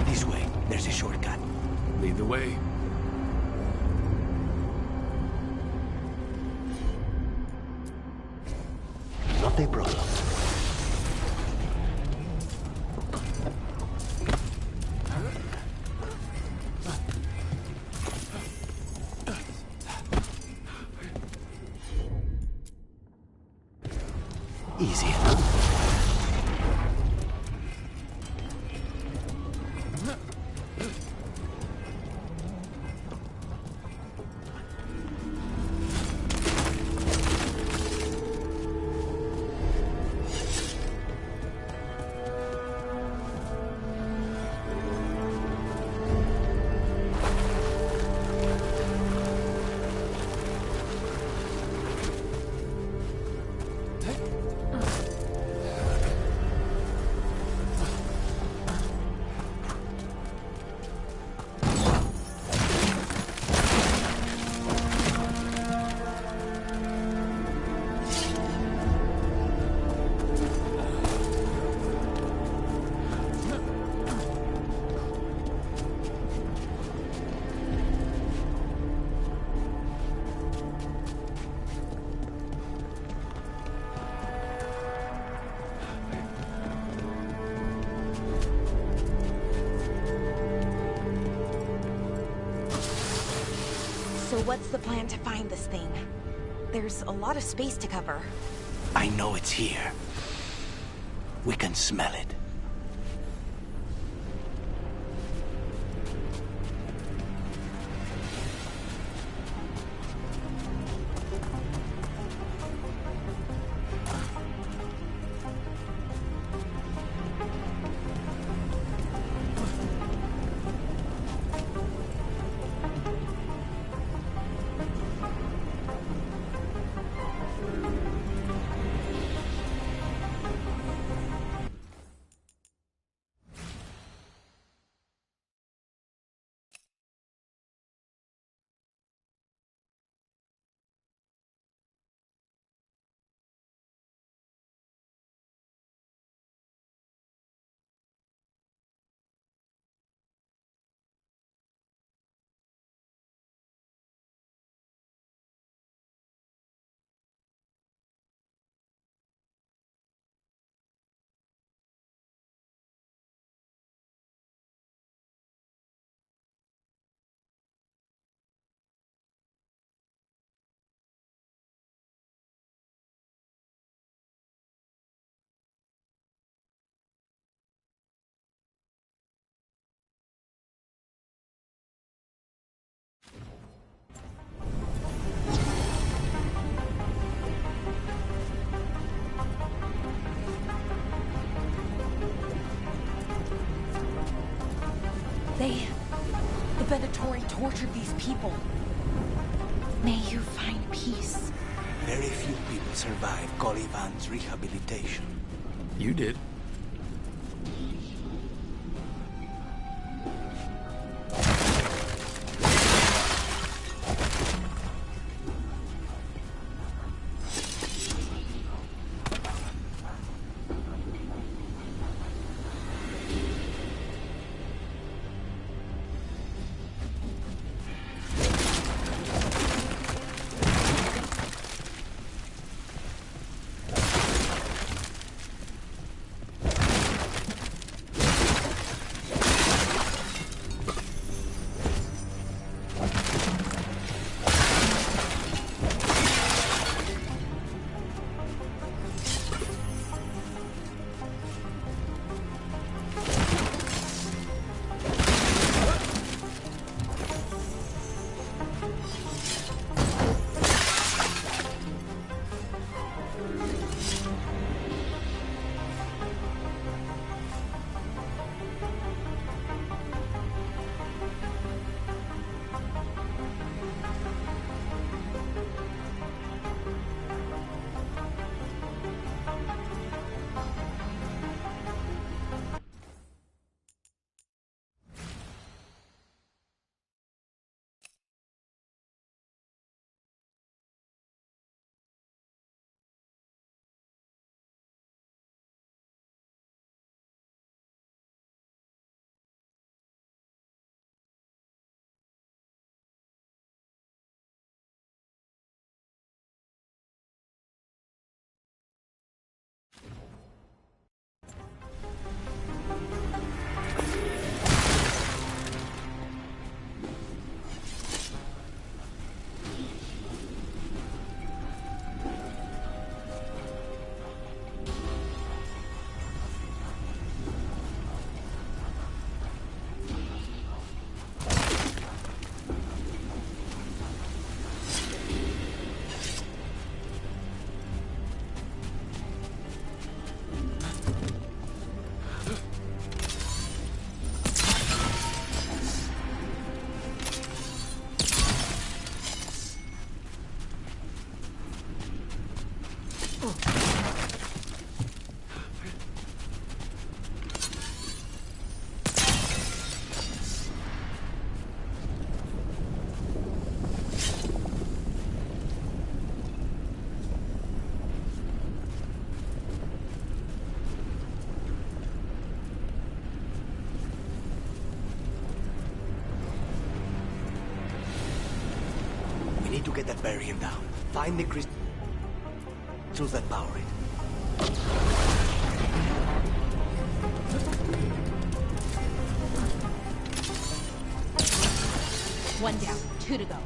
This way. There's a shortcut. Lead the way. Not a problem. Easy enough. So what's the plan to find this thing? There's a lot of space to cover. I know it's here. We can smell it. The Venatori tortured these people. May you find peace. Very few people survive Colivan's rehabilitation. You did. get that barrier down. Find the crystals that power it. One down, 2 to go.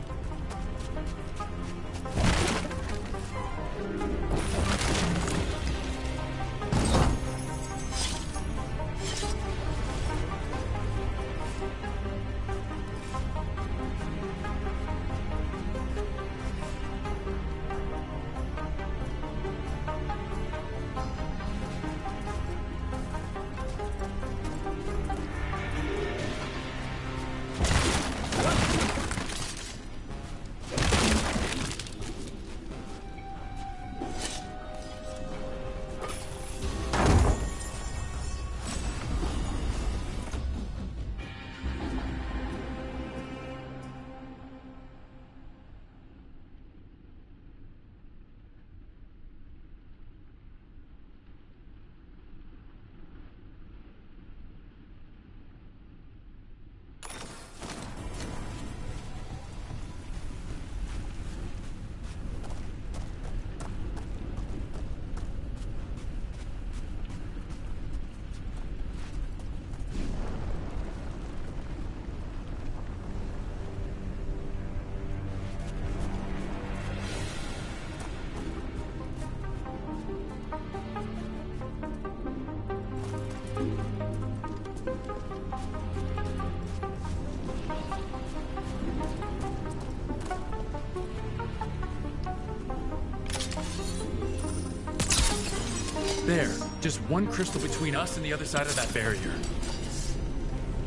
There. Just one crystal between us and the other side of that barrier.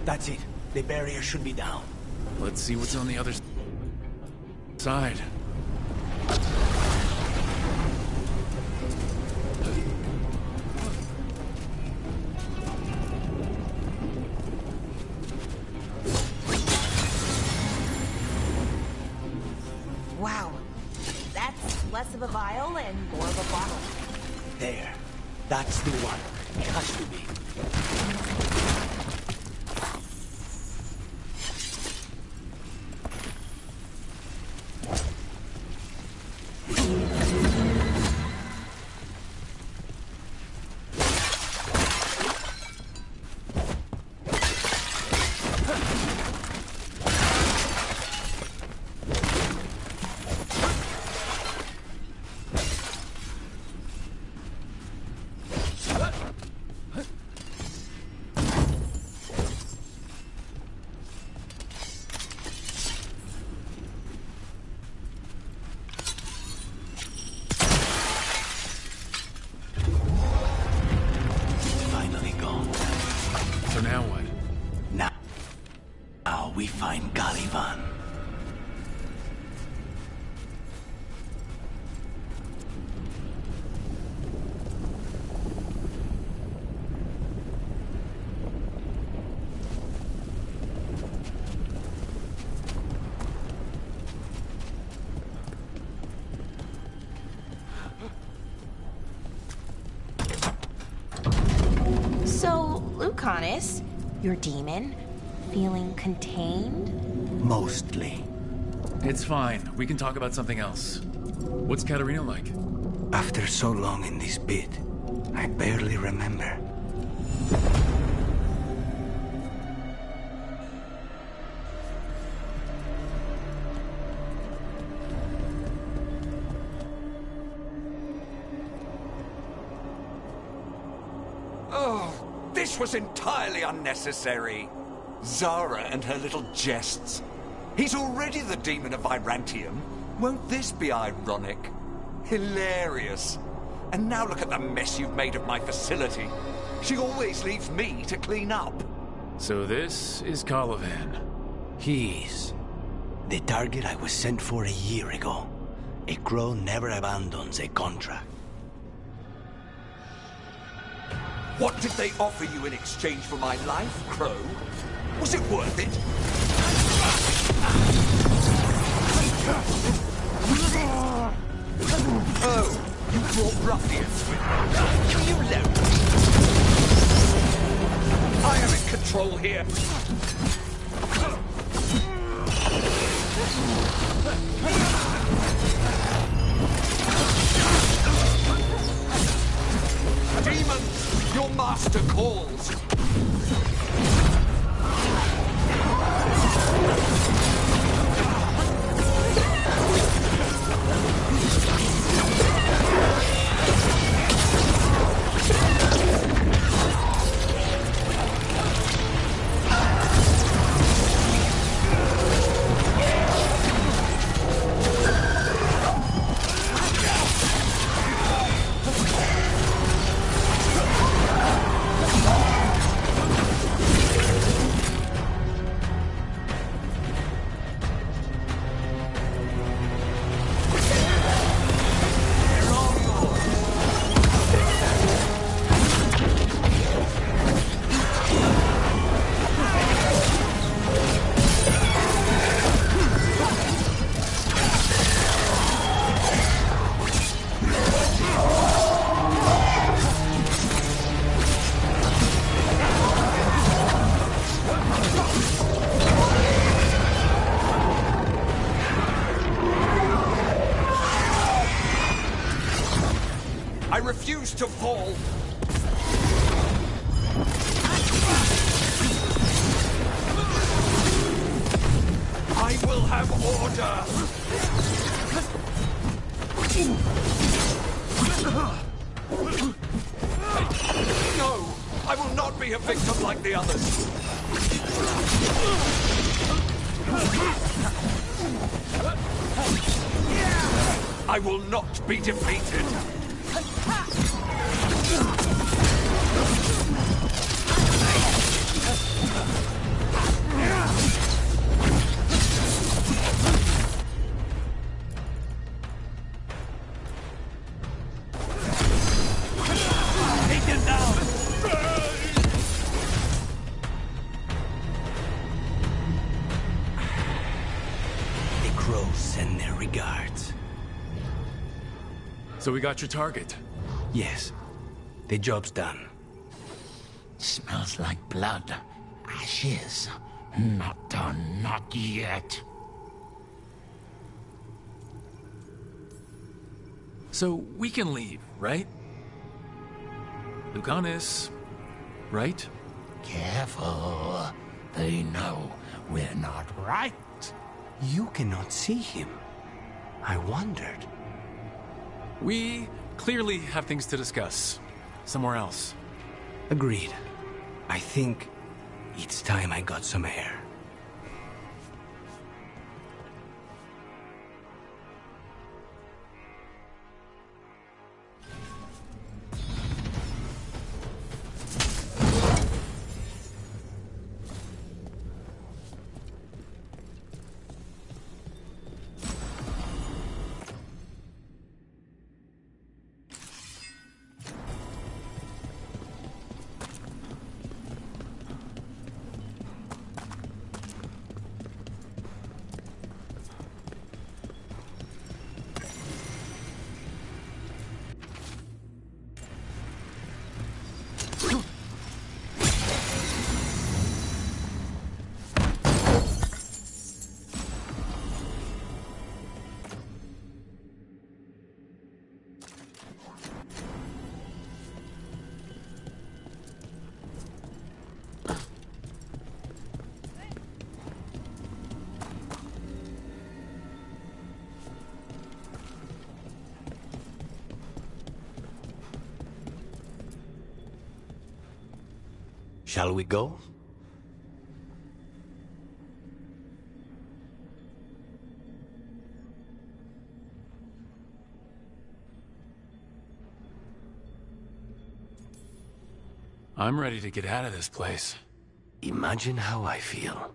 That's it. The barrier should be down. Let's see what's on the other side. Wow. That's less of a vial and more of a bottle. There. That's the one. It has to be. We find Caliban. So, Lucanus, your demon, feeling contained? Mostly. It's fine. We can talk about something else. What's Katarina like? After so long in this pit, I barely remember. Oh, this was entirely unnecessary. Zara and her little jests. He's already the demon of Virantium. Won't this be ironic? Hilarious. And now look at the mess you've made of my facility. She always leaves me to clean up. So this is Caliban. He's the target I was sent for a year ago. A crow never abandons a contract. What did they offer you in exchange for my life, Crow? Was it worth it? Oh, you brought ruffians with you. You let me. I am in control here. Your master calls! I refuse to fall! I will have order! No! I will not be a victim like the others! I will not be defeated! Send their regards. So we got your target? Yes. The job's done. Smells like blood. Ashes. Not done, not yet. So we can leave, right? Lucanis, right? Careful. They know we're not right. You cannot see him. I wondered. We clearly have things to discuss. Somewhere else. Agreed. I think it's time I got some air. Shall we go? I'm ready to get out of this place. Imagine how I feel.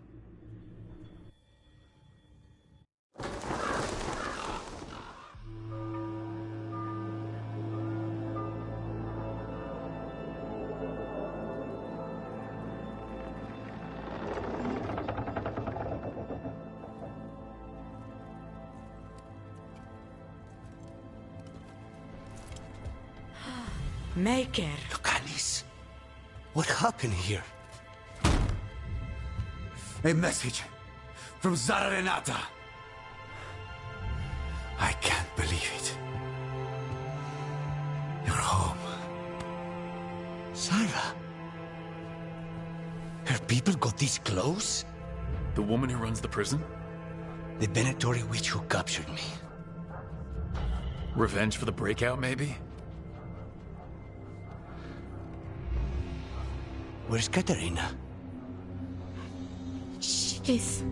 Maker. Lucanis, what happened here? A message from Zara Renata. I can't believe it. You're home. Sire. Her people got this close? The woman who runs the prison? The Venatori witch who captured me. Revenge for the breakout, maybe? Where's Katarina? She's...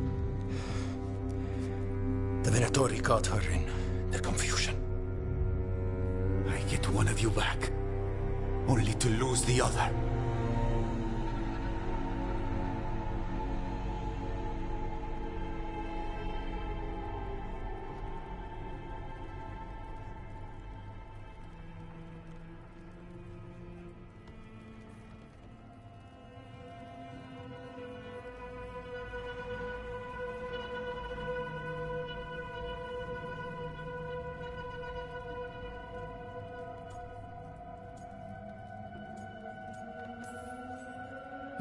The Venatori caught her in their confusion. I get one of you back, only to lose the other.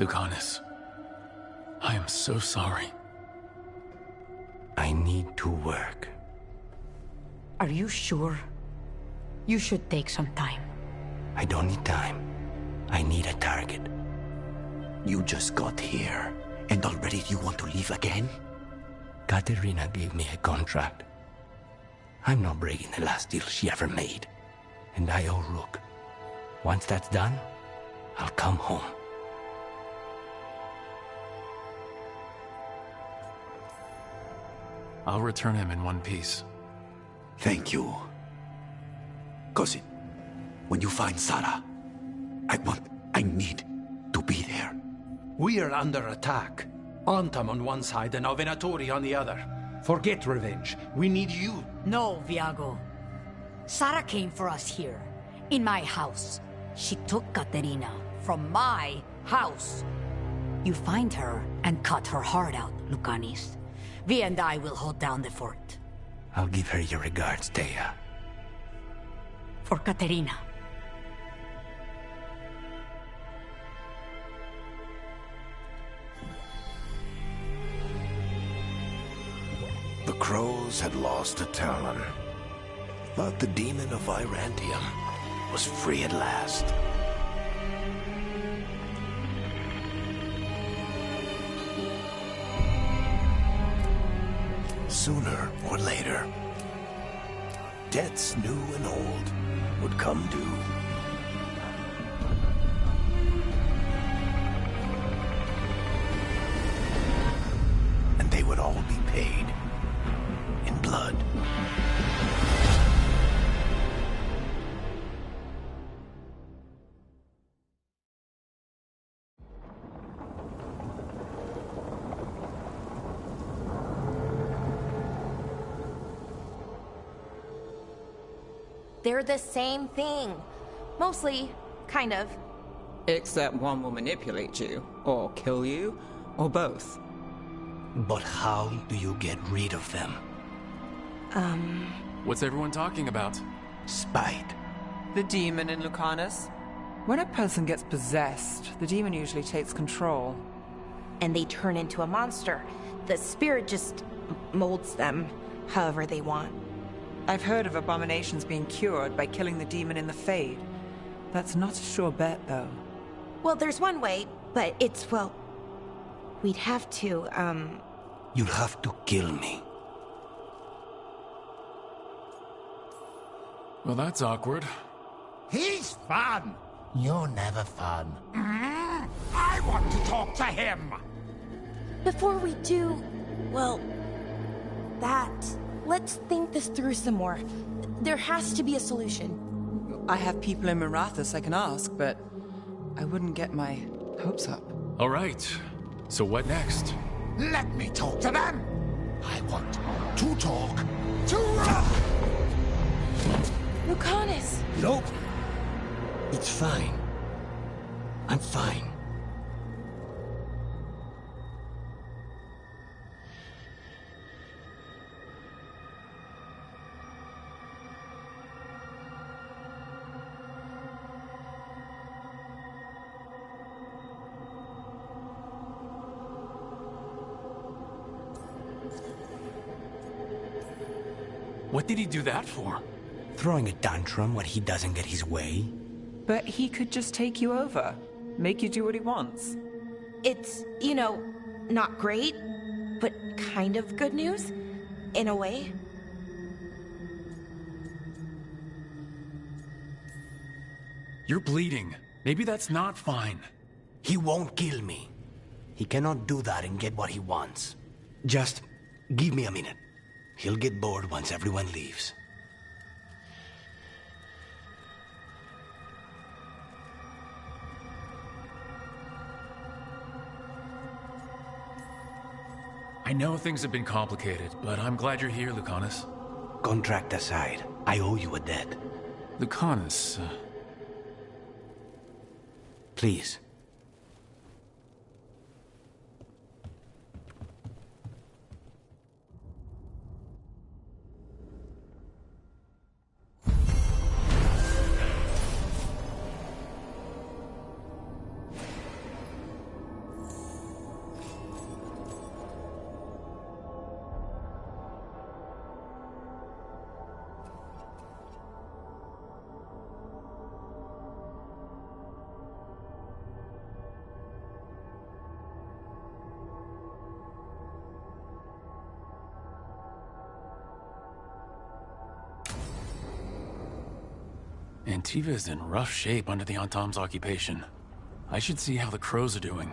Lucanus, I am so sorry. I need to work. Are you sure? You should take some time. I don't need time. I need a target. You just got here, and already you want to leave again? Katerina gave me a contract. I'm not breaking the last deal she ever made. And I owe Rook. Once that's done, I'll come home. I'll return him in one piece. Thank you. Cousin, when you find Sarah, I need to be there. We are under attack. Antam on one side and Venatori on the other. Forget revenge. We need you. No, Viago. Sarah came for us here, in my house. She took Katerina from my house. You find her and cut her heart out, Lucanis. Vi and I will hold down the fort. I'll give her your regards, Thea. For Katerina. The crows had lost a talon, but the demon of Irantium was free at last. Sooner or later, debts new and old would come due. And they would all be paid in blood. They're the same thing. Mostly, kind of. Except one will manipulate you, or kill you, or both. But how do you get rid of them? What's everyone talking about? Spite. The demon in Lucanus. When a person gets possessed, the demon usually takes control. And they turn into a monster. The spirit just molds them however they want. I've heard of abominations being cured by killing the demon in the Fade. That's not a sure bet, though. Well, there's one way, but it's, well... We'd have to, You'll have to kill me. Well, that's awkward. He's fun! You're never fun. I want to talk to him! Before we do, well, that... Let's think this through some more. There has to be a solution. I have people in Marathas I can ask, but I wouldn't get my hopes up. All right. So what next? Let me talk to them! I want to talk to... Lucanus! Nope. It's fine. I'm fine. What did he do that for? Throwing a tantrum when he doesn't get his way? But he could just take you over. Make you do what he wants. It's, you know, not great, but kind of good news, in a way. You're bleeding. Maybe that's not fine. He won't kill me. He cannot do that and get what he wants. Just give me a minute. He'll get bored once everyone leaves. I know things have been complicated, but I'm glad you're here, Lucanus. Contract aside, I owe you a debt. Lucanus, Please. Antiva is in rough shape under the Antam's occupation. I should see how the crows are doing.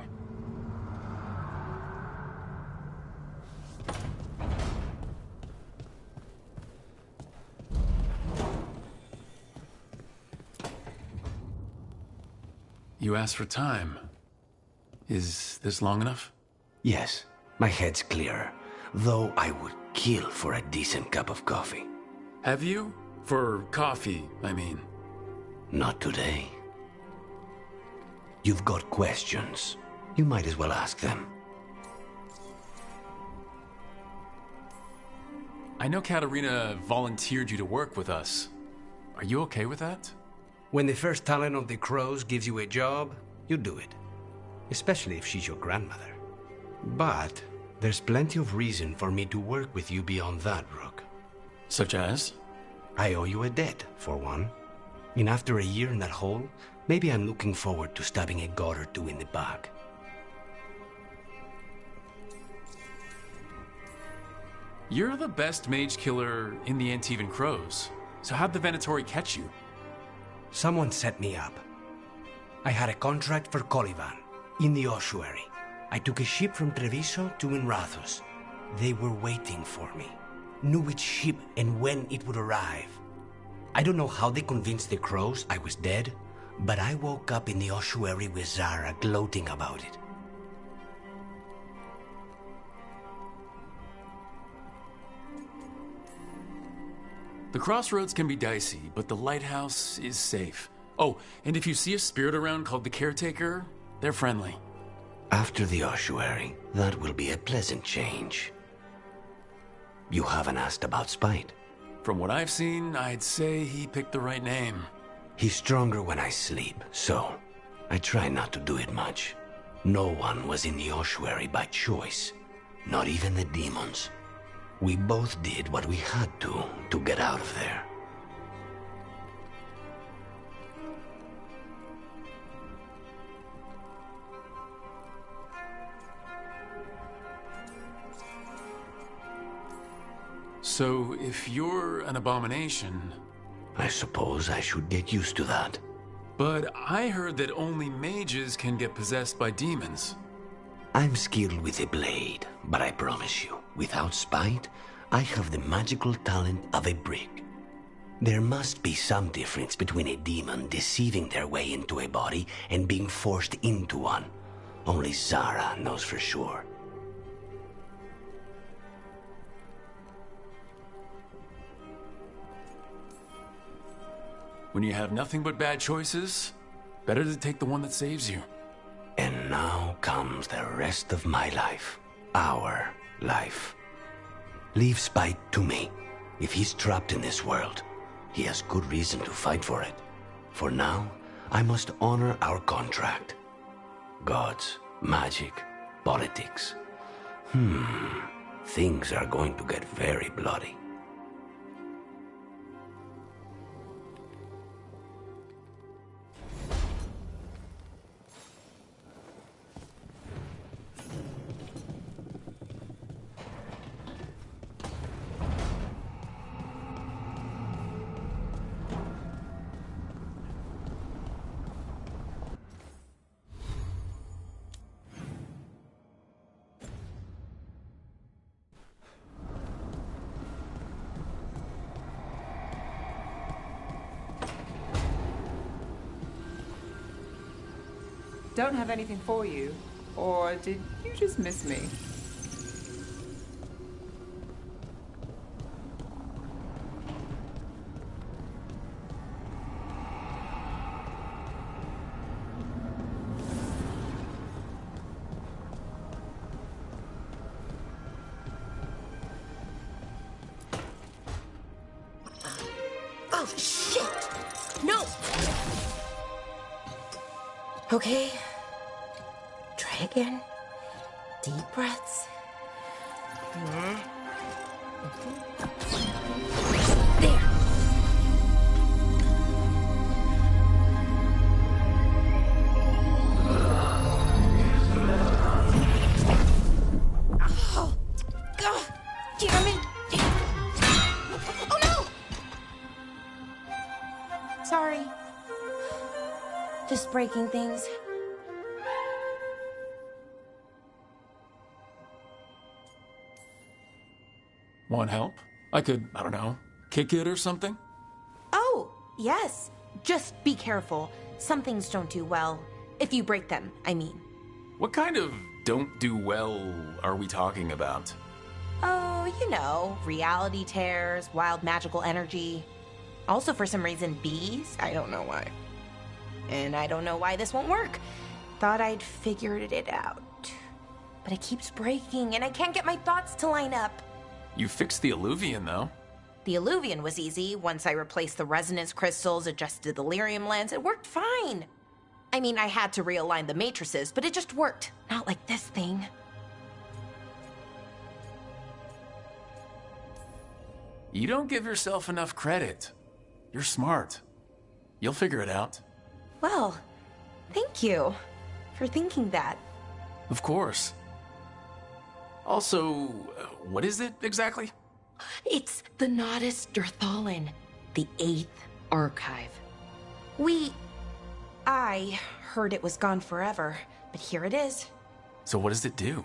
You asked for time. Is this long enough? Yes, my head's clearer. Though I would kill for a decent cup of coffee. Have you? For coffee, I mean. Not today. You've got questions. You might as well ask them. I know Katarina volunteered you to work with us. Are you okay with that? When the first talent of the crows gives you a job, you do it. Especially if she's your grandmother. But there's plenty of reason for me to work with you beyond that, Rook. Such as? I owe you a debt, for one. And after a year in that hole, maybe I'm looking forward to stabbing a god or two in the back. You're the best mage killer in the Antivan Crows. So how'd the Venatori catch you? Someone set me up. I had a contract for Colivan, in the ossuary. I took a ship from Treviso to Inrathus. They were waiting for me. Knew which ship and when it would arrive. I don't know how they convinced the crows I was dead, but I woke up in the ossuary with Zara gloating about it. The crossroads can be dicey, but the lighthouse is safe. Oh, and if you see a spirit around called the Caretaker, they're friendly. After the ossuary, that will be a pleasant change. You haven't asked about Spite. From what I've seen, I'd say he picked the right name. He's stronger when I sleep, so I try not to do it much. No one was in the ossuary by choice, not even the demons. We both did what we had to get out of there. So, if you're an abomination... I suppose I should get used to that. But I heard that only mages can get possessed by demons. I'm skilled with a blade, but I promise you, without Spite, I have the magical talent of a brick. There must be some difference between a demon deceiving their way into a body and being forced into one. Only Zara knows for sure. When you have nothing but bad choices, better to take the one that saves you. And now comes the rest of my life. Our life. Leave Spite to me. If he's trapped in this world, he has good reason to fight for it. For now, I must honor our contract. Gods, magic, politics. Things are going to get very bloody. don't have anything for you. Or did you just miss me? Oh, shit! No! Okay. Try again. Deep breaths. There! Oh! God! Damn it! Oh no! Sorry. Just breaking things. Want help? I could, I don't know, kick it or something? Oh, yes. Just be careful. Some things don't do well. If you break them, I mean. What kind of don't do well are we talking about? Oh, you know, reality tears, wild magical energy. Also, for some reason, bees. I don't know why. And I don't know why this won't work. Thought I'd figured it out. But it keeps breaking, and I can't get my thoughts to line up. You fixed the Alluvian, though. The Alluvian was easy. Once I replaced the resonance crystals, adjusted the lyrium lens, it worked fine. I mean, I had to realign the matrices, but it just worked. Not like this thing. You don't give yourself enough credit. You're smart. You'll figure it out. Well, thank you for thinking that. Of course. Also, what is it exactly? It's the Nodus Durthalin, the 8th archive. I heard it was gone forever, but here it is. So what does it do?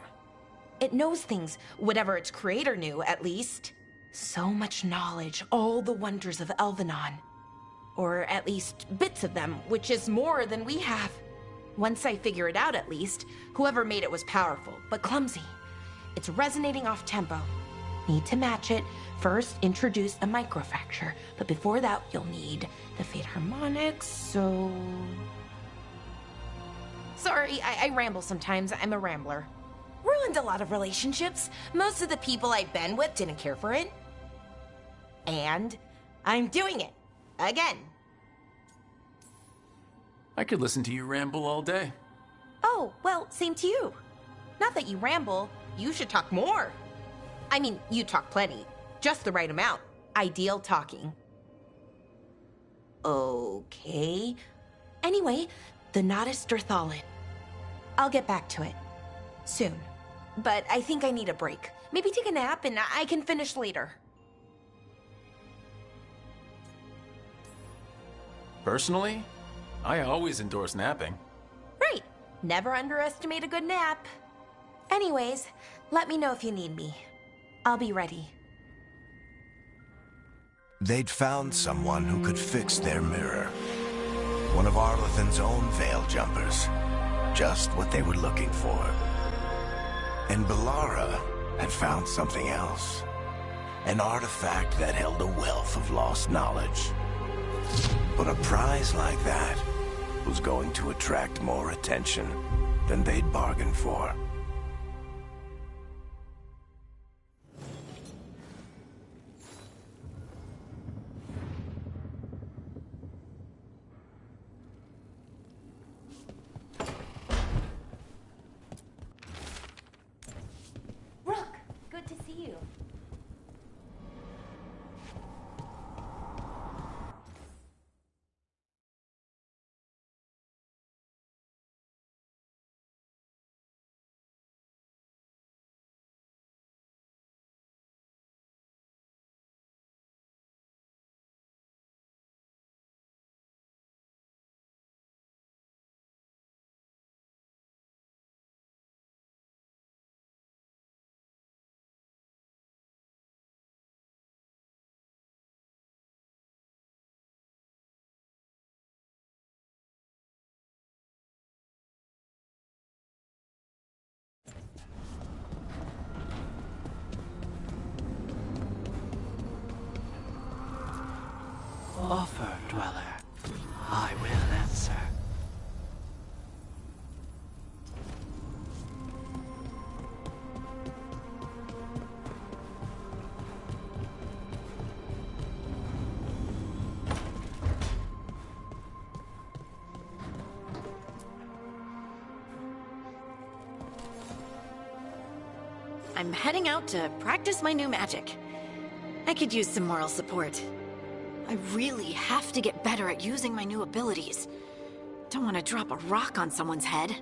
It knows things, whatever its creator knew, at least. So much knowledge, all the wonders of Elvenon. Or at least bits of them, which is more than we have. Once I figure it out, at least, whoever made it was powerful, but clumsy. It's resonating off tempo. Need to match it. First, introduce a microfracture, but before that, you'll need the Fate harmonics, so... Sorry, I ramble sometimes. I'm a rambler. Ruined a lot of relationships. Most of the people I've been with didn't care for it. And I'm doing it. Again. I could listen to you ramble all day. Oh, well, same to you. Not that you ramble. You should talk more. I mean, you talk plenty. Just the right amount. Ideal talking. Okay. Anyway, the Nodus Durthalin. I'll get back to it. Soon. But I think I need a break. Maybe take a nap and I can finish later. Personally, I always endorse napping. Right. Never underestimate a good nap. Anyways, let me know if you need me. I'll be ready. They'd found someone who could fix their mirror. One of Arlethan's own veil jumpers. Just what they were looking for. And Bellara had found something else. An artifact that held a wealth of lost knowledge. But a prize like that was going to attract more attention than they'd bargained for. offer, Dweller, I will answer. I'm heading out to practice my new magic. I could use some moral support. I really have to get better at using my new abilities. Don't want to drop a rock on someone's head.